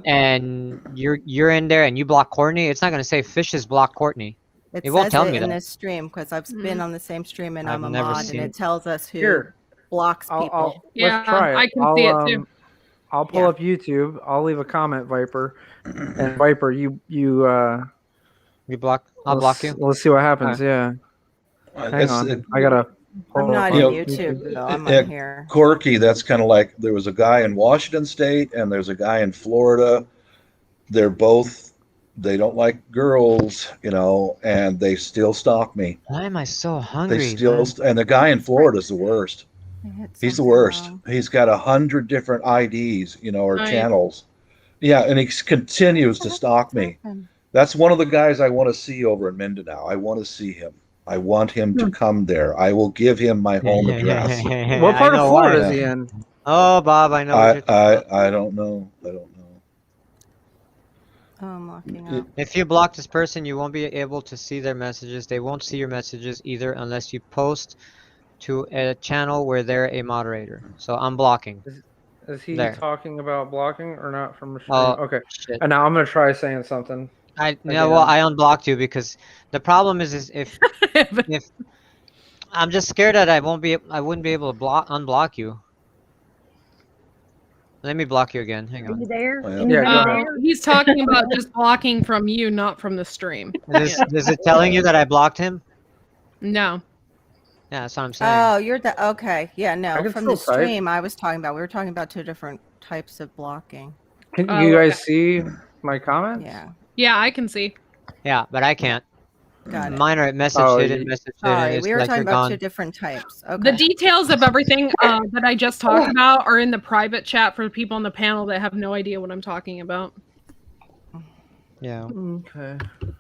and you're in there and you block Courtney. It's not gonna say Fishes block Courtney. It won't says tell it me in that. this stream because I've been on the same stream and I've I'm a never mod and seen it it. tells us who Here, blocks people. Yeah, let's try it. I can see it too. I'll pull Yeah. up YouTube. I'll leave a comment, Viper. And Viper, you You block. I'll block you. Let's see what happens. Yeah. Hang It's- on. it- I gotta. I'm pull not up in on YouTube though. I'm Yeah, on here. quirky. That's kind of like there was a guy in Washington State and there's a guy in Florida. They're both, they don't like girls, you know, and they still stalk me. Why am I so hungry? They still, man? and the guy in Florida is the worst. I hit He's the something worst. wrong. He's got 100 different IDs, you know, or Right. channels. Yeah, and he continues to stalk me. That's one of the guys I want to see over in Mindanao. I want to see him. I want him to come there. I will give him my home address. What part I of know Florida why. is he in? Oh, Bob, I know. what you're talking about. I don't know. I don't know. Oh, I'm locking out. If you block this person, you won't be able to see their messages. They won't see your messages either unless you post to a channel where they're a moderator. So I'm blocking. Is he There. talking about blocking or not from the stream? Oh, Okay. shit. And now I'm gonna try saying something. Well, Again. I unblocked you because the problem is if I'm just scared that I wouldn't be able to unblock you. Let me block you again. Hang Are you on. there? Yeah. Anybody Yeah, go there? He's talking about just blocking from you, not from the stream. Is it telling you that I blocked him? No. Yeah, that's what I'm saying. Oh, you're the okay. Yeah, I no. can From the still type. stream, I was talking about. We were talking about two different types of blocking. Can Oh, you guys okay. see my comments? Yeah, Yeah, I can see. Yeah, but I can't. got it. Mine are message Oh, hidden, you- message hidden. Sorry, It's we were like talking you're about gone. two different types. The Okay. details of everything that I just talked about are in the private chat for the people on the panel that have no idea what I'm talking about. Yeah. Okay.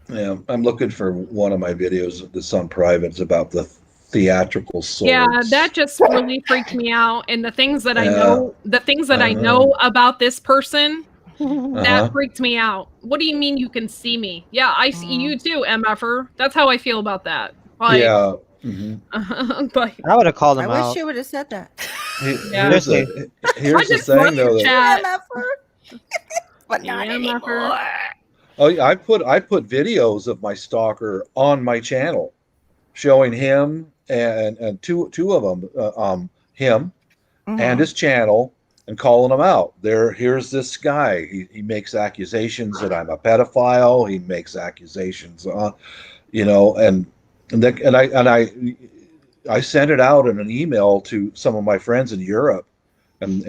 Yeah, I'm looking for one of my videos that's on private. It's about the theatrical swords. Yeah, that just really freaked me out. And the things that I Yeah. know, I know about this person, Uh-huh. that freaked me out. What do you mean you can see me? Yeah, I see you too, MFer. That's how I feel about that. Like, Yeah. Mhm. like, I would have called I him wish out. you would have said that. Yeah. Here's the I here's the just love thing your though. That, chat. But not Yeah, anymore. MFer. oh, yeah, I put videos of my stalker on my channel, showing him and two of them, him Mhm. and his channel, and calling him out. Here's this guy. He makes accusations that I'm a pedophile. He makes accusations on, and I sent it out in an email to some of my friends in Europe, and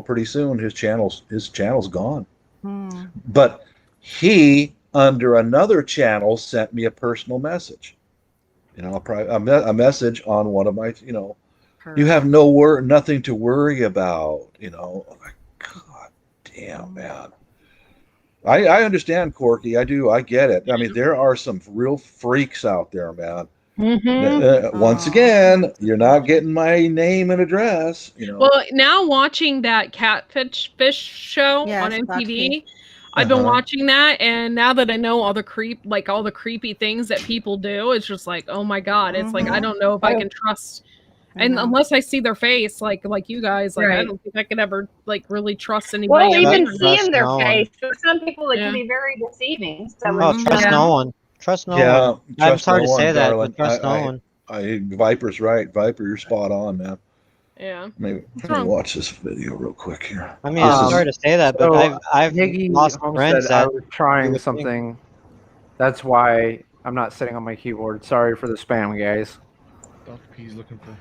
pretty soon his channel's gone. Hmm. But he, under another channel, sent me a personal message. A message on one of my, you have nothing to worry about. Like, God damn, man. I understand, Corky. I do. I get it. I mean, there are some real freaks out there, man. Once again, you're not getting my name and address. Well, now watching that catfish show Yes, on MTV, Catfish. I've been Uh-huh. watching that, and now that I know all the creepy things that people do, it's just like, oh my god, it's like I Mhm. don't know if I can trust, and Mhm. unless I see their face, like you guys, like I Right. don't think I could ever like really trust anybody. Well, on even the Trust seeing their no one. face, for some people it Yeah. can be very deceiving. So Oh, it's trust Yeah. no one. Trust no Yeah, one. I'm trust sorry no to one, say that, darling. but trust no one. Viper's right. Viper, you're spot on, man. Yeah. Let me wrong? watch this video real quick here. I mean, Um, sorry to say that, but so I've Higgy lost Holmes friends said I that was trying would think- something. That's why I'm not sitting on my keyboard. Sorry for the spam, guys. Dr. P's looking for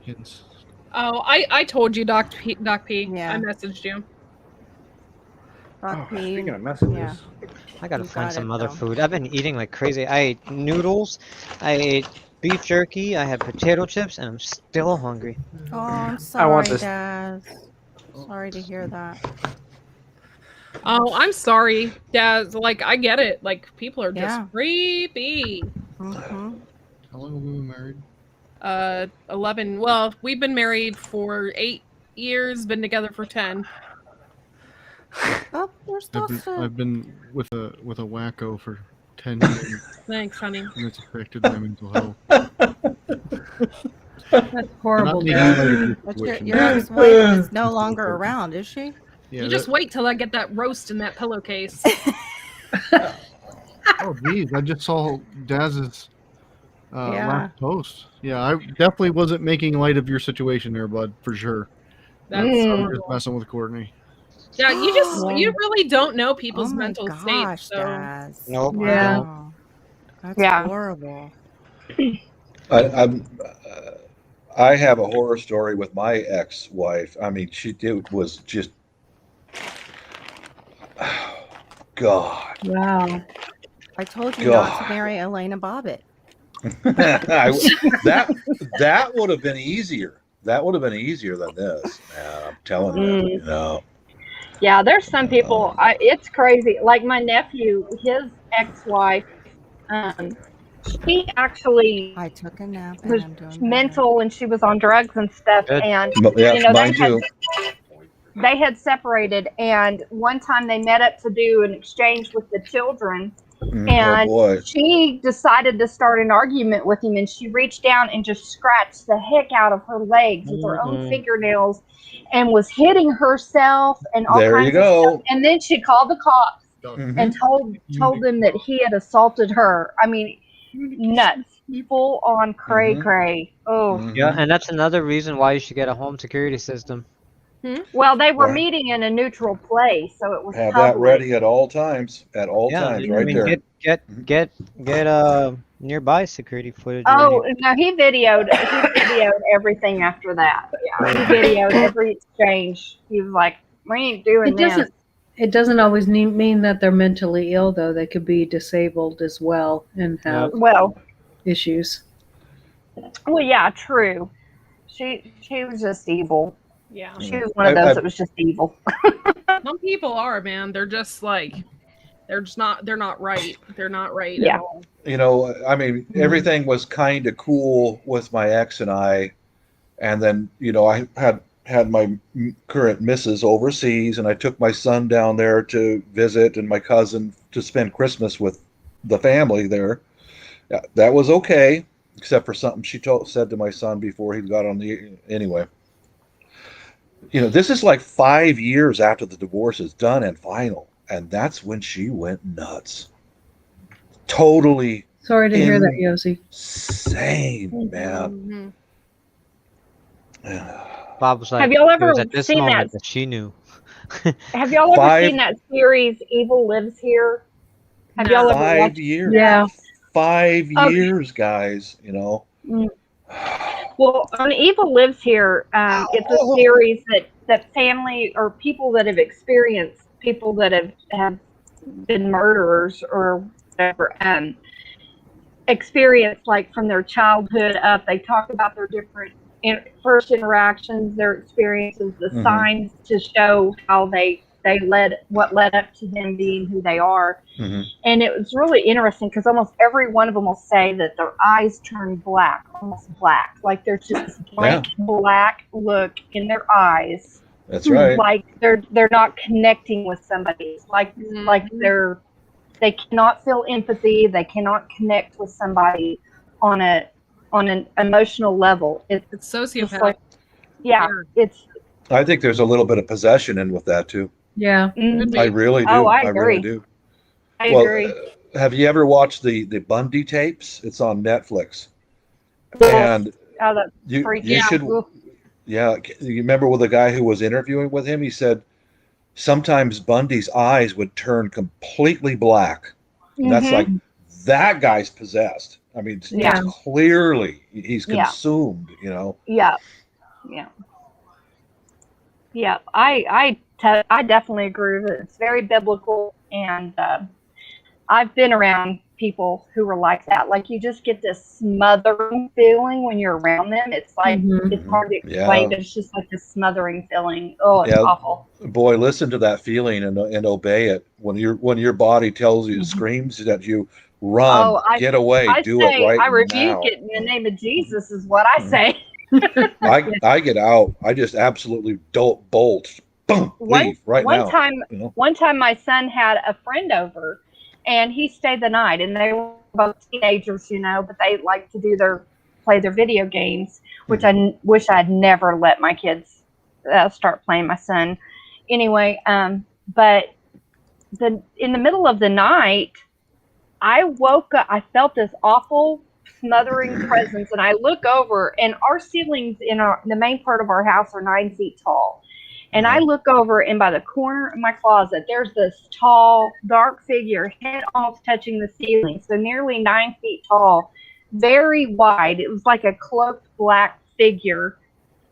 hints. Oh, I told you, Doc P. Yeah. I messaged you. Doc P, Speaking of messages, yeah. I gotta You find got some it, other though. food. I've been eating like crazy. I ate noodles, I ate beef jerky, I had potato chips, and I'm still hungry. Oh, I'm I sorry, want this- Daz. Sorry to hear that. Oh, I'm sorry, Dad. Like I get it. Like people are just Yeah. creepy. Hmm. How long have we been married? 11. Well, we've been married for 8 years, been together for 10. Oh, there's Dawson. I've been with a wacko for 10 years, Thanks, honey. and it's affected my mental health. That's horrible, Not making Dad. light of your But situation. your ex-wife is no longer around, is she? Yeah, You just wait till I get that roast in that pillowcase. Oh, geez, I just saw Daz's Yeah. last post. Yeah, I definitely wasn't making light of your situation there, bud, for sure. That's I was horrible. just messing with Courtney. Yeah, you really don't know people's Oh my mental gosh, states. So Daz. Nope. Yeah. Wow. That's Yeah. horrible. I have a horror story with my ex-wife. I mean, it was just, God. Wow. I told you not God. to marry Elena Bobbitt. that would have been easier. That would have been easier than this, man. I'm telling you, you know. Yeah, there's some people. It's crazy. Like my nephew, his ex-wife, she actually I took a nap was and I'm doing better. mental, and she was on drugs and stuff. Good. And Yeah, you know, mine they had too. they had separated, and one time they met up to do an exchange with the children, Oh and boy. she decided to start an argument with him, and she reached down and just scratched the heck out of her legs with her own Mm-mm. fingernails and was hitting herself and all There kinds you of stuff. go. And then she called the cops Mhm. and told them that he had assaulted her. I mean, nuts. Full on cray Mhm. cray. Oh. Yeah, Mhm. and that's another reason why you should get a home security system. Well, they were Right. meeting in a neutral place, so it was Have that public. ready at all times. At all Yeah, times, I right mean, there. get nearby security footage. Oh ready. no, he videoed everything after that. Yeah, he videoed every exchange. He was like, "We ain't doing It this." doesn't. It doesn't always mean that they're mentally ill, though. They could be disabled as well and have Well, issues. yeah, true. She was just evil. Yeah. She was one of those that was just evil. Some people are, man. They're just like, they're not right. They're not right Yeah. at all. You know, I mean, everything was kind of cool with my ex and I, and then I had my current missus overseas, and I took my son down there to visit, and my cousin to spend Christmas with the family there. Yeah, that was okay, except for something she said to my son before he got on the anyway. This is like 5 years after the divorce is done and final, and that's when she went nuts. Totally Sorry to hear that, Yossi. insane, man. Bob was like, Have y'all it ever was at this seen moment that? that she knew. Have y'all ever 5 seen that series Evil Lives Here? Have y'all ever 5 watched? years. Yeah. 5 Okay. years, guys. Well, on Evil Lives Here, it's a series that family or people that have experienced people that have been murderers or whatever experience, like from their childhood up. They talk about their different first interactions, their experiences, the Mhm. signs to show how what led up to them being who they are. Mhm. And it was really interesting because almost every one of them will say that their eyes turn black, almost black. Like there's just this blank black look in their eyes. That's right. Like they're not connecting with somebody. It's like they cannot feel empathy. They cannot connect with somebody on an emotional level. It's It's just sociopath. like, yeah, it's. I think there's a little bit of possession in with that too. Yeah. Mhm. I really do. Oh, I really agree. do. I Well, agree. have you ever watched the Bundy tapes? It's on Netflix. Yes. And Oh, that's you freaky. should. Yeah, you remember with the guy who was interviewing with him? He said sometimes Bundy's eyes would turn completely black. And that's like, that guy's possessed. I mean, it's Yeah. clearly he's Yeah. consumed, Yeah. I definitely agree with it. It's very biblical, and I've been around people who were like that. Like you just get this smothering feeling when you're around them. It's like it's hard to explain, Yeah. but it's just like this smothering feeling. Oh, it's Yeah. awful. Boy, listen to that feeling and obey it. When your body tells you, screams at you, run, Oh, get away, I do say it right I rebuke now. it in the name of Jesus is what I say. I get out. I just absolutely don't bolt. Boom, leave right one now. One time my son had a friend over and he stayed the night, and they were both teenagers, but they like to play their video games, which I wish I'd never let my kids start playing. My son anyway, but in the middle of the night I woke up. I felt this awful smothering presence, and I look over, and our ceilings in the main part of our house are 9 feet tall. And I look over, and by the corner of my closet, there's this tall, dark figure, head almost touching the ceiling, so nearly 9 feet tall, very wide. It was like a cloaked black figure.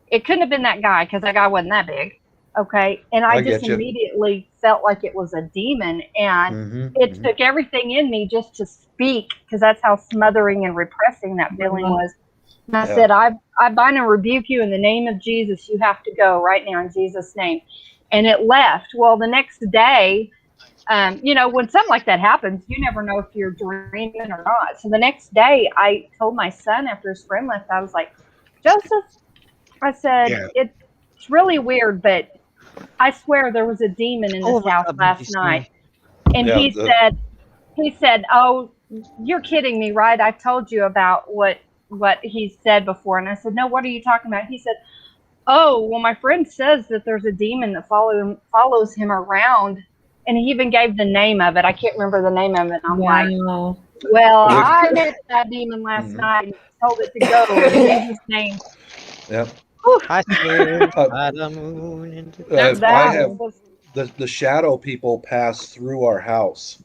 It couldn't have been that guy because that guy wasn't that big. Okay. And I just immediately felt like it was a demon, and it took everything in me just to speak, because that's how smothering and repressing that feeling was. And I said, I bind and rebuke you in the name of Jesus. You have to go right now in Jesus' name. And it left. Well, the next day, when something like that happens, you never know if you're dreaming or not. So the next day I told my son after his friend left, I was like, Joseph, I said, it's really weird, but I swear there was a demon in Oh this my house God, last baby night. And Yeah, he said, "Oh, you're kidding me, right? I've told you about what he said before." And I said, "No, what are you talking about?" He said, "Oh, well, my friend says that there's a demon that follows him around." And he even gave the name of it. I can't remember the name of it. And I'm like, Wow. well, We- I met that demon last Mhm. night and told it to go in Jesus' name. Yep. Whew, I swear Uh, by the moon into I that have was the shadow people pass through our house.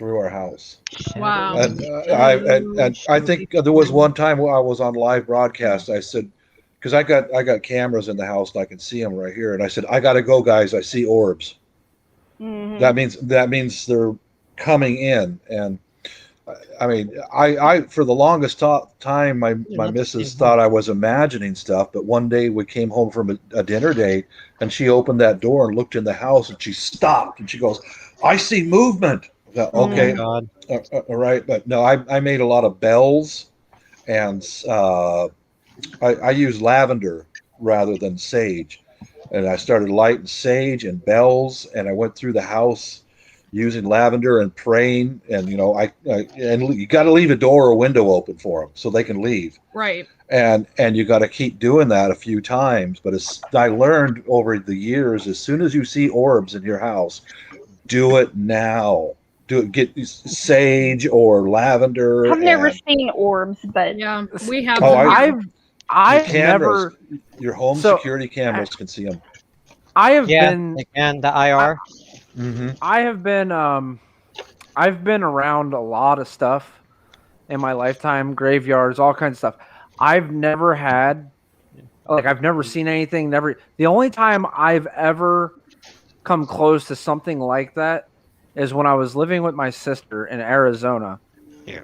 Wow. And I think there was one time where I was on live broadcast. I said, because I got cameras in the house and I can see them right here, and I said, I got to go, guys. I see orbs. mhm. That means they're coming in, and I mean, I for the longest time, my not the missus same thought I was imagining stuff. But one day we came home from a dinner date, and she opened that door and looked in the house, and she stopped, and she goes, "I see movement." I thought, Oh my okay, God. all right, but no, I made a lot of bells, and I use lavender rather than sage, and I started lighting sage and bells, and I went through the house using lavender and praying, and and you got to leave a door or window open for them so they can leave, Right. and you got to keep doing that a few times. But I learned over the years, as soon as you see orbs in your house, do it now. Do it. Get sage or lavender I've never and seen orbs, but Yeah, we have Oh, them I- here. your I've cameras, never. your home So, security cameras can see them. I have Yeah, been. and the IR. Mm-hmm. I have been. I've been around a lot of stuff in my lifetime, graveyards, all kinds of stuff. I've never had, like, I've never seen anything. Never. The only time I've ever come close to something like that is when I was living with my sister in Arizona. Yeah.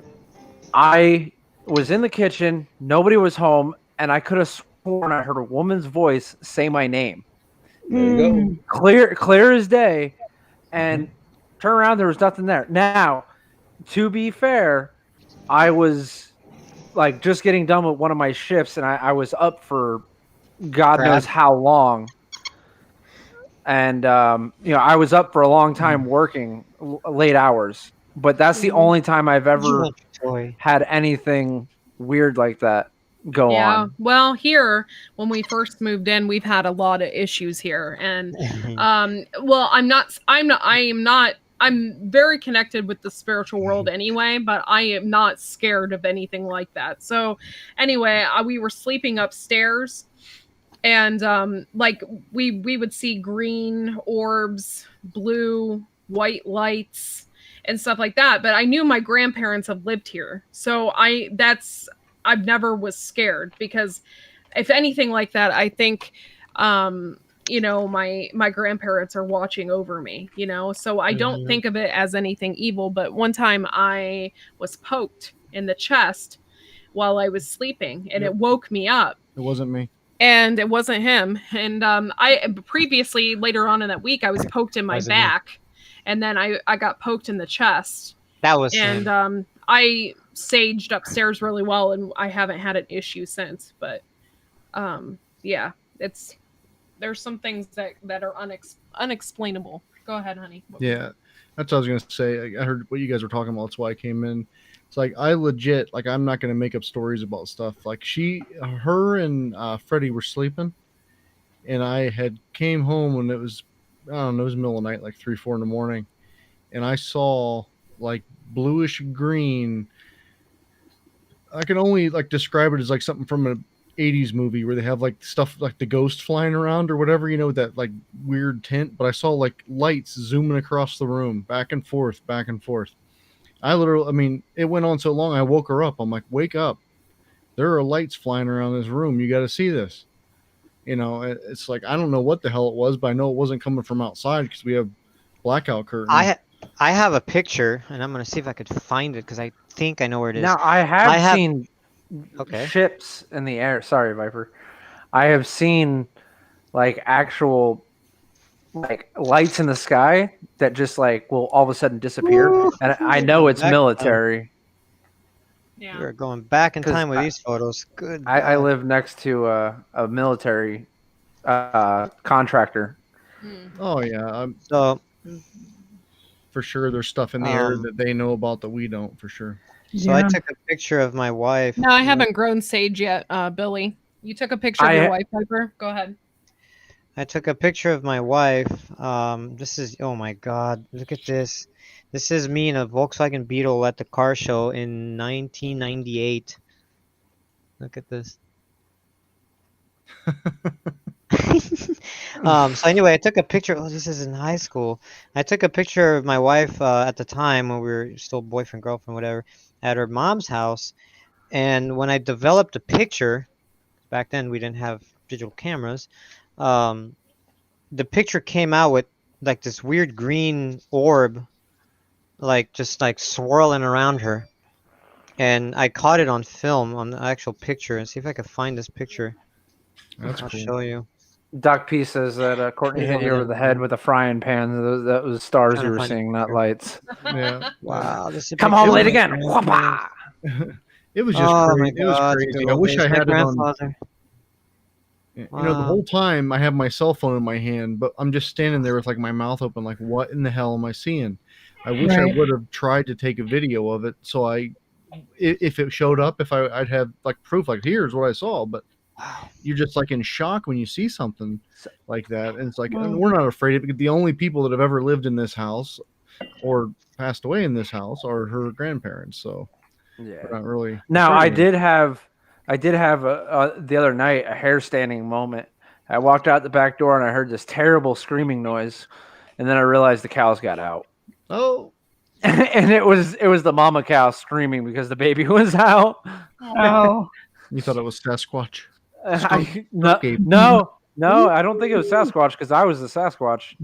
I was in the kitchen, nobody was home, and I could have sworn I heard a woman's voice say my name, There you go. clear as day, and turn around, there was nothing there. Now, to be fair, I was like just getting done with one of my shifts, and I was up for God knows how long. And I was up for a long time working late hours, but that's the only time I've You ever want your toy. had anything weird like that go Yeah. on. Well, here when we first moved in, we've had a lot of issues here, and well, I'm very connected with the spiritual world anyway, but I am not scared of anything like that. So, anyway, we were sleeping upstairs, and like we would see green orbs, blue, white lights, and stuff like that. But I knew my grandparents have lived here, so I've never was scared, because if anything like that, I think my grandparents are watching over me, so I don't think of it as anything evil. But one time I was poked in the chest while I was sleeping, and Yep. it woke me up, It wasn't me. and it wasn't him. And I previously, later on in that week, I was poked in my Wasn't me. back, and then I got poked in the chest. That was And him. I saged upstairs really well, and I haven't had an issue since. But yeah, there's some things that are unexplainable. Go ahead, honey. Yeah, that's what I was gonna say. I heard what you guys were talking about. That's why I came in. It's like I legit, like, I'm not gonna make up stories about stuff. Like her and Freddie were sleeping, and I had came home when it was, I don't know, it was middle of the night, like 3, 4 in the morning, and I saw like bluish green. I can only like describe it as like something from an 80s movie where they have like stuff like the ghost flying around or whatever, that like weird tint. But I saw like lights zooming across the room, back and forth, back and forth. I mean, it went on so long, I woke her up. I'm like, wake up. There are lights flying around this room. You got to see this. It's like, I don't know what the hell it was, but I know it wasn't coming from outside because we have blackout curtains. I have a picture, and I'm gonna see if I could find it because I think I know where it is. Now, I have seen Okay. ships in the air. Sorry, Viper. I have seen like actual like lights in the sky that just like will all of a sudden disappear, and I know it's Back- military. Yeah. We're going back in 'Cause time with these photos. Good. I God. live next to a military contractor, Oh yeah, So for sure. There's stuff in the air Um, that they know about that we don't. For sure. so I Yeah. took a picture of my wife. No, I haven't grown sage yet, Billy. You took a picture of your I- wife, Piper. Go ahead. I took a picture of my wife. This is, oh my God, look at this. This is me in a Volkswagen Beetle at the car show in 1998. Look at this. So anyway, I took a picture. Oh, this is in high school. I took a picture of my wife at the time when we were still boyfriend, girlfriend, whatever, at her mom's house. And when I developed a picture, back then we didn't have digital cameras, the picture came out with like this weird green orb, like just like swirling around her. And I caught it on film, on the actual picture. And see if I can find this picture. That's I'll cool. show you. Doc P says that Courtney He's hit over you there. over the head with a frying pan. That was stars Trying you to were find a seeing, not picture. lights. Yeah. Wow, this is a Come picture on, of late my again. grandparents. Whoppa! It was just Oh my crazy. It was God, crazy. I Bill, wish there's I my had it on. grandfather. You know, the Wow. whole time I have my cell phone in my hand, but I'm just standing there with like my mouth open, like, what in the hell am I seeing? I wish I Right. would have tried to take a video of it, so if it showed up, I'd have like proof, like here's what I saw. But you're just like in shock when you see something like that, and it's like, and we're not afraid of it. The only people that have ever lived in this house or passed away in this house are her grandparents, so Yeah. we're not really. Now afraid I of it. did have the other night a hair standing moment. I walked out the back door and I heard this terrible screaming noise, and then I realized the cows got out, Oh, and it was the mama cow screaming because the baby was out. Oh, you thought it was Sasquatch? No, I don't think it was Sasquatch because I was the Sasquatch.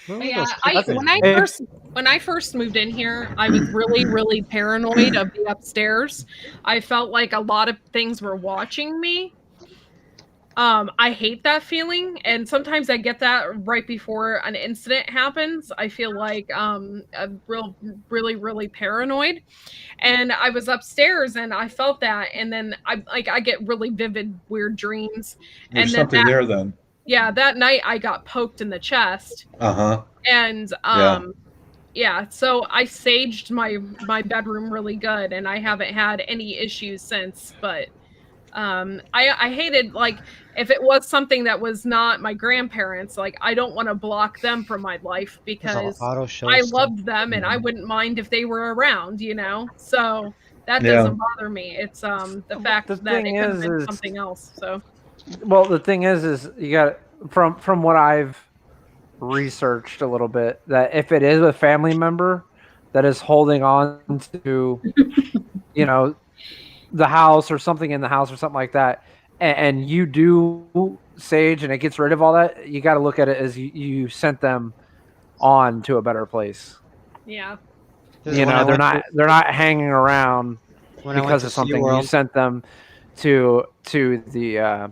Where were Yeah, those I, chickens? when I first moved in here, I was really paranoid of the upstairs. I felt like a lot of things were watching me. I hate that feeling, and sometimes I get that right before an incident happens. I feel like I'm really paranoid, and I was upstairs and I felt that, and then I get really vivid weird dreams. There's And then something there then. Yeah, that night I got poked in the chest, Uh-huh. and yeah, so I saged my bedroom really good, and I haven't had any issues since. But I hated, like, if it was something that was not my grandparents, like, I don't want to block them from my life because auto show I stuff. loved them and I wouldn't mind if they were around, you know. So that Yeah. doesn't bother me. It's the fact The that it thing could have is- been is- something else. So Well, the thing is you got from what I've researched a little bit, that if it is a family member that is holding on to, you know, the house or something in the house or something like that, and you do sage and it gets rid of all that, you got to look at it as you sent them on to a better place. yeah. This is You when I know, went they're not hanging around when I went because to of something. You SeaWorld. sent them to the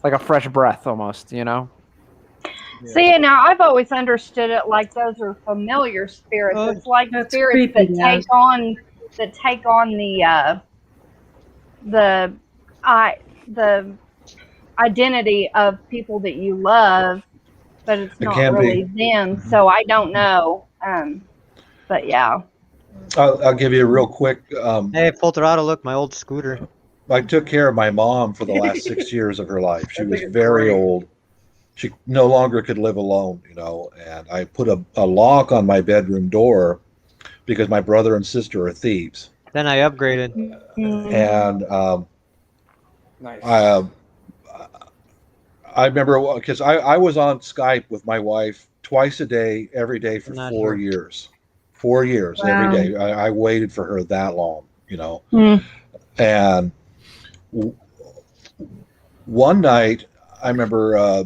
like a fresh breath almost, you know. see, now I've always understood it like those are familiar spirits. Oh, It's like that's spirits creepy, that yeah. take on the identity of people that you love, but it's It not can be. really them. So I don't know. But yeah. I'll give you a real quick. Hey, Polterado, look, my old scooter. I took care of my mom for the last 6 years of her life. She was very old. She no longer could live alone, you know, and I put a lock on my bedroom door because my brother and sister are thieves. Then I upgraded. And Nice. I remember because I was on Skype with my wife twice a day, every day for Not 4 sure. years. 4 years Wow. every day. I waited for her that long, you know. Mm. And one night, I remember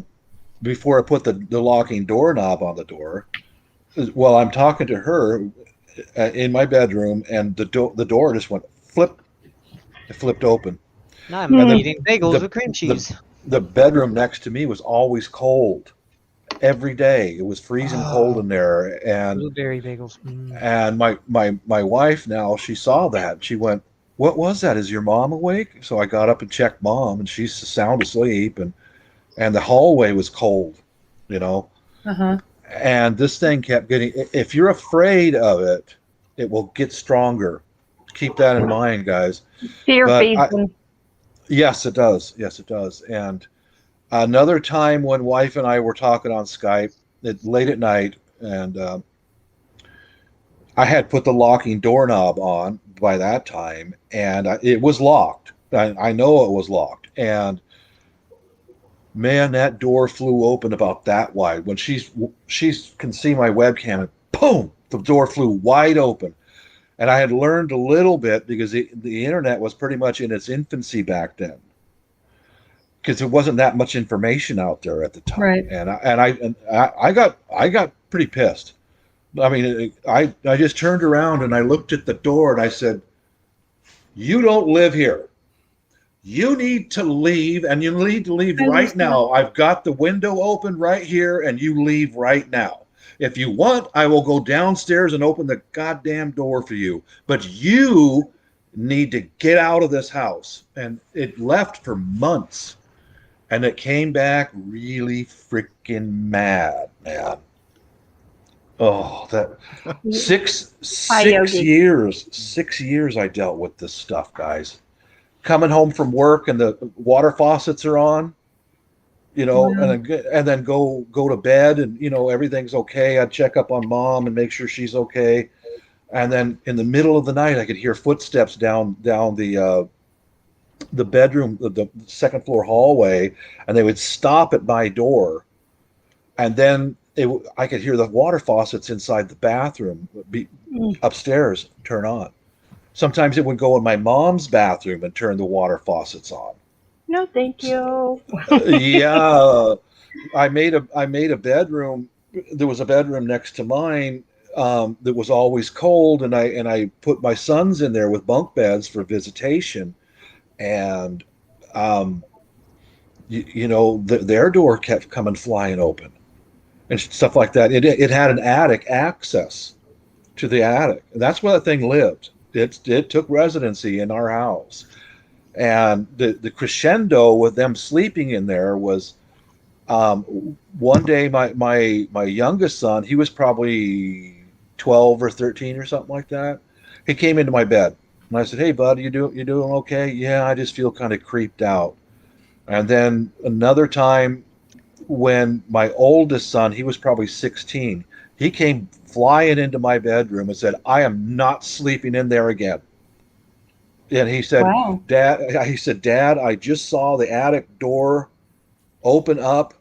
before I put the locking doorknob on the door, well, I'm talking to her in my bedroom, and the door just went flip. It flipped open. Now I'm And eating bagels with cream cheese. The bedroom next to me was always cold. Every day, it was freezing cold in there, and Blueberry bagels. And my wife now, she saw that. She went, "What was that? Is your mom awake?" So I got up and checked mom, and she's sound asleep. and the hallway was cold, you know. Uh-huh. And this thing kept getting. If you're afraid of it, it will get stronger. Keep that in mind, guys. Fear But feeds them. yes, it does. Yes, it does. And another time when wife and I were talking on Skype late at night, and I had put the locking doorknob on by that time, and it was locked. I know it was locked, and man, that door flew open about that wide. When she can see my webcam, and boom, the door flew wide open. And I had learned a little bit because the internet was pretty much in its infancy back then, because there wasn't that much information out there at the time. Right. And I got pretty pissed. I mean, I just turned around and I looked at the door and I said, "You don't live here. You need to leave, and you need to leave right now. I've got the window open right here, and you leave right now. If you want, I will go downstairs and open the goddamn door for you. But you need to get out of this house." And it left for months. And it came back really freaking mad, man. Oh, that six Yogi. years. 6 years I dealt with this stuff, guys. Coming home from work and the water faucets are on, you know, and then go to bed, and you know everything's okay. I'd check up on mom and make sure she's okay, and then in the middle of the night I could hear footsteps down the bedroom, the second floor hallway, and they would stop at my door, and then I could hear the water faucets inside the bathroom upstairs turn on. Sometimes it would go in my mom's bathroom and turn the water faucets on. No, thank you. Yeah, I made a bedroom. There was a bedroom next to mine that was always cold, and I put my sons in there with bunk beds for visitation, and you know their door kept coming flying open and stuff like that. It had an attic access to the attic, and that's where that thing lived. It took residency in our house. And the crescendo with them sleeping in there was one day my youngest son, he was probably 12 or 13 or something like that. He came into my bed and I said, "Hey bud, you doing okay?" "Yeah, I just feel kind of creeped out." And then another time when my oldest son, he was probably 16, he came flying into my bedroom and said, "I am not sleeping in there again." And he said, Wow. Dad, I just saw the attic door open up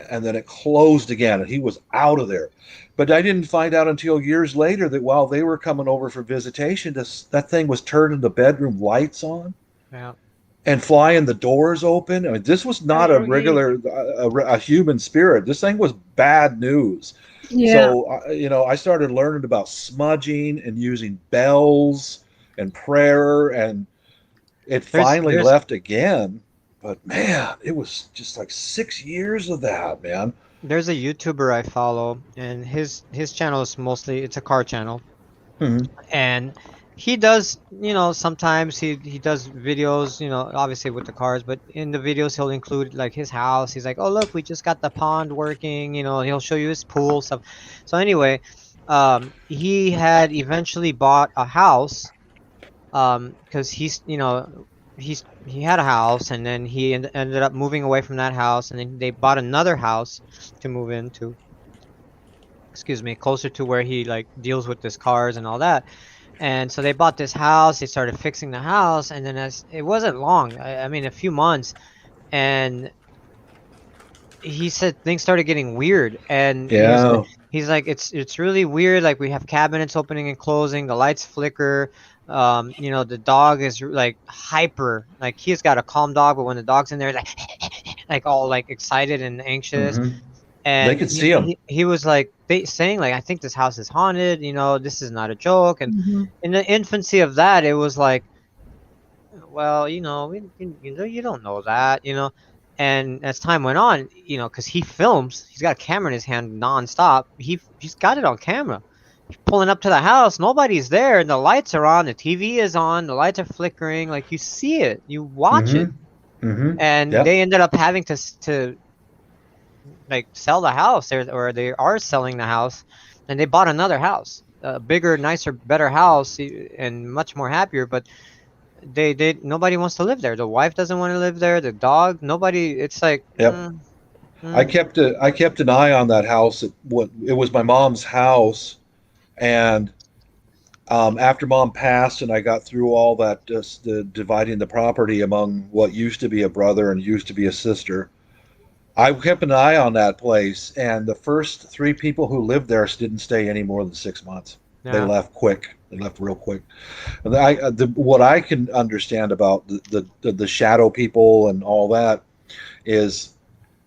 and then it closed again, and he was out of there. But I didn't find out until years later that while they were coming over for visitation, that thing was turning the bedroom lights on. Yeah. And flying the doors open. I mean, this was not a regular a human spirit. This thing was bad news. Yeah. So, you know, I started learning about smudging and using bells and prayer, and it finally left again. But man, it was just like 6 years of that, man. There's a YouTuber I follow, and his channel is mostly, it's a car channel. And he does, you know, sometimes he does videos, you know, obviously with the cars, but in the videos he'll include like his house. He's like, "Oh look, we just got the pond working," you know, he'll show you his pool stuff. So anyway, he had eventually bought a house, because he's, you know, he had a house, and then he ended up moving away from that house, and then they bought another house to move into, excuse me, closer to where he like deals with his cars and all that. And so they bought this house, they started fixing the house, and then it wasn't long, I mean a few months, and he said things started getting weird, and he's like, it's really weird, like we have cabinets opening and closing, the lights flicker, you know, the dog is like hyper, like he's got a calm dog, but when the dog's in there, like all like excited and anxious. And they could see him. He was like saying like, "I think this house is haunted, you know, this is not a joke." And in the infancy of that, it was like, well, you know, you don't know that, you know. And as time went on, you know, because he films, he's got a camera in his hand nonstop. He's got it on camera. He's pulling up to the house, nobody's there, and the lights are on, the TV is on, the lights are flickering, like you see it, you watch it. Mm-hmm. and Yep. they ended up having to like sell the house, or they are selling the house, and they bought another house, a bigger, nicer, better house, and much more happier. But nobody wants to live there. The wife doesn't want to live there. The dog, nobody. It's like, Yep. I kept an eye on that house. It was my mom's house, and after mom passed, and I got through all that, just the dividing the property among what used to be a brother and used to be a sister. I kept an eye on that place, and the first 3 people who lived there didn't stay any more than 6 months. They Yeah. left quick. They left real quick. And what I can understand about the shadow people and all that is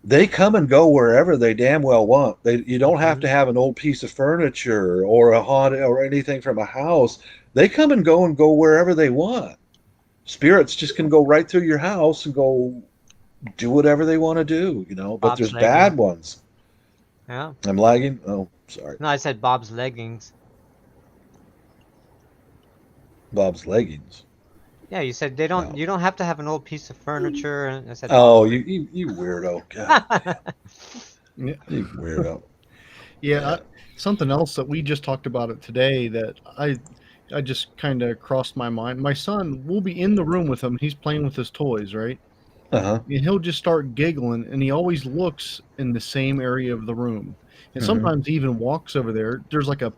they come and go wherever they damn well want. You don't have to have an old piece of furniture or a haunted or anything from a house. They come and go wherever they want. Spirits just can go right through your house and go do whatever they want to do, but Bob's there's leggings. bad ones. Yeah. I'm lagging. Oh, sorry. No, I said Bob's leggings. Bob's leggings. Yeah, you said they don't. No. You don't have to have an old piece of furniture. And I said, Oh, you weirdo. God, Yeah. you weirdo. Yeah, something else that we just talked about it today that I just kind of crossed my mind. My son will be in the room with him. He's playing with his toys, right? Uh-huh. And he'll just start giggling, and he always looks in the same area of the room. And Mhm. sometimes he even walks over there. There's like it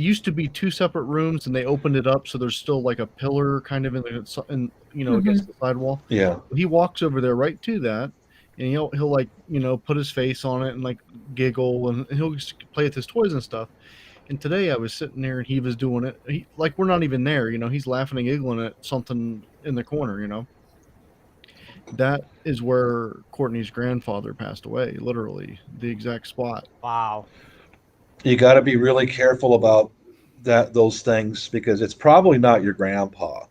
used to be 2 separate rooms, and they opened it up, so there's still like a pillar kind of against the sidewall. Yeah. He walks over there right to that, and he'll like put his face on it and like giggle, and he'll just play with his toys and stuff. And today I was sitting there and he was doing it. Like we're not even there, he's laughing and giggling at something in the corner. That is where Courtney's grandfather passed away, literally the exact spot. wow. You got to be really careful about those things, because it's probably not your grandpa.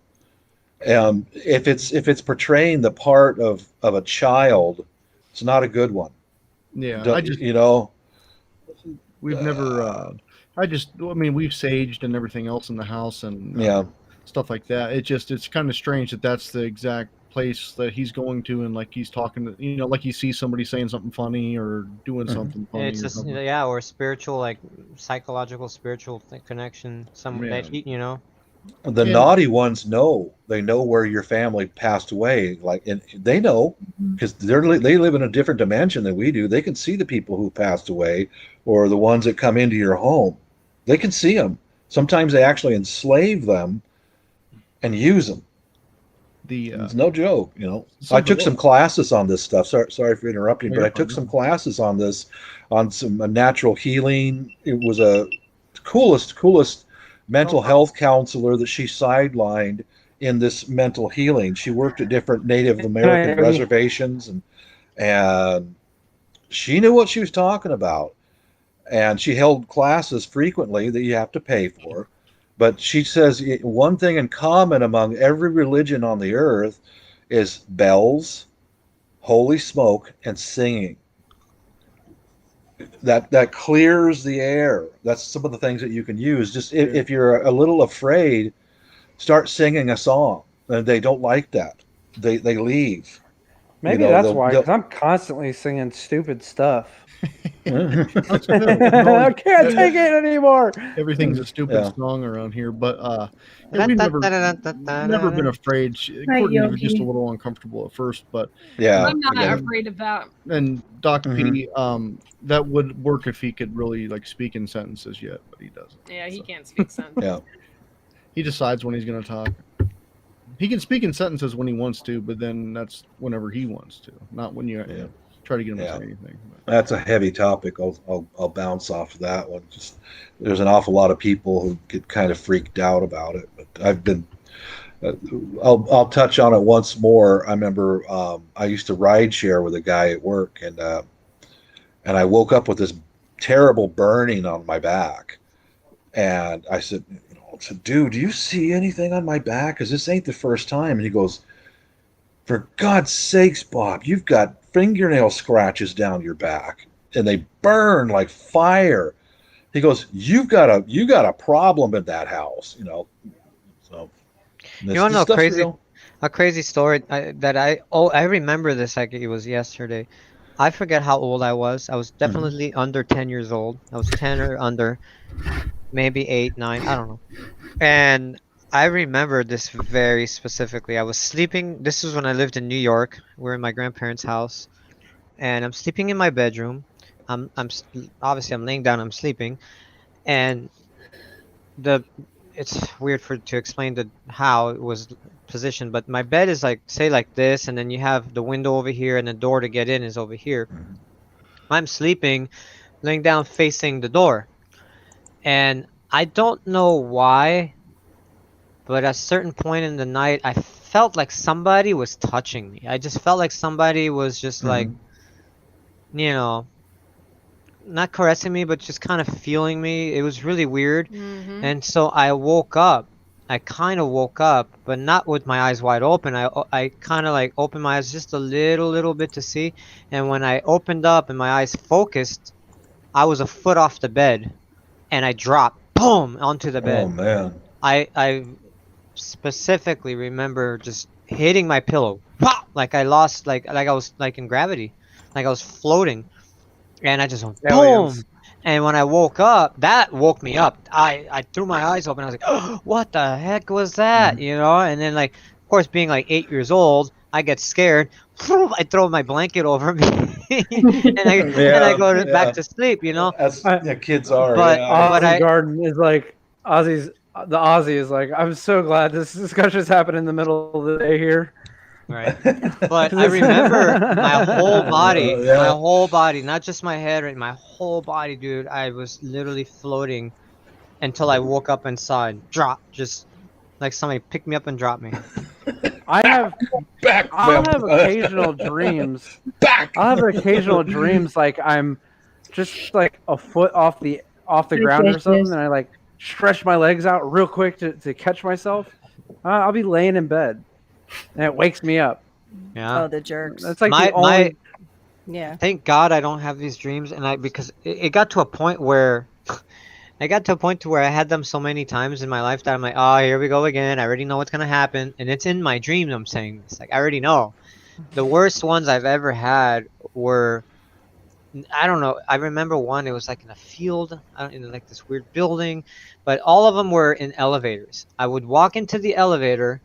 If it's portraying the part of a child, it's not a good one. Yeah, we've never. We've saged and everything else in the house and Yeah. stuff like that. It's kind of strange that's the exact place that he's going to, and like he's talking to, like he sees somebody saying something funny or doing Mhm. something funny. It's or just something. or spiritual, like psychological, spiritual connection. That The Yeah. naughty ones know. They know where your family passed away. And they know, because they live in a different dimension than we do. They can see the people who passed away, or the ones that come into your home. They can see them. Sometimes they actually enslave them and use them. It's no joke. I took some classes on this stuff. Sorry for interrupting, but I took some classes on this, on some natural healing. It was a coolest mental health counselor that she sidelined in this mental healing. She worked at different Native American reservations, and she knew what she was talking about. And she held classes frequently that you have to pay for. But she says one thing in common among every religion on the earth is bells, holy smoke, and singing. That clears the air. That's some of the things that you can use. Just if you're a little afraid, start singing a song. And they don't like that. They leave. Maybe that's why, because I'm constantly singing stupid stuff. I can't take it anymore. Everything's a stupid song around here, but we've never been afraid. Courtney was just a little uncomfortable at first, but I'm not afraid of that. And Doc P, that would work if he could really like speak in sentences yet, but he doesn't. Yeah, he can't speak sense. Yeah. He decides when he's going to talk. He can speak in sentences when he wants to, but then that's whenever he wants to, not when you try to get him to say anything. That's a heavy topic. I'll bounce off of that one. Just there's an awful lot of people who get kind of freaked out about it. But I've been. I'll touch on it once more. I remember I used to ride share with a guy at work, and I woke up with this terrible burning on my back, and I said, dude, do you see anything on my back? Because this ain't the first time. And he goes, for God's sakes, Bob, you've got fingernail scratches down your back, and they burn like fire. He goes, you got a problem in that house, So you want to know crazy? A crazy story I remember this like it was yesterday. I forget how old I was. I was definitely under 10 years old. I was 10 or under, maybe 8, 9, I don't know. And I remember this very specifically. I was sleeping. This was when I lived in New York. We're in my grandparents' house, and I'm sleeping in my bedroom. Obviously I'm laying down. I'm sleeping, and the it's weird to explain how it was positioned, but my bed is like say like this, and then you have the window over here, and the door to get in is over here. I'm sleeping, laying down facing the door, and I don't know why, but at a certain point in the night, I felt like somebody was touching me. I just felt like somebody was just like, you know, not caressing me, but just kind of feeling me. It was really weird. Mhm. And so I woke up. I kind of woke up, but not with my eyes wide open. I kind of like opened my eyes just a little bit to see. And when I opened up and my eyes focused, I was a foot off the bed, and I dropped, boom, onto the bed. Oh man. I specifically remember just hitting my pillow, pop, like I lost, like I was like in gravity, like I was floating, and I just went boom. Aliens. And when I woke up, that woke me up. I threw my eyes open. I was like, oh, what the heck was that? You know? And then like, of course, being like 8 years old, I get scared. I throw my blanket over me, and I go back to sleep. You know? That's yeah, kids are. But- yeah. but Ozzy I- Garden is like the Aussie is like, I'm so glad this discussion's happened in the middle of the day here. Right. But I remember my whole body, Yeah. my whole body, not just my head, right? My whole body, dude. I was literally floating until I woke up and saw it drop, just like somebody picked me up and dropped me. I'll back. have occasional dreams. Back. I'll have occasional dreams like I'm just like a foot off the ground or something, and I like stretch my legs out real quick to catch myself. I'll be laying in bed, and it wakes me up. Yeah. Oh, the jerks. That's like My- the only. Yeah. Thank God I don't have these dreams, and because it got to a point where I had them so many times in my life that I'm like, oh, here we go again. I already know what's gonna happen, and it's in my dreams. I'm saying this, like I already know. The worst ones I've ever had were, I don't know. I remember one. It was like in a field, in like this weird building, but all of them were in elevators. I would walk into the elevator,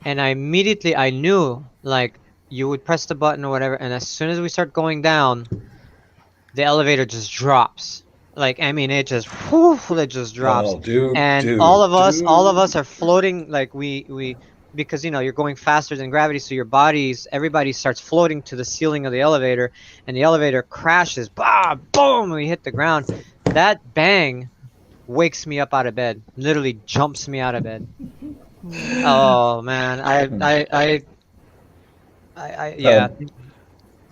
and I knew like you would press the button or whatever, and as soon as we start going down, the elevator just drops. Like I mean, it just it just drops. Oh, dude. And dude, all of us dude. are floating, like we because you know you're going faster than gravity, so everybody starts floating to the ceiling of the elevator, and the elevator crashes, boom, we hit the ground. That bang wakes me up out of bed, literally jumps me out of bed. Oh man, yeah.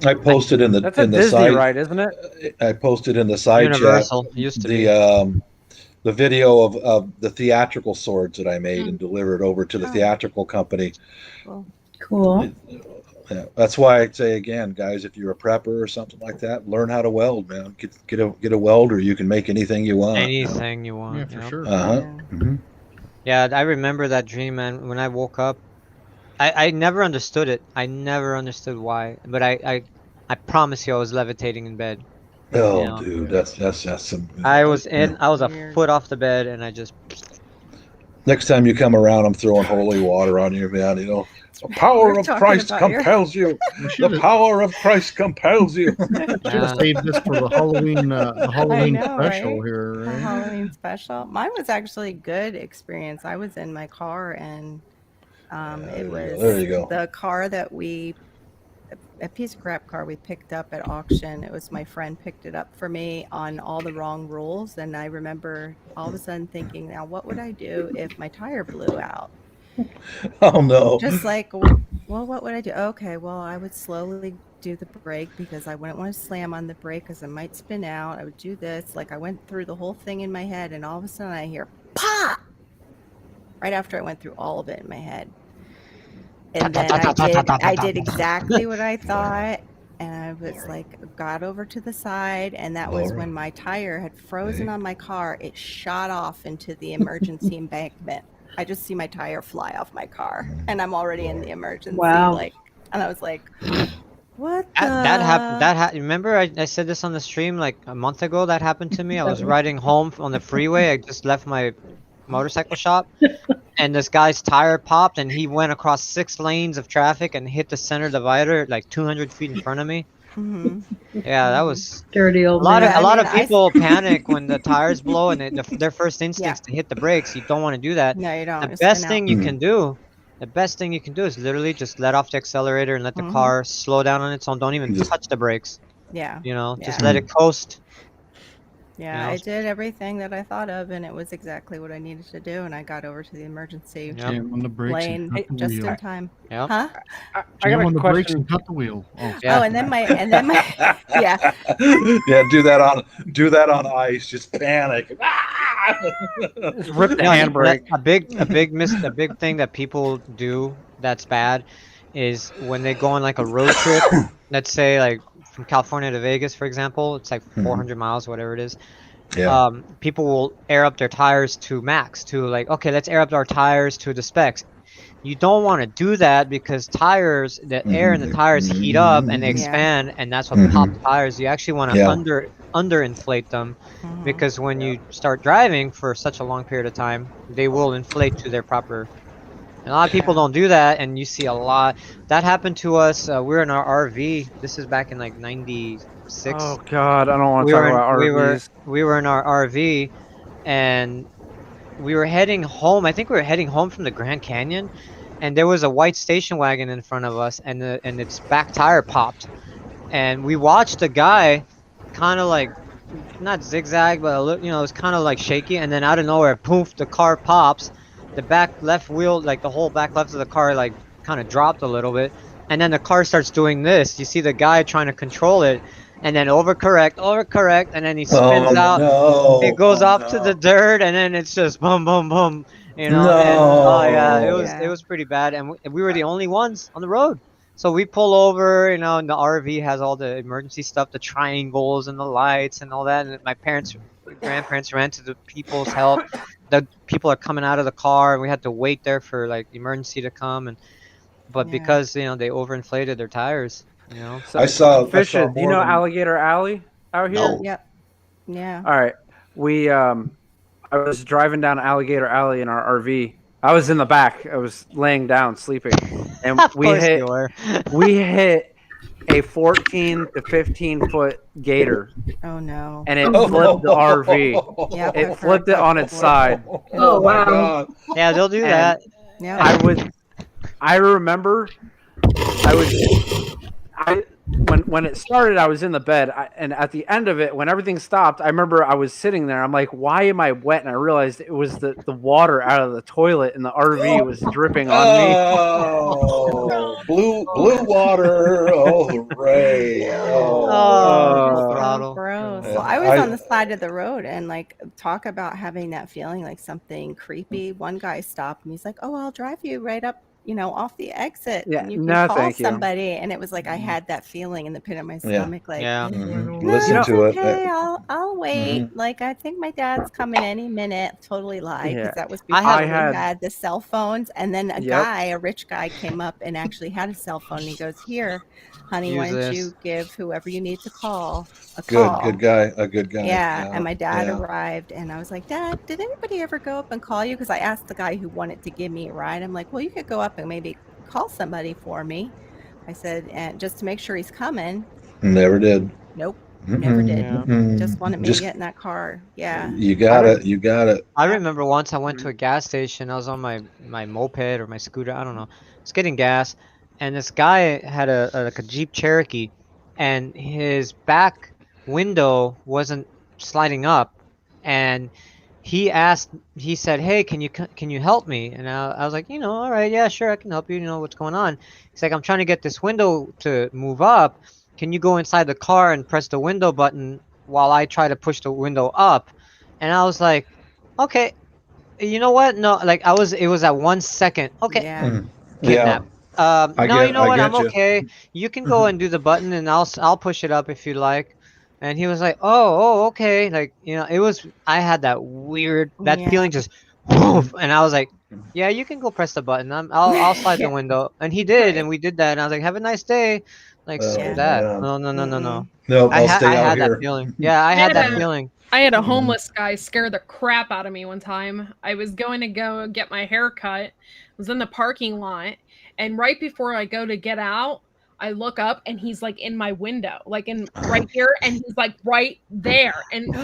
I posted in the That's a in the Disney side. ride, isn't it? I posted in the side Universal chat used to be. the video of the theatrical swords that I made and delivered over to the theatrical company. Cool. Yeah, that's why I say again, guys, if you're a prepper or something like that, learn how to weld, man. Get a welder. You can make anything you want. Anything you want. Yeah, for you know? sure. Uh-huh. Yeah. Yeah, I remember that dream, man. When I woke up, I never understood it. I never understood why, but I promise you, I was levitating in bed. Oh, Yeah. dude, that's some. I was a Weird. foot off the bed, and I just. Next time you come around, I'm throwing holy water on you, man. You know, the power We're of talking Christ about your- compels you. The power of Christ compels you. Should Yeah. have saved this for the Halloween know, special right? here. The Right? Halloween special. Mine was actually a good experience. I was in my car, and There you go. the car that a piece of crap car we picked up at auction. It was my friend picked it up for me on all the wrong rules, and I remember all of a sudden thinking, now what would I do if my tire blew out? Oh no. Just like, well, what would I do? Okay, well, I would slowly do the brake because I wouldn't want to slam on the brake because it might spin out. I would do this. Like I went through the whole thing in my head, and all of a sudden I hear pop right after I went through all of it in my head. And then I did exactly what I thought, and I was like, got over to the side, and that was when my tire had frozen on my car. It shot off into the emergency embankment. I just see my tire fly off my car, and I'm already in the emergency. Wow. Like, and I was like, what? That happened. Remember, I said this on the stream like a month ago. That happened to me. I was riding home on the freeway. I just left my motorcycle shop, and this guy's tire popped, and he went across 6 lanes of traffic and hit the center divider like 200 feet in front of me. hmm Yeah, that was Dirty a old lot of man. a lot I of mean, people panic when the tires blow, and their first instinct is to hit the brakes. You don't want to do that. No, you don't. The You best spin thing out. you can do, the best thing you can do is literally just let off the accelerator and let the Mhm. car slow down on its own. Don't even Just- touch the brakes. Yeah. You know, just Yeah. let it coast. Yeah, know, I did everything that I thought of, and it was exactly what I needed to do. And I got over to the emergency Yep. Jam on the brakes lane and cut the just wheel. in time. Yep. Huh? I Jam got on a the brakes question. and cut the wheel. Oh, Yeah. Oh, and then my yeah. Yeah, do that on ice. Just panic. Just rip the No, handbrake. a big thing that people do that's bad is when they go on like a road trip. Let's say like from California to Vegas, for example, it's like 400 miles, whatever it is. Yeah. People will air up their tires to max, to like, okay, let's air up our tires to the specs. You don't want to do that because tires, the air in the tires heat up and they Yeah. expand, and that's what pops tires. You actually want to Yeah. underinflate them, Mhm. because when you start driving for such a long period of time, they will inflate to their proper. And a lot of people don't do that, and you see a lot. That happened to us. We were in our RV. This is back in like '96. Oh God, I don't want we to talk were in, about RVs. we were in our RV, and we were heading home. I think we were heading home from the Grand Canyon, and there was a white station wagon in front of us, and its back tire popped, and we watched a guy, kind of like, not zigzag, but a little, it was kind of like shaky, and then out of nowhere, poof, the car pops, the back left wheel, like the whole back left of the car, like kind of dropped a little bit, and then the car starts doing this. You see the guy trying to control it, and then overcorrect, and then he spins out. No. It goes Oh, off to no. the dirt, and then it's just boom, boom, boom. And No. oh yeah, it Yeah. was pretty bad, and we were the only ones on the road. So we pull over, and the RV has all the emergency stuff, the triangles and the lights and all that. And my grandparents ran to the people's help. The people are coming out of the car, and we had to wait there for like emergency to come. But Yeah. because they overinflated their tires, So, I saw Fisher, do you more know than- Alligator Alley out here? No. Yep. Yeah. All right. I was driving down Alligator Alley in our RV. I was in the back. I was laying down sleeping, and of we course hit you were. we hit a 14 to 15 foot gator, Oh no. and it flipped the RV. Yep, It I've flipped heard it on that its before. side. Oh, wow. my God. Yeah, they'll do And that. Yeah. I remember when it started, I was in the bed, and at the end of it, when everything stopped, I remember I was sitting there. I'm like, why am I wet? And I realized it was the water out of the toilet, and the RV was dripping on me. Oh, blue water. Oh, hooray. Oh, Oh. throttle. Gross. Yeah. Well, I was I- on the side of the road, and like, talk about having that feeling like something creepy. One guy stopped and he's like, "Oh, I'll drive you right up, off the exit. Yeah, and you can no, call thank you. somebody." And it was like I had that feeling in the pit of my Yeah. stomach, like, Yeah. Mhm. "No, Listen it's to it. okay. I'll wait. Like, I think my dad's coming any minute." Totally lied, because Yeah. that was I before had- we had the cell phones. And then a rich guy, came up and actually had a cell phone. And he goes, "Here, honey, why Use don't this." you give whoever you need to call a Good, call?" good guy. A good guy. Yeah, and my dad yeah. arrived, and I was like, "Dad, did anybody ever go up and call you?" Because I asked the guy who wanted to give me a ride. I'm like, "Well, you could go up and maybe call somebody for me." I said, and just to make sure he's coming. Never did. Nope, never did. Mhm. Just wanted me Just- to get in that car. Yeah. You got it. You got it. I remember once I went to a gas station. I was on my moped or my scooter. I don't know. I was getting gas, and this guy had like a Jeep Cherokee, and his back window wasn't sliding up, and he said, "Hey, can you help me?" And I was like, all right, yeah, sure, I can help you. What's going on? He's like, "I'm trying to get this window to move up. Can you go inside the car and press the window button while I try to push the window up?" And I was like, "Okay, you know what? No, like it was at 1 second. Okay, Yeah. Mm. kidnap. I No, get- you know I what? get I'm you. okay. You can go and do the button, and I'll push it up if you like." And he was like, "Oh, okay." Like, it was. I had that Yeah. feeling just woof, and I was like, yeah, you can go press the button. I'll slide the window, and he did, and we did that, and I was like, have a nice day. Like, Oh, screw that. man. No. Mm-mm. No, I'll stay I out had here. that feeling. Yeah, I had that feeling. I had a Mhm. homeless guy scare the crap out of me one time. I was going to go get my hair cut, was in the parking lot, and right before I go to get out, I look up and he's like in my window, like in right here, and he's like right there. And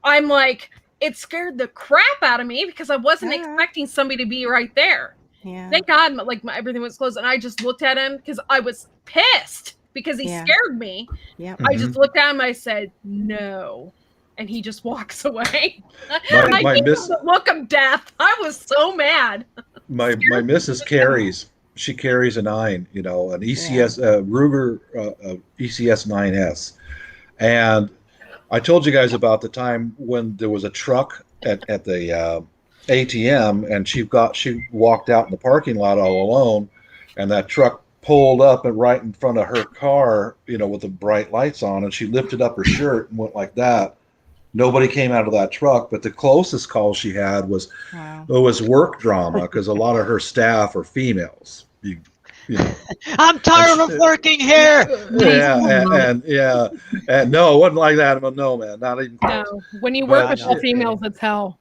I'm like, it scared the crap out of me because I wasn't Yeah. expecting somebody to be right there. Yeah. Thank God, like everything was closed, and I just looked at him because I was pissed because he Yeah. scared me. Yep. I just looked at him. I said, "No," and he just walks away. My I gave miss- him the look of death. I was so mad. My missus carries. She carries a 9, you know, an ECS Ruger ECS 9S, and I told you guys about the time when there was a truck at the ATM, and she walked out in the parking lot all alone, and that truck pulled up and right in front of her car, you know, with the bright lights on, and she lifted up her shirt and went like that. Nobody came out of that truck, but the closest call she had was Wow. it was work drama because a lot of her staff are females. You know. I'm tired of working here. And no, it wasn't like that. No, man, not even close. No, when you work But- with all females, it's hell.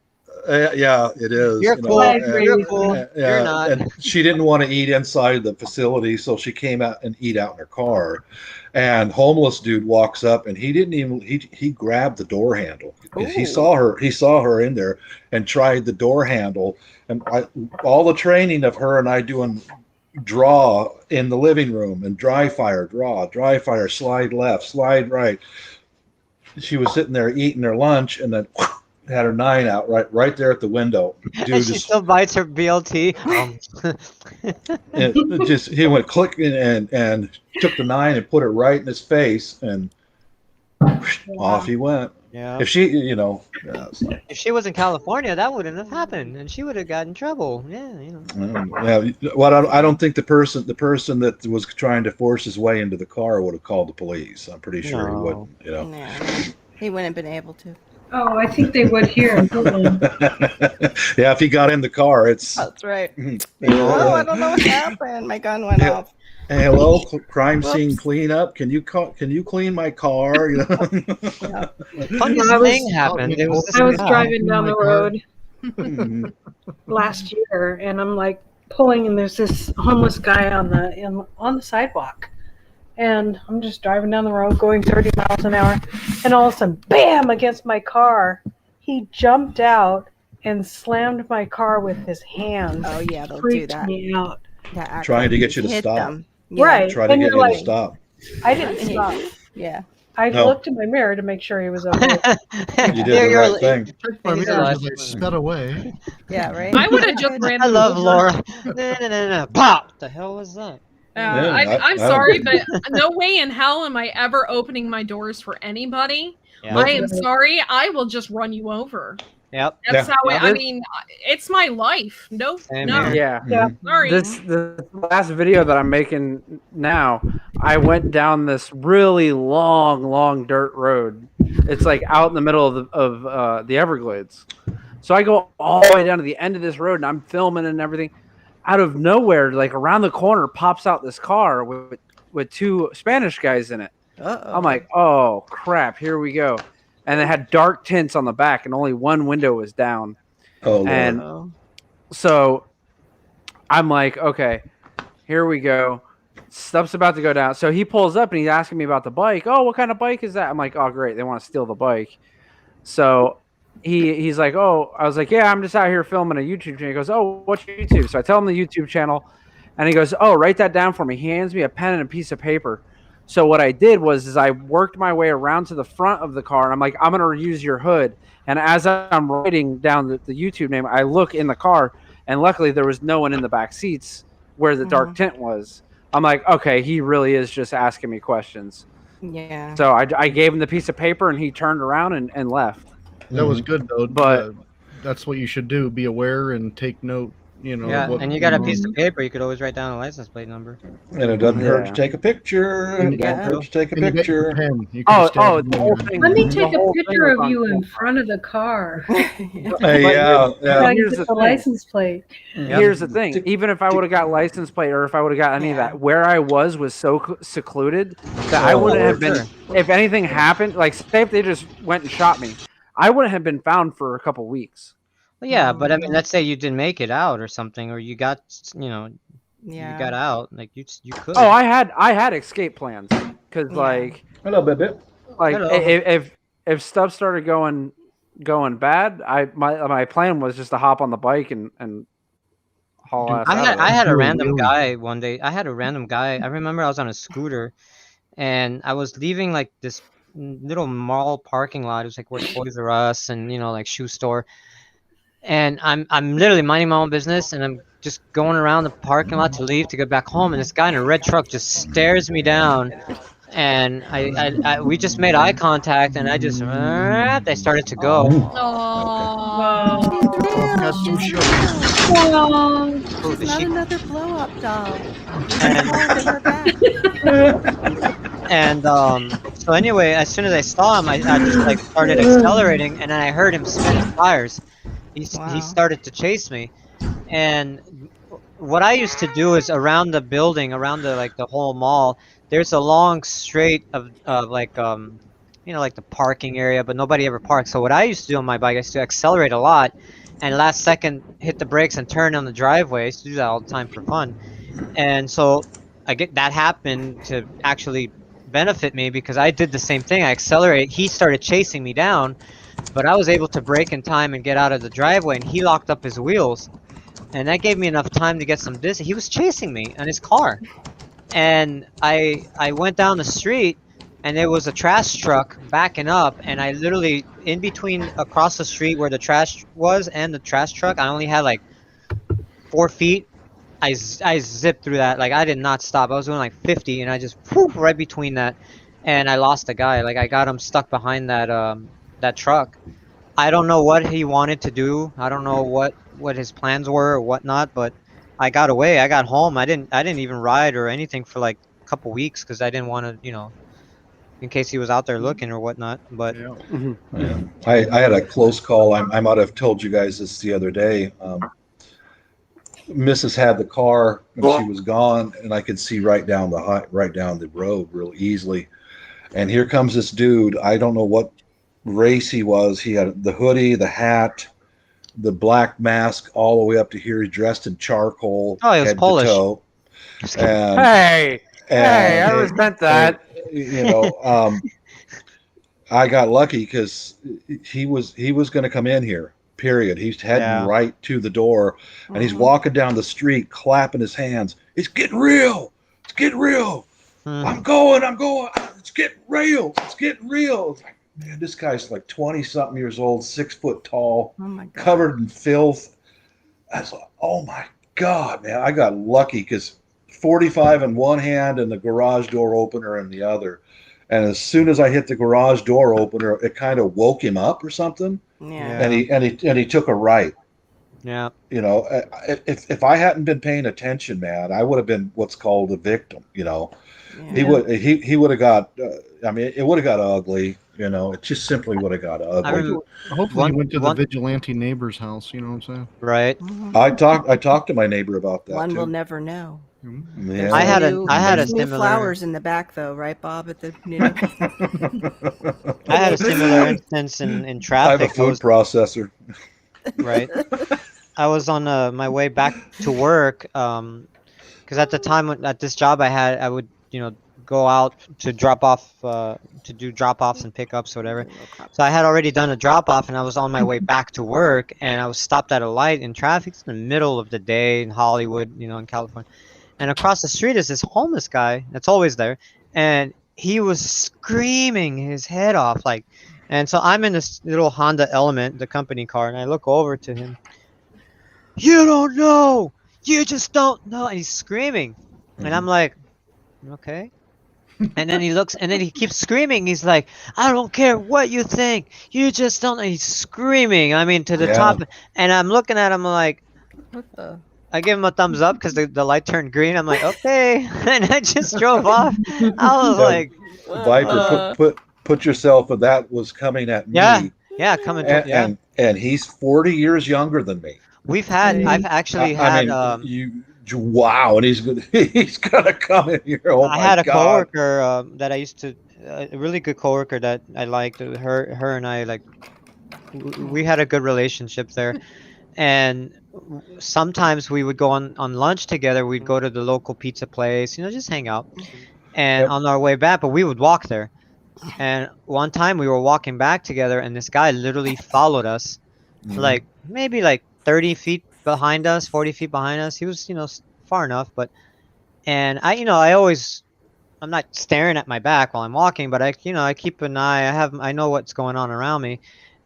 Yeah, it is. You're you know, cool. and- You're cool. yeah, You're not. And she didn't want to eat inside the facility, so she came out and eat out in her car. And homeless dude walks up, and he didn't even he grabbed the door handle. He saw her in there and tried the door handle. And all the training of her and I doing draw in the living room and dry fire, slide left, slide right. She was sitting there eating her lunch, and then had her 9 out right there at the window. Dude And she just, still bites her BLT. it just he went click and took the 9 and put it right in his face, and off he went. Yeah. If she, you know, yeah, so, If she was in California, that wouldn't have happened, and she would have gotten in trouble. Yeah, you know. yeah. Well, I don't think the person that was trying to force his way into the car would have called the police. I'm pretty sure he No. wouldn't. You know. No, he wouldn't have been able to. Oh, I think they would here. Yeah, if he got in the car, it's That's right. yeah. Oh, I don't know what happened. My gun went Yeah. off. Hey, hello, crime scene Whoops. cleanup. Can you clean my car? You know? Funniest I was- thing happened. It was this I was guy. driving down the road Mhm. last year, and I'm like pulling, and there's this homeless guy on the sidewalk, and I'm just driving down the road going 30 miles an hour, and all of a sudden, bam! Against my car, he jumped out and slammed my car with his hands. Oh yeah, they'll do Freaked that. me out. That act Trying like to get you to hit stop. them. Yeah. Right. Try to And get you're you like, to stop. I didn't stop. Yeah. I No. looked in my mirror to make sure he was okay. You did There the you're- right thing. Checked my He's mirror, alive. just like sped away. Yeah. Right. I would have just ran. I him love over. Laura. No. Pop! What the hell was that? Yeah, I'm I sorry, don't- but no way in hell am I ever opening my doors for anybody. Yeah. I am sorry. I will just run you over. Yep. That's Yeah. how Yeah. I mean, it's my life. No, Same no, here. Yeah. Yeah. sorry. The last video that I'm making now, I went down this really long dirt road. It's like out in the middle of the Everglades. So I go all the way down to the end of this road, and I'm filming and everything. Out of nowhere, like around the corner, pops out this car with 2 Spanish guys in it. Uh-oh. I'm like, oh crap, here we go. And it had dark tints on the back, and only one window was down. Oh, Lord. And Oh. so I'm like, okay, here we go. Stuff's about to go down. So he pulls up and he's asking me about the bike. Oh, what kind of bike is that? I'm like, oh, great. They want to steal the bike. So he's like, oh, I was like, yeah, I'm just out here filming a YouTube channel. He goes, oh, what's your YouTube? So I tell him the YouTube channel, and he goes, oh, write that down for me. He hands me a pen and a piece of paper. So what I did was I worked my way around to the front of the car, and I'm like, I'm going to use your hood. And as I'm writing down the YouTube name, I look in the car, and luckily there was no one in the back seats where the dark tint was. I'm like, okay, he really is just asking me questions. Yeah. So I gave him the piece of paper, and he turned around and left. That was good though. But- that's what you should do. Be aware and take note. you know. Yeah, what and you got a piece going of on. paper. You could always write down a license plate number. And it doesn't hurt to Yeah. take a picture. And It don't Yeah. hurt to take a And you got your picture. pen. You can Oh, stab the it whole in. thing. Let me the take a whole thing picture was of on you in camera. front of the car. Yeah, So yeah. I can Here's get the the thing. license plate. Here's the thing. Even if I would have got license plate or if I would have got any of Yeah. that, where I was so secluded that I Oh, wouldn't have Lord. been. If anything happened, like say if they just went and shot me, I wouldn't have been found for a couple weeks. Well, yeah, but I mean, Mhm. let's say you didn't make it out or something, or you got, you know, you got Yeah. out, like you could. Oh, I had escape plans because Yeah. like Hello, baby. Hello. if stuff started going bad, my plan was just to hop on the bike and haul Dude, ass I out had of I there. had a Do a random wheelie. guy one day. I had a random guy. I remember I was on a scooter, and I was leaving like this little mall parking lot. It was like where Toys R Us and like shoe store. And I'm literally minding my own business, and I'm just going around the parking lot to leave to get back home. And this guy in a red truck just stares me down, and we just made eye contact, and I just I started to go. Oh, She's real. Oh, got some She's sugar. real. oh, Oh, She's not she- another blow up doll. We And- called her back. And so anyway, as soon as I saw him, I just like started accelerating, and then I heard him spin his tires. He Wow. started to chase me, and what I used to do is around the building, around the whole mall, there's a long straight of like like the parking area, but nobody ever parks. So what I used to do on my bike, I used to accelerate a lot, and last second hit the brakes and turn on the driveway. I used to do that all the time for fun, and so that happened to actually benefit me because I did the same thing. I accelerated. He started chasing me down, but I was able to brake in time and get out of the driveway, and he locked up his wheels, and that gave me enough time to get some distance. He was chasing me in his car, and I went down the street, and there was a trash truck backing up, and I literally in between across the street where the trash was and the trash truck, I only had like 4 feet. I zipped through that. Like I did not stop. I was doing like 50, and I just right between that, and I lost the guy. Like I got him stuck behind that truck. I don't know what he wanted to do. I don't know what his plans were or whatnot. But I got away. I got home. I didn't even ride or anything for like a couple weeks because I didn't want to, in case he was out there looking or whatnot. But Yeah. Yeah. I had a close call. I might have told you guys this the other day. Mrs. had the car and she was gone, and I could see right down the road real easily. And here comes this dude. I don't know what race he was. He had the hoodie, the hat, the black mask all the way up to here. He's dressed in charcoal, Oh, he was head Polish. to toe. And, Hey, I and- resent that. I got lucky because he was going to come in here. Period. He's heading Yeah. right to the door, and he's Mhm. walking down the street, clapping his hands. It's getting real. It's getting real. Hmm. I'm going. It's getting real. It's getting real. It's like, man, this guy's like 20-something years old, 6 foot tall, Oh my god. covered in filth. I was like, oh my God, man. I got lucky because 45 in one hand and the garage door opener in the other. And as soon as I hit the garage door opener, it kind of woke him up or something. Yeah. And he took a right. Yeah. If I hadn't been paying attention, man, I would have been what's called a victim. Yeah. He would have got. It would have got ugly. It just simply would have got I ugly. remember, Hopefully, you went to the one- vigilante neighbor's house. You know what I'm saying? right? Mhm. I talked to my neighbor about that One too. will never know. Yeah. I had a There's new similar. flowers in the back though, right, Bob? At the I had a similar instance in I have a traffic. I food was- processor. right. I was on my way back to work because at the time at this job I had, I would go out to drop off to do drop offs and pickups or whatever. So I had already done a drop off, and I was on my way back to work, and I was stopped at a light in traffic. It's in the middle of the day in Hollywood, in California. And across the street is this homeless guy that's always there, and he was screaming his head off, like. And so I'm in this little Honda Element, the company car, and I look over to him. You don't know. You just don't know. And he's screaming, and I'm like, okay. And then he looks, and then he keeps screaming. He's like, I don't care what you think. You just don't know. He's screaming. I mean, to the Yeah. top. And I'm looking at him like, What the? I give him a thumbs up because the light turned green. I'm like, okay, and I just drove off. I was Yeah. like, Viper, put yourself. That was coming at me. yeah, coming to, and he's 40 years younger than me. I've actually had wow, and he's gonna come in here. Oh I my had a God. coworker that I used to, a really good coworker that I liked. Her and I, like, we had a good relationship there, and sometimes we would go on lunch together. We'd go to the local pizza place, just hang out, and Yep. on our way back, but we would walk there. And one time we were walking back together, and this guy literally followed us, like maybe like 30 feet behind us, 40 feet behind us. He was, far enough, but, and I'm not staring at my back while I'm walking, but I keep an eye. I know what's going on around me,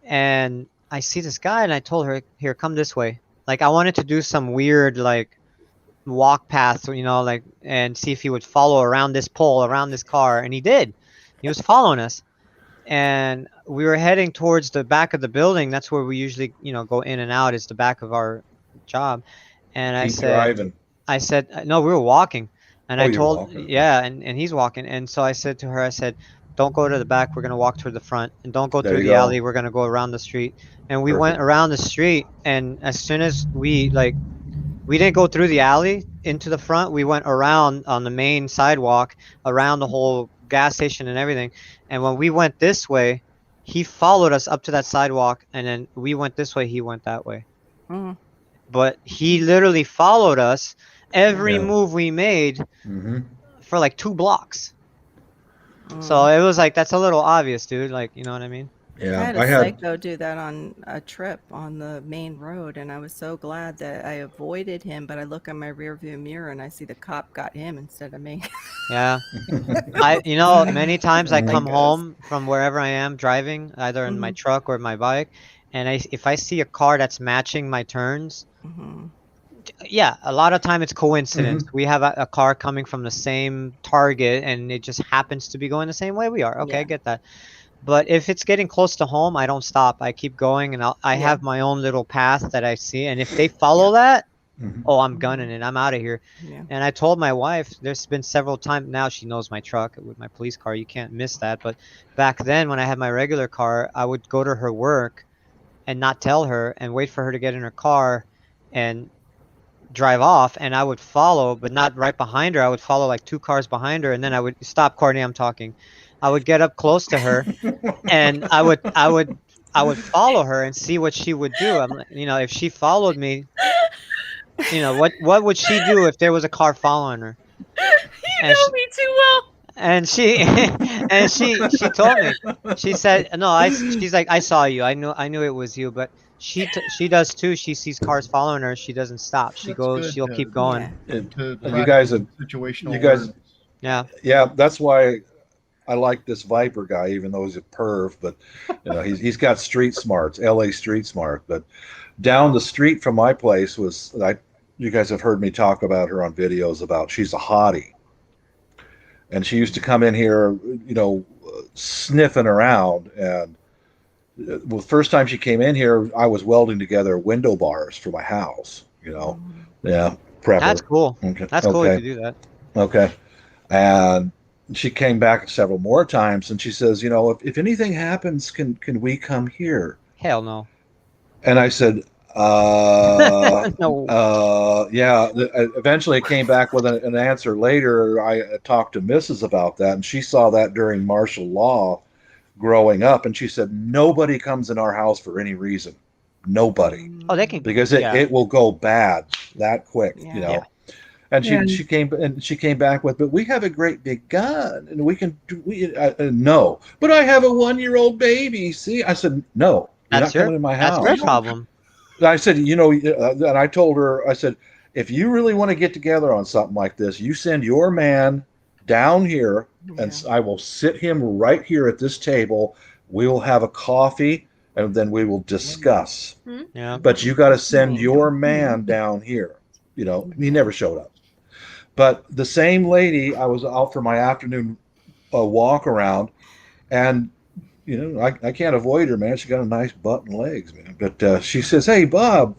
and I see this guy, and I told her, here, come this way. Like, I wanted to do some weird, like, walk path, like, and see if he would follow around this pole, around this car, and he did. He was following us, and we were heading towards the back of the building. That's where we usually, go in and out. Is the back of our job. And Keep driving. I said, no, we were walking, and I you're told, walking. yeah, and he's walking, and so I said to her, I said, don't go to the back. We're gonna walk toward the front, and don't go There through you the go. alley. We're gonna go around the street, and we went Perfect. around the street, and as soon as we didn't go through the alley into the front. We went around on the main sidewalk, around the whole gas station and everything. And when we went this way, he followed us up to that sidewalk, and then we went this way, he went that way. Mhm. But he literally followed us every Yeah. move we made Hmm. for like 2 blocks. Mm. So it was like, that's a little obvious, dude. Like, you know what I mean? Yeah, I had I a had. psycho do that on a trip on the main road, and I was so glad that I avoided him. But I look in my rearview mirror and I see the cop got him instead of me. Yeah. Many times I Mhm. come Psychos. home from wherever I am driving, either in my truck or my bike, and if I see a car that's matching my turns, Mhm. yeah, a lot of time it's coincidence. We have a car coming from the same target, and it just happens to be going the same way we are. Okay, I Yeah. get that. But if it's getting close to home, I don't stop. I keep going, and I Yeah. have my own little path that I see. And if they follow that, Mhm. oh, I'm gunning it. I'm out of here. Yeah. And I told my wife, there's been several times now, she knows my truck with my police car. You can't miss that. But back then, when I had my regular car, I would go to her work and not tell her and wait for her to get in her car and drive off, and I would follow, but not right behind her. I would follow like 2 cars behind her, and then I would stop. Courtney, I'm talking. I would get up close to her, and I would follow her and see what she would do. I'm like, if she followed me, what would she do if there was a car following her? You And know me too well. And she and she told me, she said, no, she's like, I saw you. I knew it was you, but she does too. She sees cars following her. She doesn't stop. She That's goes. good, She'll keep going. Yeah. And To you guys have. situational you guys- awareness. Yeah. Yeah, that's why I like this Viper guy, even though he's a perv. But he's got street smarts, LA street smart. But down the street from my place you guys have heard me talk about her on videos about she's a hottie, and she used to come in here, sniffing around. And the first time she came in here, I was welding together window bars for my house. Yeah, prepper. That's cool. Okay. That's cool okay. if you do that. Okay. And she came back several more times, and she says, if anything happens, can we come here? Hell no. And I said, No. yeah. Eventually, it came back with an answer later. I talked to Mrs. about that, and she saw that during martial law growing up, and she said, nobody comes in our house for any reason. Nobody. Oh, they can. Because yeah. it will go bad that quick, Yeah. And Yeah. she came back with, but we have a great big gun, and we can no, but I have a 1-year-old baby. See, I said, no, you're That's not coming in my house. That's their problem. I said, and I told her, I said, if you really want to get together on something like this, you send your man down here, and I will sit him right here at this table. We will have a coffee, and then we will discuss. Yeah. But you got to send your man down here. He never showed up. But the same lady, I was out for my afternoon walk around, and I can't avoid her, man. She got a nice butt and legs, man. But she says, "Hey, Bob,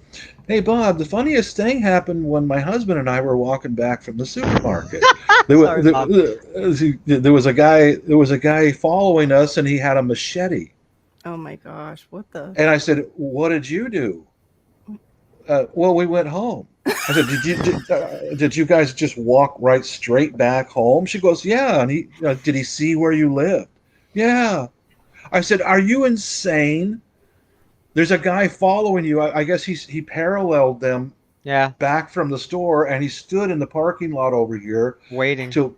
Hey Bob, the funniest thing happened when my husband and I were walking back from the supermarket. There was, Sorry, Bob. there was a guy following us, and he had a machete. Oh my gosh, what the? And I said, "What did you do?" Well, we went home. I said, did you guys just walk right straight back home?" She goes, "Yeah." And he did he see where you lived? Yeah. I said, "Are you insane? There's a guy following you. I guess he paralleled them Yeah, back from the store, and he stood in the parking lot over here waiting. till,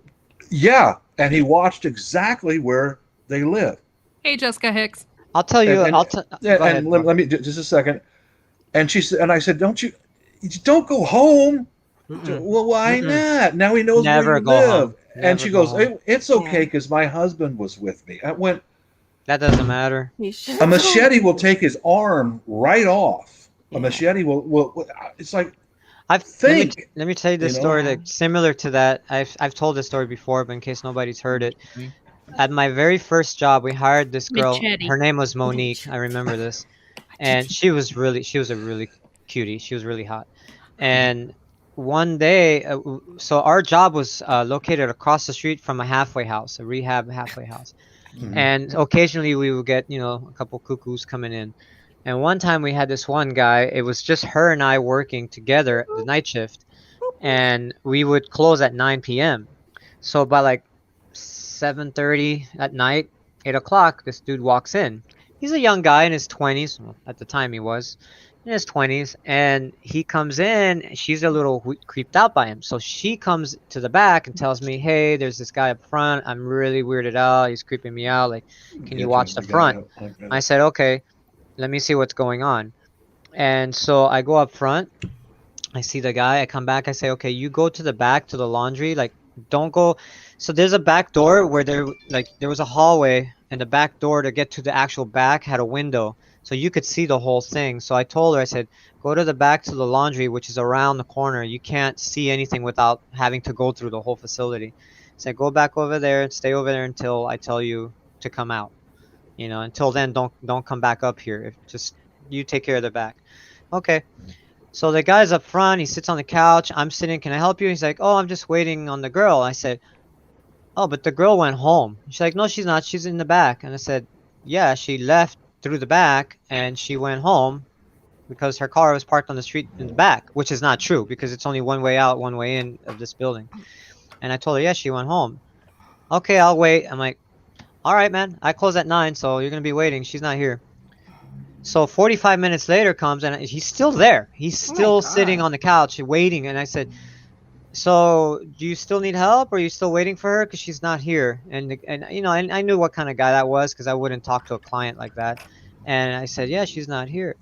yeah, and he watched exactly where they live." Hey, Jessica Hicks. I'll tell you. And- I'll tell. Yeah, Go ahead, and bro. let me just a second. And she said, and I said, don't go home." Mm-mm. Well, why Mm-mm. not? Now he knows Never where you go live. home. And Never she go goes, home. It's okay Yeah. because my husband was with me. I went, That doesn't matter. You should a machete will take his arm right off. Yeah. A machete will it's like, I've think. let me tell you this you know? story Yeah. that similar to that. I've told this story before, but in case nobody's heard it, at my very first job, we hired this girl. Machete. Her name was Monique. I remember this, and she was a really cutie. She was really hot, and one day, so our job was located across the street from a halfway house, a rehab halfway house. Mhm. And occasionally we would get a couple cuckoos coming in, and one time we had this one guy. It was just her and I working together the night shift, and we would close at 9 p.m. So by like 7:30 at night, 8 o'clock, this dude walks in. He's a young guy in his 20s. Well, at the time he was in his 20s, and he comes in. She's a little creeped out by him, so she comes to the back and tells me, "Hey, there's this guy up front. I'm really weirded out. He's creeping me out. Like, can you watch the front?" I said, "Okay, let me see what's going on." And so I go up front. I see the guy. I come back. I say, "Okay, you go to the back to the laundry. Like, don't go." So there's a back door where there was a hallway, and the back door to get to the actual back had a window, so you could see the whole thing. So I told her, I said, "Go to the back to the laundry, which is around the corner. You can't see anything without having to go through the whole facility." I said, "Go back over there and stay over there until I tell you to come out. Until then, don't come back up here. Just you take care of the back." Okay. So the guy's up front. He sits on the couch. I'm sitting. "Can I help you?" He's like, "Oh, I'm just waiting on the girl." I said, "Oh, but the girl went home." She's like, "No, she's not. She's in the back." And I said, "Yeah, she left through the back and she went home because her car was parked on the street in the back," which is not true because it's only one way out, one way in of this building. And I told her, "Yeah, she went home." "Okay, I'll wait." I'm like, "All right, man. I close at 9, so you're going to be waiting. She's not here." So 45 minutes later comes and he's still there. He's Oh my still sitting God. on the couch waiting. And I said, "So do you still need help, or are you still waiting for her? Because she's not here." And I knew what kind of guy that was because I wouldn't talk to a client like that. And I said, "Yeah, she's not here."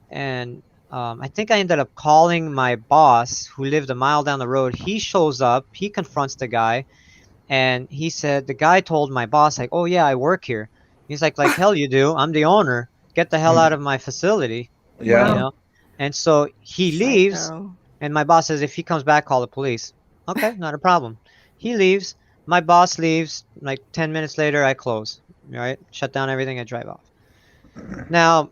And I think I ended up calling my boss who lived a mile down the road. He shows up. He confronts the guy. And he said, the guy told my boss, like, "Oh, yeah, I work here." He's like hell you do. I'm the owner. Get the hell out of my facility. Yeah. And so he leaves. Psycho. And my boss says, "If he comes back, call the police." Okay, not a problem. He leaves. My boss leaves. Like 10 minutes later, I close. Right? Shut down everything. I drive off. Now,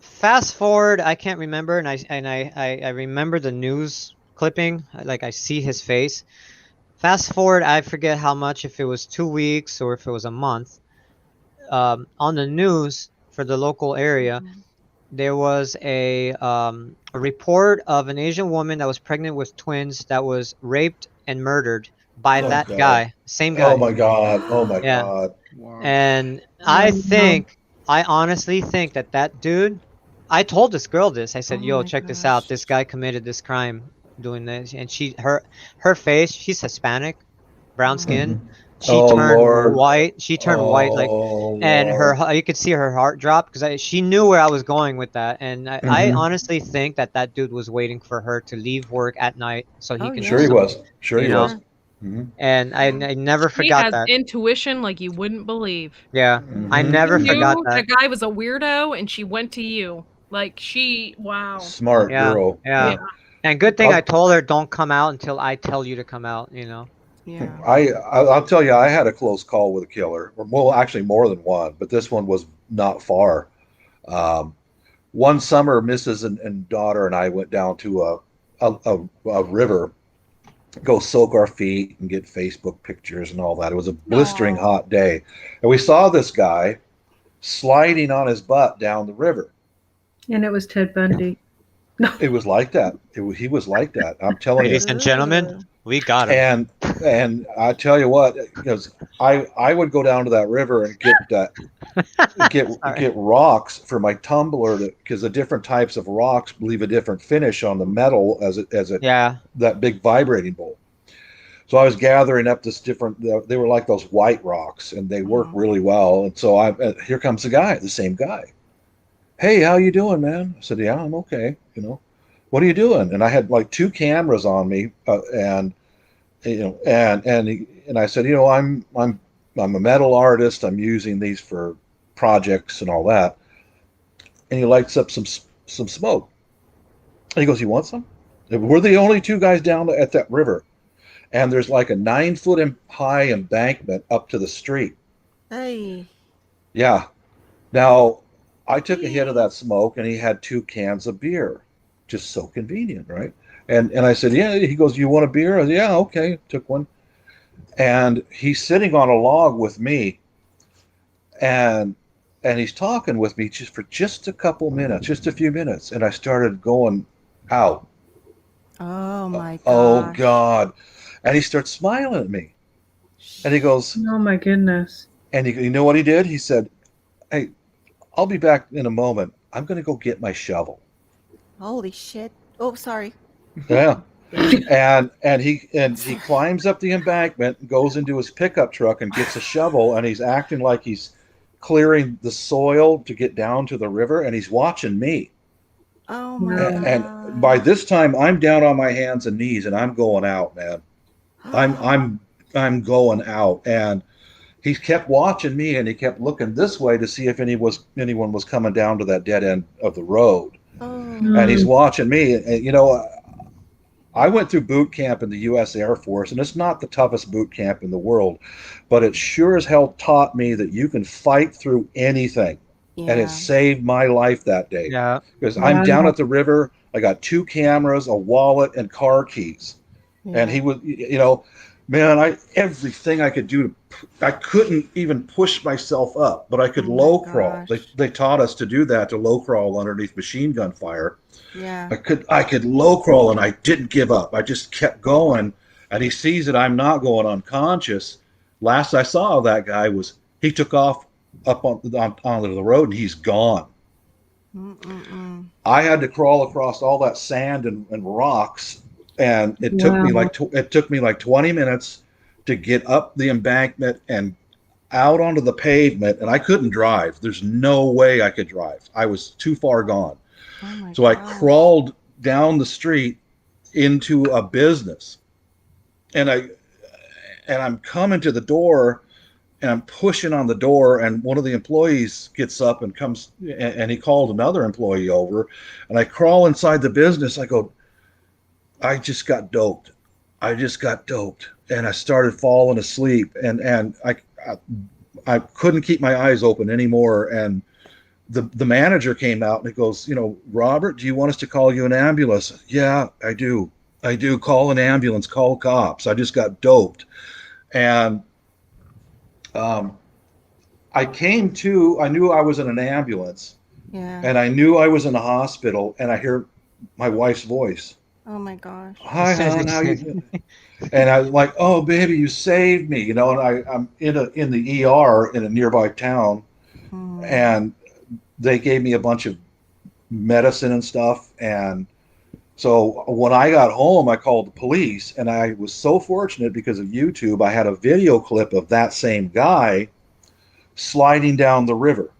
fast forward, I can't remember, and I remember the news clipping. Like I see his face. Fast forward, I forget how much, if it was 2 weeks or if it was a month. On the news for the local area, there was a report of an Asian woman that was pregnant with twins that was raped and murdered by Oh, that God. guy, same guy. Oh my God. Oh my Yeah. God. And no. I honestly think that dude, I told this girl this. I said, Oh "Yo, my check this gosh. out. This guy committed this crime doing this." And her face, she's Hispanic, brown skin. She Oh, turned Lord. white. She turned white, like, Oh, and Lord. you could see her heart drop because she knew where I was going with that. And I Mhm. honestly think that dude was waiting for her to leave work at night so he Oh, can yeah. Sure he was. Sure he You know? was. Mhm. And I never He forgot has that. intuition like you wouldn't believe. Yeah, I Mhm. never She forgot knew that. the guy was a weirdo, and she went to you. Like wow. Smart Yeah, girl. yeah. And good thing I'll- I told her, "Don't come out until I tell you to come out." Yeah. I'll tell you, I had a close call with a killer. Well, actually more than one, but this one was not far. one summer, Mrs. and daughter and I went down to a river, go soak our feet and get Facebook pictures and all that. It was a blistering hot day, and we saw this guy sliding on his butt down the river. And it was Ted Bundy. It was like that. He was like that. I'm telling you. Ladies and gentlemen, we got him. And I tell you what, because I would go down to that river and get rocks for my tumbler, because the different types of rocks leave a different finish on the metal as that big vibrating bowl. So I was gathering up this different. They were like those white rocks, and they work really well. And so here comes the same guy. Hey, how you doing, man? I said, yeah, I'm okay. What are you doing? And I had like 2 cameras on me, and I said, I'm a metal artist. I'm using these for projects and all that. And he lights up some smoke. And he goes, you want some? We're the only 2 guys down at that river, and there's like a 9-foot high embankment up to the street. Hey. Yeah. Now, I took a hit of that smoke, and he had 2 cans of beer. Just so convenient, right? And I said, yeah. He goes, you want a beer? I said, yeah, okay. Took one. And he's sitting on a log with me, and he's talking with me for just a couple minutes, just a few minutes. And I started going out. Oh my god. Oh God. And he starts smiling at me. And he goes, oh my goodness. And you know what he did? He said, hey, I'll be back in a moment. I'm going to go get my shovel. Holy shit. Oh, sorry. Yeah. and he climbs up the embankment and goes into his pickup truck and gets a shovel, and he's acting like he's clearing the soil to get down to the river, and he's watching me. Oh my god. And by this time I'm down on my hands and knees, and I'm going out, man. I'm going out. And he kept watching me, and he kept looking this way to see if anyone was coming down to that dead end of the road. And he's watching me. And, I went through boot camp in the U.S. Air Force, and it's not the toughest boot camp in the world, but it sure as hell taught me that you can fight through anything. Yeah. And it saved my life that day. Yeah. Because I'm down at the river. I got 2 cameras, a wallet, and car keys. Yeah. And he was, man, everything I could do, I couldn't even push myself up, but I could low crawl. They taught us to do that, to low crawl underneath machine gun fire. Yeah. I could low crawl, and I didn't give up. I just kept going, and he sees that I'm not going unconscious. Last I saw of that guy was he took off up onto the road, and he's gone. I had to crawl across all that sand and rocks. And it took me like 20 minutes to get up the embankment and out onto the pavement, and I couldn't drive. There's no way I could drive. I was too far gone. So I crawled down the street into a business, and I'm coming to the door, and I'm pushing on the door, and one of the employees gets up and comes, and he called another employee over, and I crawl inside the business. I go, I just got doped. And I started falling asleep, and I couldn't keep my eyes open anymore. And the manager came out, and he goes, Robert, do you want us to call you an ambulance? Yeah, I do. Call an ambulance, call cops. I just got doped. And I knew I was in an ambulance. Yeah. And I knew I was in a hospital, and I hear my wife's voice. Oh my gosh. Hi, hon, how you doing? And I was like, oh, baby, you saved me. And I'm in the ER in a nearby town, and they gave me a bunch of medicine and stuff. And so when I got home, I called the police, and I was so fortunate because of YouTube. I had a video clip of that same guy sliding down the river.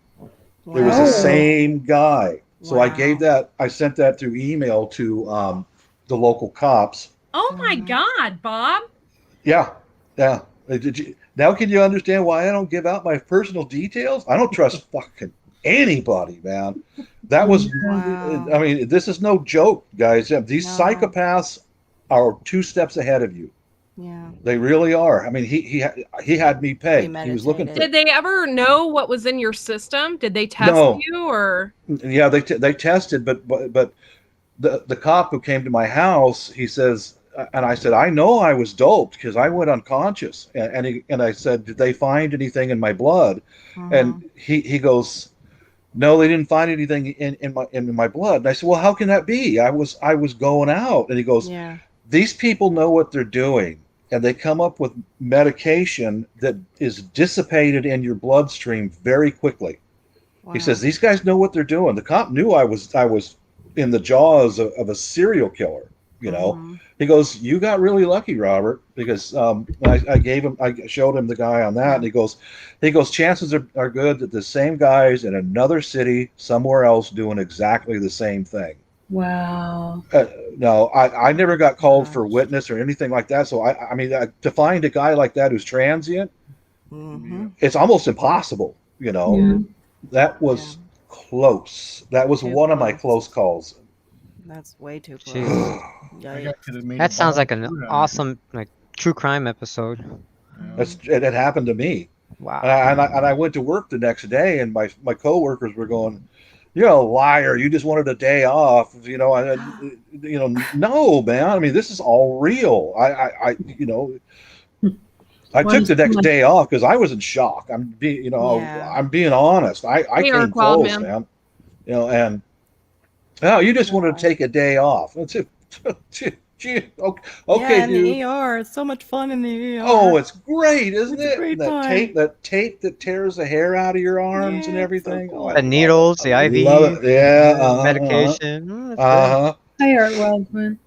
Wow. It was the same guy. So wow. I sent that through email to the local cops. Oh my God, Bob. Yeah. Now can you understand why I don't give out my personal details? I don't trust fucking anybody, man. That was, wow. I mean, this is no joke, guys. These psychopaths are 2 steps ahead of you. Yeah. They really are. I mean, he had me pegged. He was looking for. Did they ever know what was in your system? Did they test No. you or? Yeah, they tested, but the cop who came to my house, he says, and I said, I know I was doped because I went unconscious, and I said, did they find anything in my blood? And he goes, no, they didn't find anything in my blood. And I said, well, how can that be? I was going out. And he goes, Yeah. these people know what they're doing, and they come up with medication that is dissipated in your bloodstream very quickly. Wow. He says these guys know what they're doing. The cop knew I was in the jaws of a serial killer. You know, he goes, "You got really lucky, Robert, because I showed him the guy on that, and he goes, chances are good that the same guys in another city somewhere else doing exactly the same thing." Wow. No, I never got called for witness or anything like that. So I mean, to find a guy like that who's transient, it's almost impossible. You know, Yeah. that was close. That was Too one of my close. close calls. That's way too close. Jeez. Yikes. That sounds like an awesome like true crime episode. It had happened to me. Wow. And I went to work the next day, and my coworkers were going, "You're a liar. You just wanted a day off." You know, no, man. I mean, this is all real. I took the next day off because I was in shock. I'm being honest. I came close, man. You know, and you just wanted to take a day off. That's it. Okay, yeah, in dude. the ER. It's so much fun in the ER. Oh, it's great, isn't It's a it? great That time. tape that tears the hair out of your arms and everything. cool. I The needles, the love IV, it. Yeah, medication. That's Hi, Art Wildman.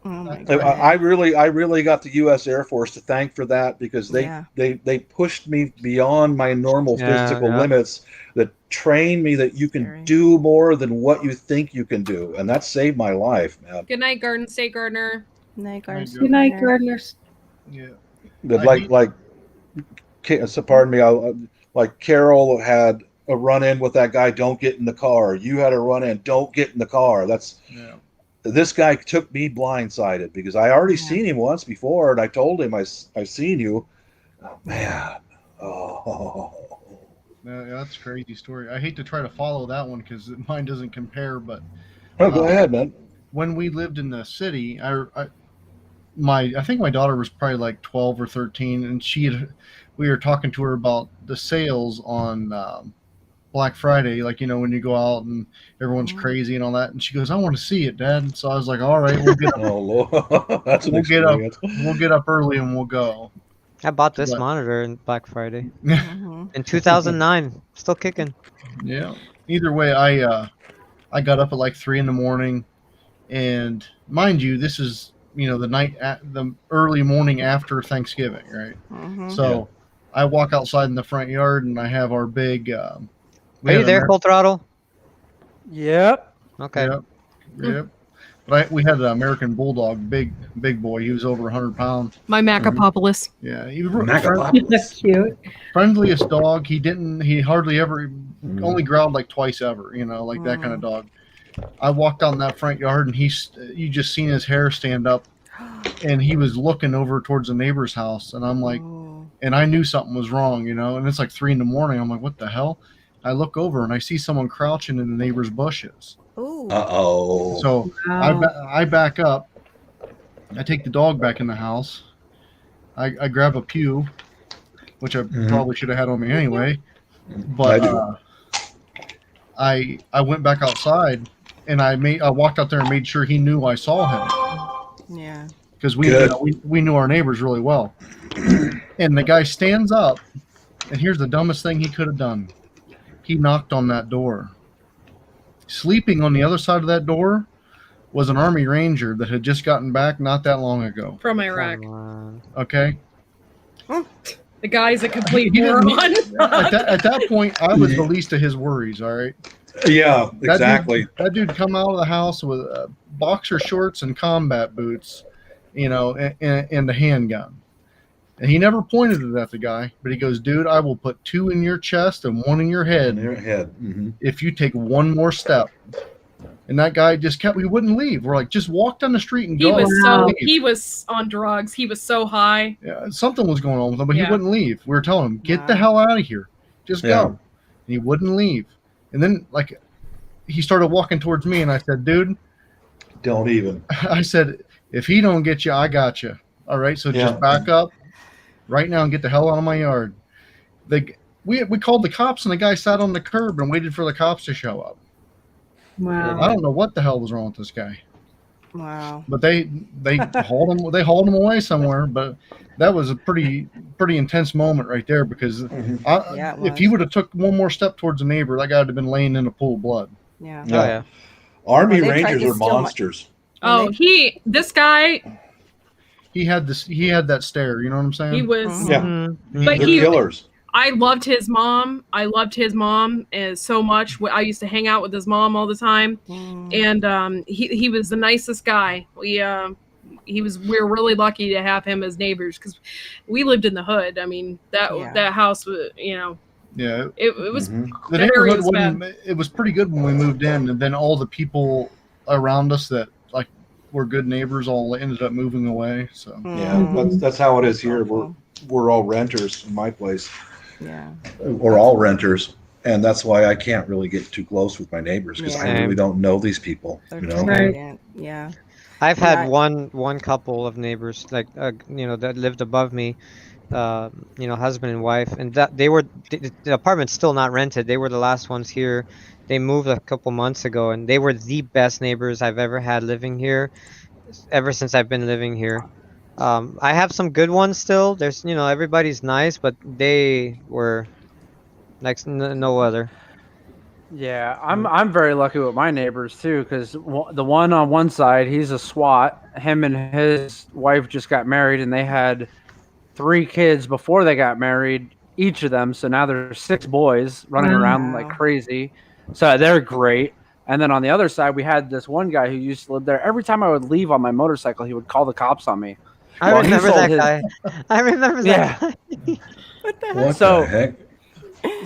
Oh my I really got the U.S. Air Force to thank for that, because they pushed me beyond my normal Yeah, physical yeah. limits, that trained me that you can do more than what you think you can do, and that saved my life, man. Good night, Garden State Gardener. Night, Garden Good night, gardeners. Yeah. So pardon me. Like Carol had a run-in with that guy. Don't get in the car. You had a run-in. Don't get in the car. This guy took me blindsided because I already seen him once before, and I told him I've seen you. Oh man. Oh. Yeah, that's a crazy story. I hate to try to follow that one because mine doesn't compare, but Go ahead, man. when we lived in the city, I think my daughter was probably like 12 or 13, and we were talking to her about the sales on Black Friday, like, you know, when you go out and everyone's crazy and all that, and she goes, "I want to see it, Dad." And so I was like, "All right, we'll get up. Oh Lord, that's an we'll get up. experience. We'll get up early and we'll go." I bought this But- monitor in Black Friday Mhm. in 2009. Still kicking. Yeah. Either way, I got up at like 3 a.m, and mind you, this is, you know, the early morning after Thanksgiving, right? Mhm. So I walk outside in the front yard, and I have our big. Are you there, Full Throttle? Yep. Okay. Yep. But we had an American Bulldog, big boy. He was over 100 pounds. My Macapopolis. Yeah, he was That's cute. friendliest dog. He hardly ever, only growled like twice ever, you know, like that kind of dog. I walked out in that front yard, and you just seen his hair stand up, and he was looking over towards the neighbor's house, and I'm like, and I knew something was wrong, you know, and it's like 3 a.m. I'm like, what the hell? I look over and I see someone crouching in the neighbor's bushes. Ooh. Uh-oh. So I back up. I take the dog back in the house. I grab a pew, which I probably should have had on me anyway. But I went back outside, and I walked out there and made sure he knew I saw him, Yeah. because we knew our neighbors really well. And the guy stands up, and here's the dumbest thing he could have done. He knocked on that door. Sleeping on the other side of that door was an Army Ranger that had just gotten back not that long ago. From Iraq. Okay? The guy's a complete He didn't moron. at that point, I was the least of his worries, all right? Yeah, exactly. That dude come out of the house with boxer shorts and combat boots, you know, and a handgun. And he never pointed it at the guy, but he goes, "Dude, I will put 2 in your chest and 1 in your head In your head. if you take one more step." And that guy just kept, he wouldn't leave. We're like, just walk down the street and He go. was he was on drugs. He was so high. Yeah, something was going on with him, but Yeah. he wouldn't leave. We were telling him, get the Wow. hell out of here. Just Yeah. go. And he wouldn't leave. And then, like, he started walking towards me, and I said, dude, Don't even. I said, if he don't get you, I got you. All right, so Yeah. just back up right now and get the hell out of my yard. We called the cops, and the guy sat on the curb and waited for the cops to show up. Wow. I don't know what the hell was wrong with this guy, Wow. but they hauled him. They hauled him away somewhere. But that was a pretty intense moment right there, because Yeah, it if he was. would have took one more step towards a neighbor, that guy would have been laying in a pool of blood. Yeah. Yeah. Oh yeah. Army Well, they tried Rangers to are steal my- monsters. Oh, this guy, He had that stare. You know what I'm saying? he was. Mhm. Yeah. Mhm. But They're he- killers. I loved his mom. I loved his mom so much. I used to hang out with his mom all the time, Mm. and he was the nicest guy. We were really lucky to have him as neighbors because we lived in the hood. I mean Yeah. that house was, you know, Yeah. it was Mhm. The The area neighborhood was wasn't. It was pretty good when we moved in, and then all the people around us that like were good neighbors all ended up moving away. So Yeah, Mm. that's how it is here. We're all renters in my place. Yeah. We're all renters, and that's why I can't really get too close with my neighbors because I Yeah. really don't know these people. They're You know, Right. trying. Yeah. I've Yeah, had one couple of neighbors like that lived above me, husband and wife, and that the apartment's still not rented. They were the last ones here. They moved a couple months ago, and they were the best neighbors I've ever had living here, ever since I've been living here. I have some good ones still. There's everybody's nice, but they were like no other. Yeah, I'm very lucky with my neighbors too, because the one on one side, he's a SWAT. Him and his wife just got married, and they had 3 kids before they got married, each of them. So now there's 6 boys running around like Wow. crazy. So they're great. And then on the other side, we had this one guy who used to live there. Every time I would leave on my motorcycle, he would call the cops on me. I Well, he remember sold that his- guy. I remember that Yeah. guy. What the heck? what So- the heck?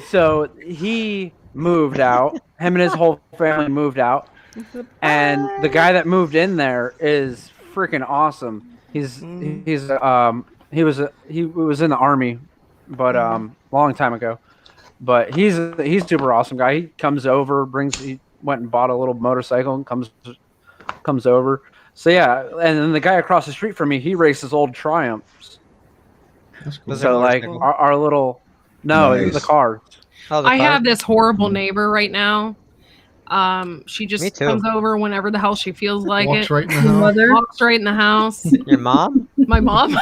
So he moved out. Him and his whole family moved out. And the guy that moved in there is freaking awesome. He was in the army, but long time ago. But he's super awesome guy. He comes over, he went and bought a little motorcycle and comes over. So yeah, and then the guy across the street from me, he races old Triumphs. that's cool. Was it So like motorcycle? our little Nice. the car. Oh, the I car? have this horrible neighbor right now. She Me just too. comes over whenever the hell she feels like Walks it. right in the house. Mother. Walks right in the house. Your mom? My mom.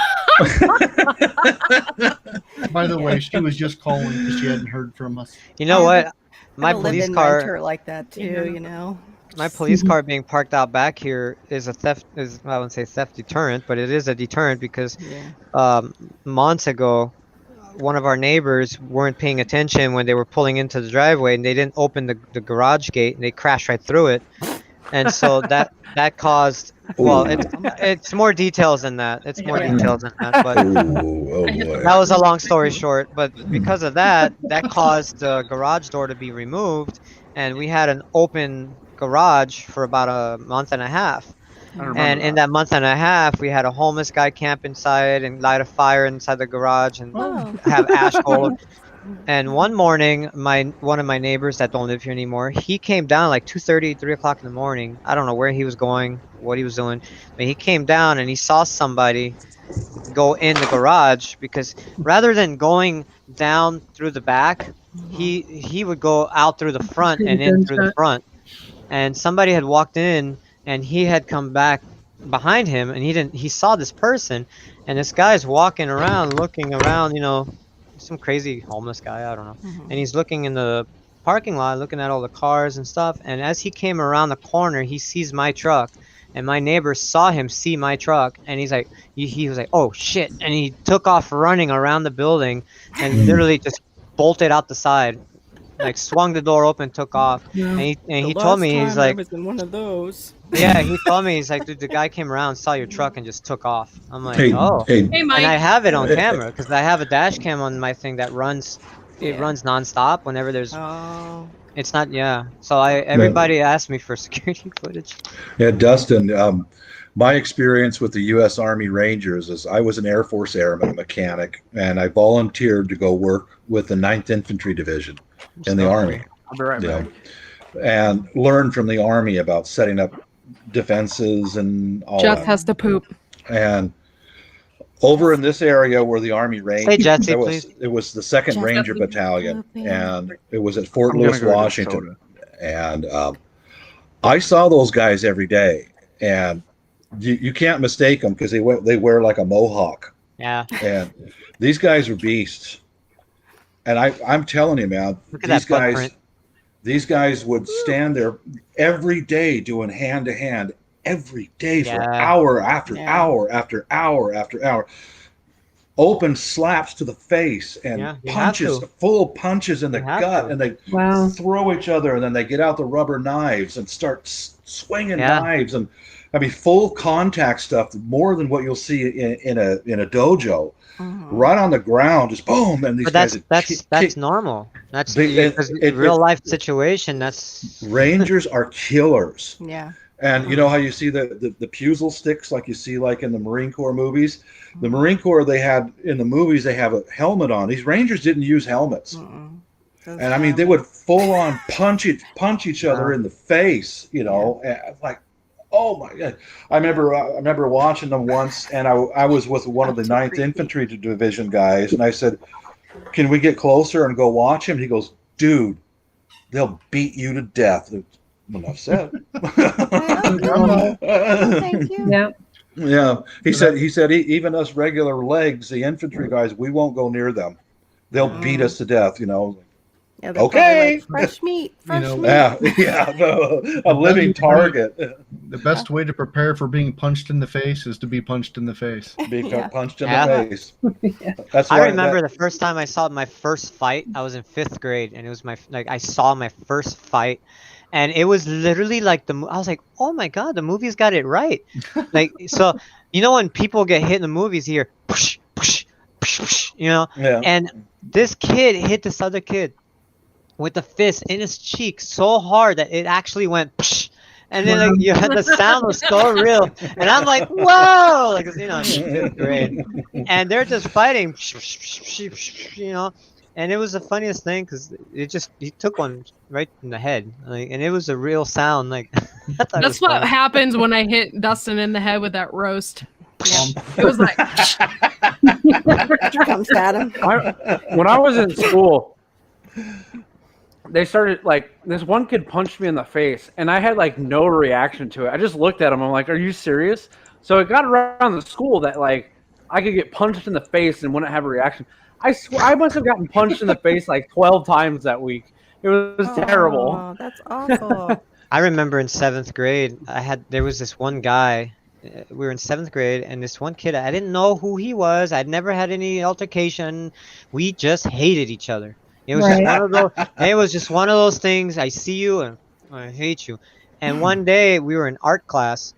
By the way, she was just calling because she hadn't heard from us. You know what? My My police live-in car. renter like that too. You know. My police car being parked out back here is I wouldn't say theft deterrent, but it is a deterrent because Yeah. months ago, one of our neighbors weren't paying attention when they were pulling into the driveway, and they didn't open the garage gate, and they crashed right through it, and so that caused. Well, it's more details than that. It's more Yeah. details than that, but. Ooh, oh boy. That was a long story short, but because of that caused the garage door to be removed, and we had an open garage for about a month and a half. I remember And in that month and a half, we had a homeless guy camp inside and light a fire inside the garage and Oh. have ash bowl. And one morning, one of my neighbors that don't live here anymore, he came down like 2:30, 3 o'clock in the morning. I don't know where he was going, what he was doing, but he came down and he saw somebody go in the garage because rather than going down through the back, he would go out through the front and in through the front. And somebody had walked in and he had come back behind him and he saw this person, and this guy's walking around looking around, some crazy homeless guy, I don't know. Mhm. And he's looking in the parking lot, looking at all the cars and stuff, and as he came around the corner, he sees my truck, and my neighbor saw him see my truck, and he's like, he was like, oh shit, and he took off running around the building and literally just bolted out the side, like swung the door open, took off. And he The told me, last he's time I like, was in one of those. yeah, he told me, he's like, dude, the guy came around, saw your truck, and just took off. I'm like, Hey, oh. hey, Hey, And I Mike. have it on camera because I have a dash cam on my thing that runs. It Yeah. runs nonstop whenever there's. Oh. It's not. Yeah. So everybody asked me for security footage. Yeah, Dustin, my experience with the U.S. Army Rangers is I was an Air Force airman mechanic, and I volunteered to go work with the 9th Infantry Division in the Army. I'll be right you back. know, and learn from the Army about setting up defenses and all Jeff that. has to poop. And over in this area where the Army Rangers, Hey, Jesse, please. it was the 2nd Jesse, Ranger you're Battalion, pooping. and it was at Fort I'm gonna Lewis, go get Washington. soda. And I saw those guys every day, and you can't mistake them because they wear like a mohawk, Yeah. and these guys are beasts. And I'm telling you, man, Look at that footprint. these guys would stand there every day doing hand to hand every day for Yeah. hour after Yeah. hour after hour after hour. Open slaps to the face and Yeah, you have punches, to. full punches in the You have gut, to. and they Wow. throw each other, and then they get out the rubber knives and start swinging Yeah. knives, and I mean full contact stuff, more than what you'll see in a dojo. Mhm. Right on the ground, just boom, and these But guys that's normal. That's They- because it- real life situation. That's Rangers are killers. Yeah. And you know how you see the puzzle sticks like you see like in the Marine Corps movies? The Marine Corps, they had in the movies, they have a helmet on. These Rangers didn't use helmets. Mm-mm. Those And I mean, they would full on punch each other in the face, you know, and like, oh my God. I remember watching them once, and I was with one of the 9th Infantry Division guys, and I said, "Can we get closer and go watch him?" He goes, "Dude, they'll beat you to death." Enough said. Thank you. Yeah. Yeah, he said even us regular legs, the infantry guys, we won't go near them. They'll beat us to death, you know. Yeah, they're Okay. probably like, fresh meat. Fresh know, meat. A living target. The best way to prepare for being punched in the face is to be punched in the face. Be Yeah. punched in Yeah. the face. That's I why remember the first time I saw my first fight. I was in 5th grade, and it was I saw my first fight, and it was literally like I was like, oh my God, the movie's got it right. Like, so you know when people get hit in the movies, you hear push, push, push, push, you know, Yeah. and this kid hit this other kid with the fist in his cheek so hard that it actually went psh, and then like, you had the sound was so real, and I'm like, whoa, like, you know, in 5th grade, and they're just fighting, you know, and it was the funniest thing because he took one right in the head, like, and it was a real sound, like. I thought it That's was what funny. happens when I hit Dustin in the head with that roast. It was like, Comes at him. When I was in school, they started like this one kid punched me in the face, and I had like no reaction to it. I just looked at him. I'm like, "Are you serious?" So it got around the school that like I could get punched in the face and wouldn't have a reaction. I swear I must have gotten punched in the face like 12 times that week. It was terrible. Oh, that's awful. I remember in 7th grade, there was this one guy. We were in 7th grade, and this one kid, I didn't know who he was. I'd never had any altercation. We just hated each other. It was just one of those. It was just one of those things. I see you, and I hate you. And one day we were in art class,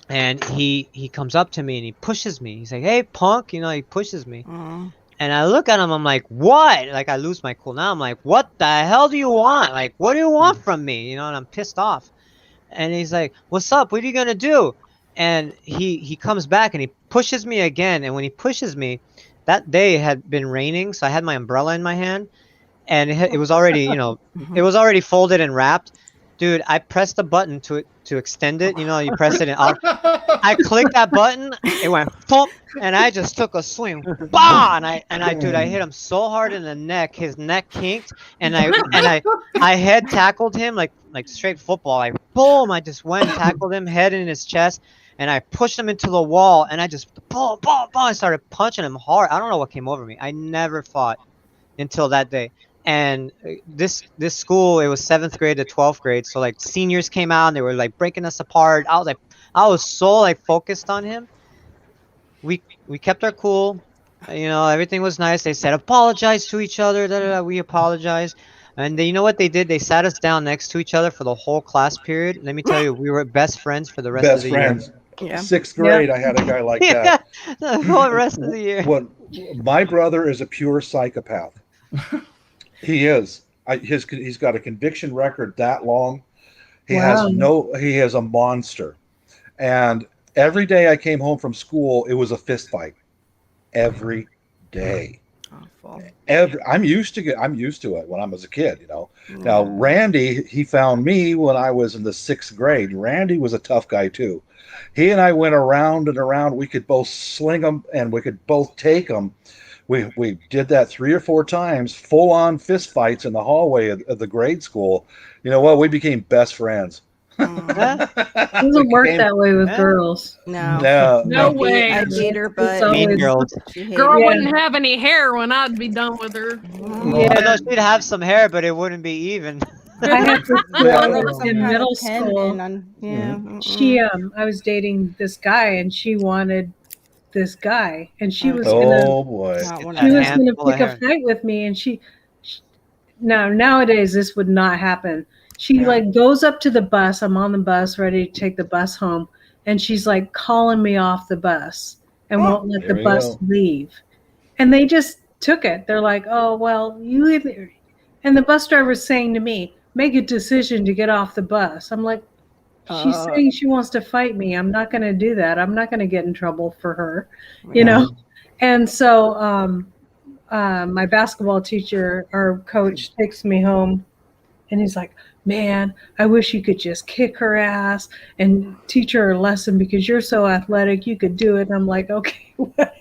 and he comes up to me and he pushes me. He's like, "Hey, punk!" You know, he pushes me. Mm. And I look at him, I'm like, what? Like, I lose my cool. Now I'm like, what the hell do you want? Like, what do you want from me? You know, and I'm pissed off. And he's like, what's up? What are you going to do? And he comes back and he pushes me again. And when he pushes me, that day had been raining, so I had my umbrella in my hand. And it was already, you know, it was already folded and wrapped. Dude, I pressed the button to extend it. You know, you press it and I clicked that button. It went thump, and I just took a swing. Bah! And I hit him so hard in the neck, his neck kinked, and I head tackled him like straight football. Like boom! I just went and tackled him, head in his chest, and I pushed him into the wall, and I just boom, boom, boom. I started punching him hard. I don't know what came over me. I never fought until that day. And this school, it was 7th grade to 12th grade. So like seniors came out and they were like breaking us apart. I was so like focused on him. We kept our cool, you know, everything was nice. They said apologize to each other. We apologized. And you know what they did? They sat us down next to each other for the whole class period. Let me tell you, we were best friends for the rest of the friends. year. Yeah. 6th grade, I had a guy like that. The whole rest of the year. My brother is a pure psychopath. He is. he's got a conviction record that long. He Wow. he is a monster. And every day I came home from school, it was a fist fight. Every day. Awful. I'm used to it when I was a kid, Now Randy, he found me when I was in the 6th grade. Randy was a tough guy too. He and I went around and around. We could both sling them and we could both take them. We did that 3 or 4 times, full on fist fights in the hallway of the grade school. You know what? We became best friends. It doesn't work that way with girls. No. No way. I hate her, but It's Mean always- girls. she hated Girl Yeah. wouldn't have any hair when I'd be done with her. Yeah. No, she'd have some hair, but it wouldn't be even. I had this Yeah. girl Like some in kind of middle tendon school. on- yeah. She I was dating this guy and she wanted this guy and she was Oh gonna boy. Not one she of was them. gonna handful of pick a hair. fight with me and she now nowadays this would not happen. She Yeah. like goes up to the bus. I'm on the bus ready to take the bus home and she's like calling me off the bus and won't let There the we bus go. leave. And they just took it. They're like, "Oh, well, you either," and the bus driver's saying to me, "Make a decision to get off the bus." I'm like, she's saying she wants to fight me. I'm not going to do that. I'm not going to get in trouble for her, you know? And so my basketball teacher, our coach, takes me home and he's like, "Man, I wish you could just kick her ass and teach her a lesson because you're so athletic. You could do it." And I'm like, "Okay, whatever."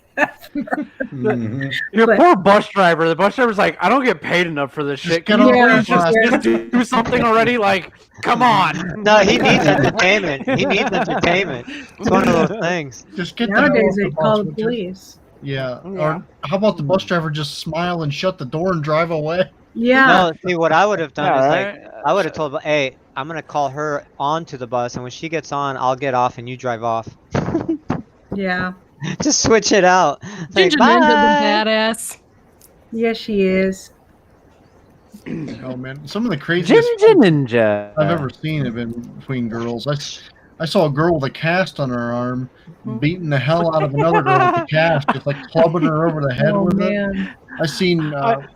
Mhm. Your But- poor bus driver. The bus driver's like, I don't get paid enough for this Just shit. get Can you off please the bus." just do something already? Like, come on. No, he needs entertainment. He needs entertainment. It's one of those things. Just get the hell Nowadays off the they bus, call the would you? police. Yeah. Yeah. Or how about the bus driver just smile and shut the door and drive away? Yeah. No, see, what I would have done Yeah, is right? like, I would have told, hey, I'm gonna call her onto the bus, and when she gets on, I'll get off and you drive off. Yeah. Just switch it out. Like, Ginger Ninja's a bye. badass. Yes, she is. Oh man, some of the craziest Ninja Ninja. I've ever seen have been between girls. I saw a girl with a cast on her arm beating the hell out of another girl with a cast, just like clubbing her over the head Oh, with it. man. I seen a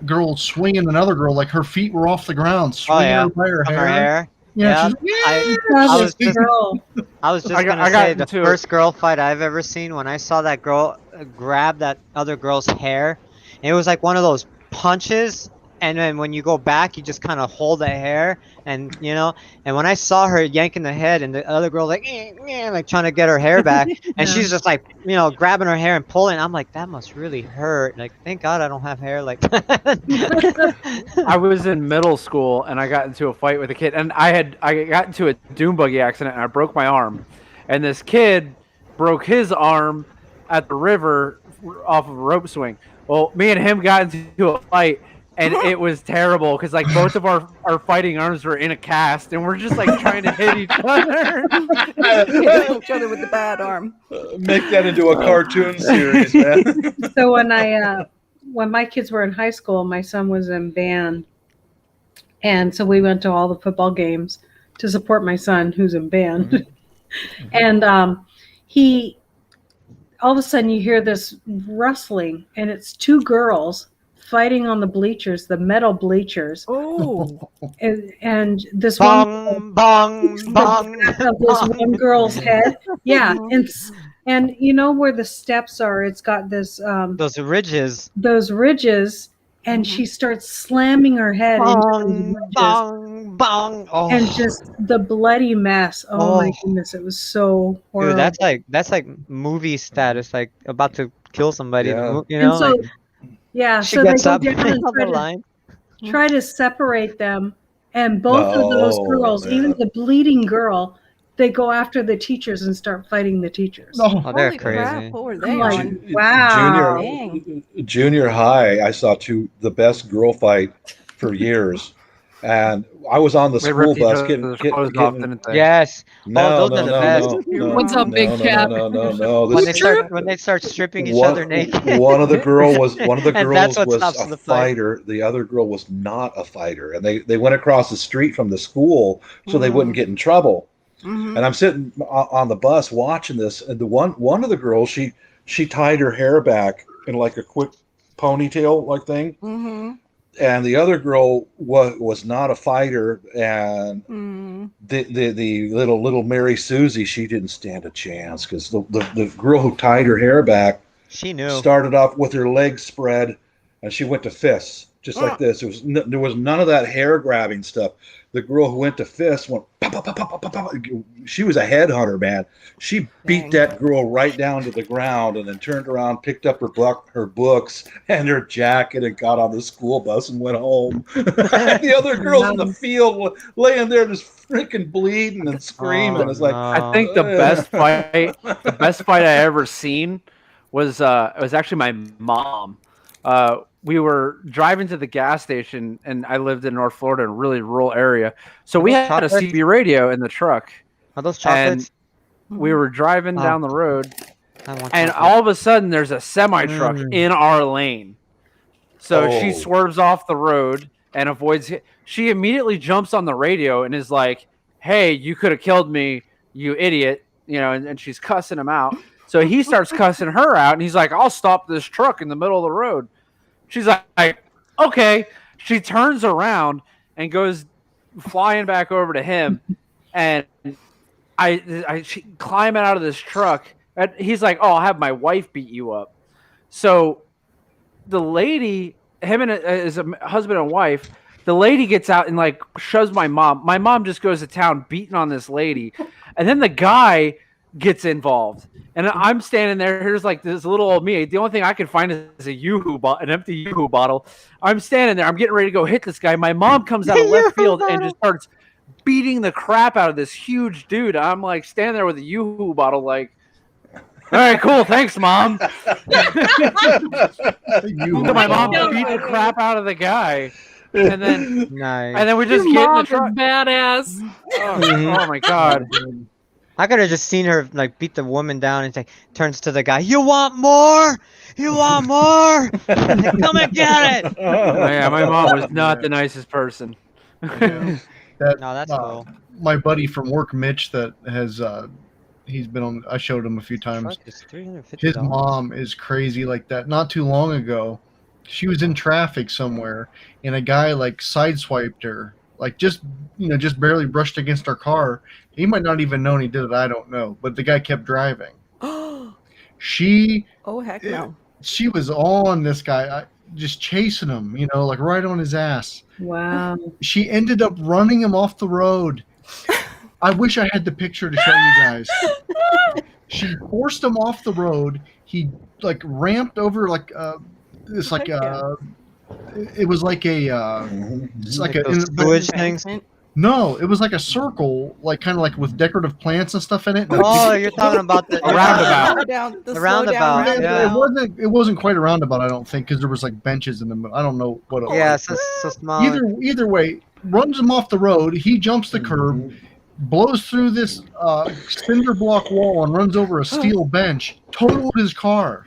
girl swinging another girl like her feet were off the ground, Oh swinging yeah, her by her from hair. her hair. Yeah, Yeah, she's like, I God, was this just- girl. I was just I got- gonna I got say the into it. first girl fight I've ever seen when I saw that girl grab that other girl's hair. It was like one of those punches, and then when you go back, you just kind of hold the hair, and And when I saw her yanking the head, and the other girl like trying to get her hair back, and Yeah. she's just like grabbing her hair and pulling. I'm like, that must really hurt. Like, thank God I don't have hair like that. I was in middle school and I got into a fight with a kid, and I got into a dune buggy accident and I broke my arm, and this kid broke his arm at the river off of a rope swing. Well, me and him got into a fight, and it was terrible because like both of our fighting arms were in a cast, and we're just like trying to hit each other. Hitting each other with the bad arm. Make that into a cartoon series, man. So when my kids were in high school, my son was in band, and so we went to all the football games to support my son who's in band. And he, all of a sudden, you hear this rustling, and it's two girls fighting on the bleachers, the metal bleachers, Oh. and this one bong, bong, bong. of this one girl's head, yeah, and you know where the steps are? It's got this Those ridges. those ridges, and Mhm. she starts slamming her head into those Bong, ridges, bong, bong. Oh. and just the bloody mess. Oh, my Oh. goodness, it was so horrible. Dude, that's like movie status, like about to kill somebody. Yeah. And so, Like, yeah, she so they gets go up down on and the line. try to separate them, and both of those No, girls, even man. the bleeding girl, they go after the teachers and start fighting the teachers. no. Oh, they're Holy crap, crazy. what were I'm they like, on? wow. Junior high, I saw the best girl fight for years, and I was on the They school ripped each bus other's clothes off, didn't they? Yes. No, those are no, the no, best. no, no, What's up, no, Big no, Cap? no. When they This start stripping each one, other naked. one of the girls was And that's what was stops a the fight. fighter. The other girl was not a fighter, and they went across the street from the school so they wouldn't get in trouble. Mhm. And I'm sitting on the bus watching this, and the one of the girls, she tied her hair back in like a quick ponytail like thing. Mhm. and the other girl was not a fighter, and Mm. the little Mary Susie, she didn't stand a chance because the girl who tied her hair back She knew. started off with her legs spread, and she went to fists just like this. There was none of that hair grabbing stuff. The girl who went to fists went pop, pop, pop, pop, pop, pop. She was a headhunter, man. She beat Dang. that girl right down to the ground, and then turned around, picked up her books and her jacket, and got on the school bus and went home. The other girls in the field laying there just freaking bleeding and screaming. Oh, It's like, no. I think the best fight I ever seen was it was actually my mom. We were driving to the gas station, and I lived in North Florida, in a really rural area. So we those had a chocolates? CB radio in the truck. Are those chocolates? We were driving Oh. down the road, I want and chocolate. all of a sudden there's a semi truck in our lane. So she Oh. swerves off the road and avoids it. She immediately jumps on the radio and is like, "Hey, you could have killed me, you idiot." You know, and she's cussing him out. So he starts cussing her out, and he's like, "I'll stop this truck in the middle of the road." She's like, "Okay." She turns around and goes flying back over to him, and she climbing out of this truck. And he's like, "Oh, I'll have my wife beat you up." So the lady, him and his husband and wife, the lady gets out and like shoves my mom. My mom just goes to town beating on this lady, and then the guy gets involved. And I'm standing there. Here's like this little old me. The only thing I can find is a Yoo-hoo an empty Yoo-hoo bottle. I'm standing there. I'm getting ready to go hit this guy. My mom comes out of left field and just starts beating the crap out of this huge dude. I'm like standing there with a Yoo-hoo bottle, like, "All right, cool, thanks, mom." So my mom beat the crap out of the guy, and then Nice. we just Your get in the mom is truck. badass. Oh my god! I could have just seen her like beat the woman down and say, turns to the guy, "You want more? You want more? Come and get it." Oh, yeah, my mom was not the nicest person. That, No, that's cool. My buddy from work, Mitch, that has he's been on. I showed him a few times. Truck is $350. His mom is crazy like that. Not too long ago, she was in traffic somewhere, and a guy like sideswiped her, like just barely brushed against her car. He might not even know he did it. I don't know, but the guy kept driving. She Oh heck no. she was on this guy, just chasing him, like right on his ass. Wow. She ended up running him off the road. I wish I had the picture to show you guys. She forced him off the road. He like ramped over like it's like it was like a it's like Like those sewage things. no, it was like a circle, like kind of like with decorative plants and stuff in it. And Oh, you're talking about the A roundabout. The The roundabout, it, yeah. it wasn't quite a roundabout, I don't think, because there was like benches in the middle. I don't know what it Yeah, was. so small. Either way, runs him off the road. He jumps the curb, blows through this cinder block wall, and runs over a steel bench. Totaled his car.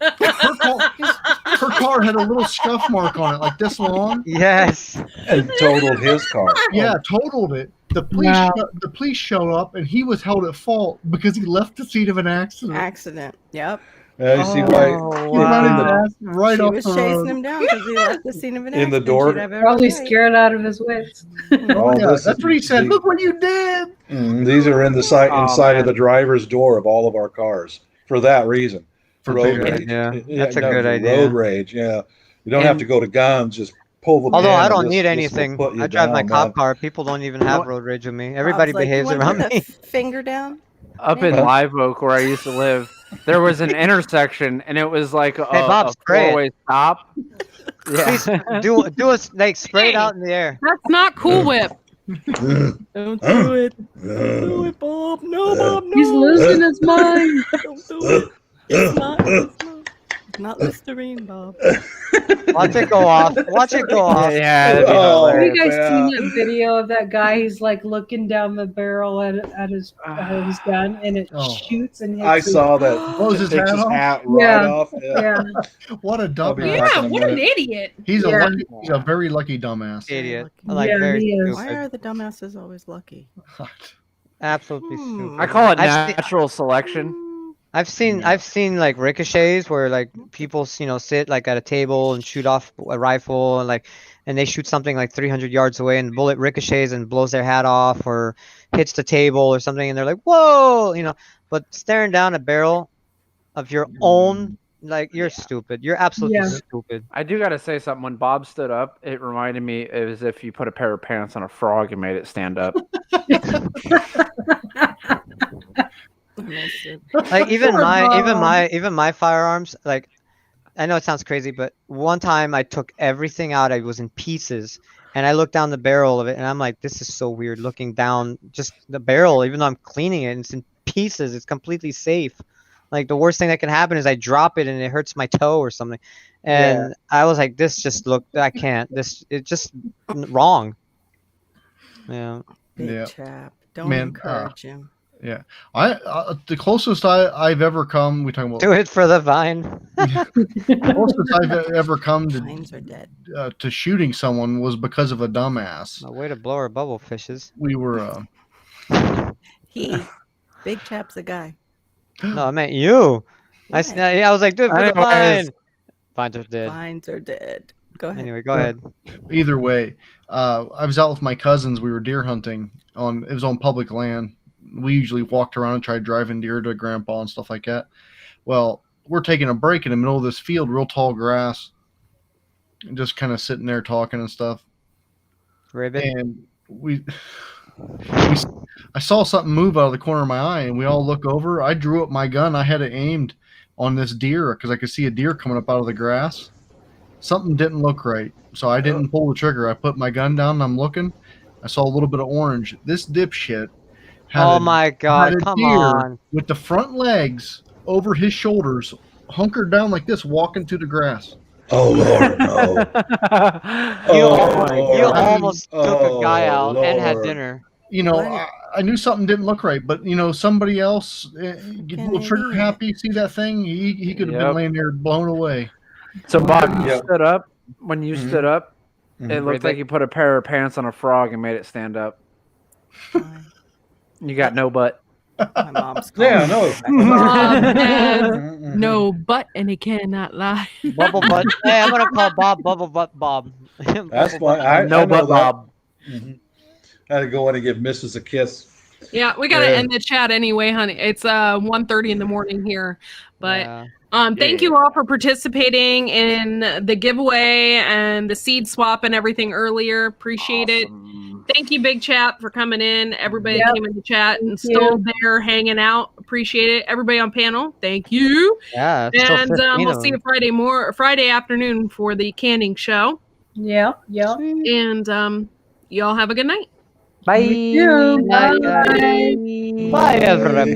Her car had a little scuff mark on it, like this long. Yes. And totaled his car. Yeah, totaled it. The police show up, and he was held at fault because he left the scene of an accident. Accident. Yep. You see why He ran his ass right She off was the chasing road. him down because he left the scene of an In the accident. door? She'd have every Probably right. scared out of his wits. Oh, yeah, this that's is- what he said. Look what you did. These are in the inside man. of the driver's door of all of our cars for that reason. For road bigger. rage. Yeah, that's a no, good for idea. Road rage, yeah. You don't have And- to go to guns. Just pull the. Although pin I and don't this- need this will anything. put you I drive my down, cop man. car. People don't even have road rage with me. Everybody Bob's like, behaves "You wanna around put me. the finger down. Up in Live Oak, where I used to live, there was an intersection, and it was like a, Hey, Bob, a spray it. four-way stop. Please Yeah. do a like spray it out in the air. That's not Cool Whip. Don't do it. Do it, Bob. No, Bob. No. He's losing his mind. Don't do it. It's not Listerine, Bob. Watch it go off. Watch it go off. Yeah, that'd be Oh, Have hilarious. you guys yeah. seen that video of that guy? He's like looking down the barrel at his gun, and it Oh. shoots and hits. I his- saw that. Blows his Takes hat his off. hat right Yeah. off. Yeah. What a I'll be dumbass. back Yeah, in a what an minute. idiot. He's Yeah. he's a very lucky dumbass. Idiot. Yeah, Like Yeah, very he is. Why stupid. are the dumbasses always lucky? Absolutely Hmm. stupid. I call it I've seen- natural selection. I've seen like ricochets where like people sit like at a table and shoot off a rifle and they shoot something like 300 yards away and the bullet ricochets and blows their hat off or hits the table or something and they're like, whoa, but staring down a barrel of your own, like, you're stupid. You're absolutely Yeah. stupid. I do gotta say something. When Bob stood up, it reminded me as if you put a pair of pants on a frog and made it stand up. Like even my firearms, like, I know it sounds crazy, but one time I took everything out. I was in pieces, and I looked down the barrel of it, and I'm like, this is so weird. Looking down just the barrel, even though I'm cleaning it, and it's in pieces. It's completely safe. Like the worst thing that can happen is I drop it and it hurts my toe or something. And I was like, this just looked. I can't. It's just wrong. Yeah. Big Yeah. chap. Don't Man, encourage him. Yeah, the closest I've ever come. We talking about Do it for the vine. the closest I've ever come Vines are dead. to shooting someone was because of a dumbass. A way to blow our bubble fishes. We were Big chap's a guy. No, I meant you. I was like, do it for the Anyways. vine. Vines are dead. Vines are dead. Go ahead. Anyway, go ahead. either way. I was out with my cousins. We were deer hunting it was on public land. We usually walked around and tried driving deer to grandpa and stuff like that. Well, we're taking a break in the middle of this field, real tall grass, and just kind of sitting there talking and stuff. Ribbit. And I saw something move out of the corner of my eye, and we all look over. I drew up my gun. I had it aimed on this deer because I could see a deer coming up out of the grass. Something didn't look right, so I didn't pull the trigger. I put my gun down, and I'm looking. I saw a little bit of orange. This dipshit had Oh a- my God! had a Come deer on. with the front legs over his shoulders, hunkered down like this, walking through the grass. Oh Lord, no. You Lord. almost took a guy Oh, out and had Lord. dinner. I knew something didn't look right, but somebody else, get a little trigger happy, see that thing, he could have Yep. been laying there blown away. So Bob, you Yeah. stood up. When you Mhm. stood up, Mhm. it looked like you put a pair of pants on a frog and made it stand up. Fine. You got no butt. My mom's Yeah, calling no. me. Mhm. No butt, and he cannot lie. Bubble butt. Hey, I'm gonna call Bob Bubble Butt Bob. That's Bubble fine. Butt. I No know butt, that. Bob. Mhm. I had to go in and give Mrs. a kiss. Yeah, we gotta Yeah. end the chat anyway, honey. It's 1:30 in the morning here. But Yeah. thank you all for participating in the giveaway and the seed swap and everything earlier. Appreciate it. Thank you, Big Chat, for coming in. Everybody that Yep. came in the chat and Thank still there hanging out. Appreciate it. Everybody on panel, thank you. Yeah. it's still And 15 we'll of see you them. Friday afternoon for the canning show. Yeah, yeah. And y'all have a good night. Bye. You. Bye, Bye. Bye, everybody.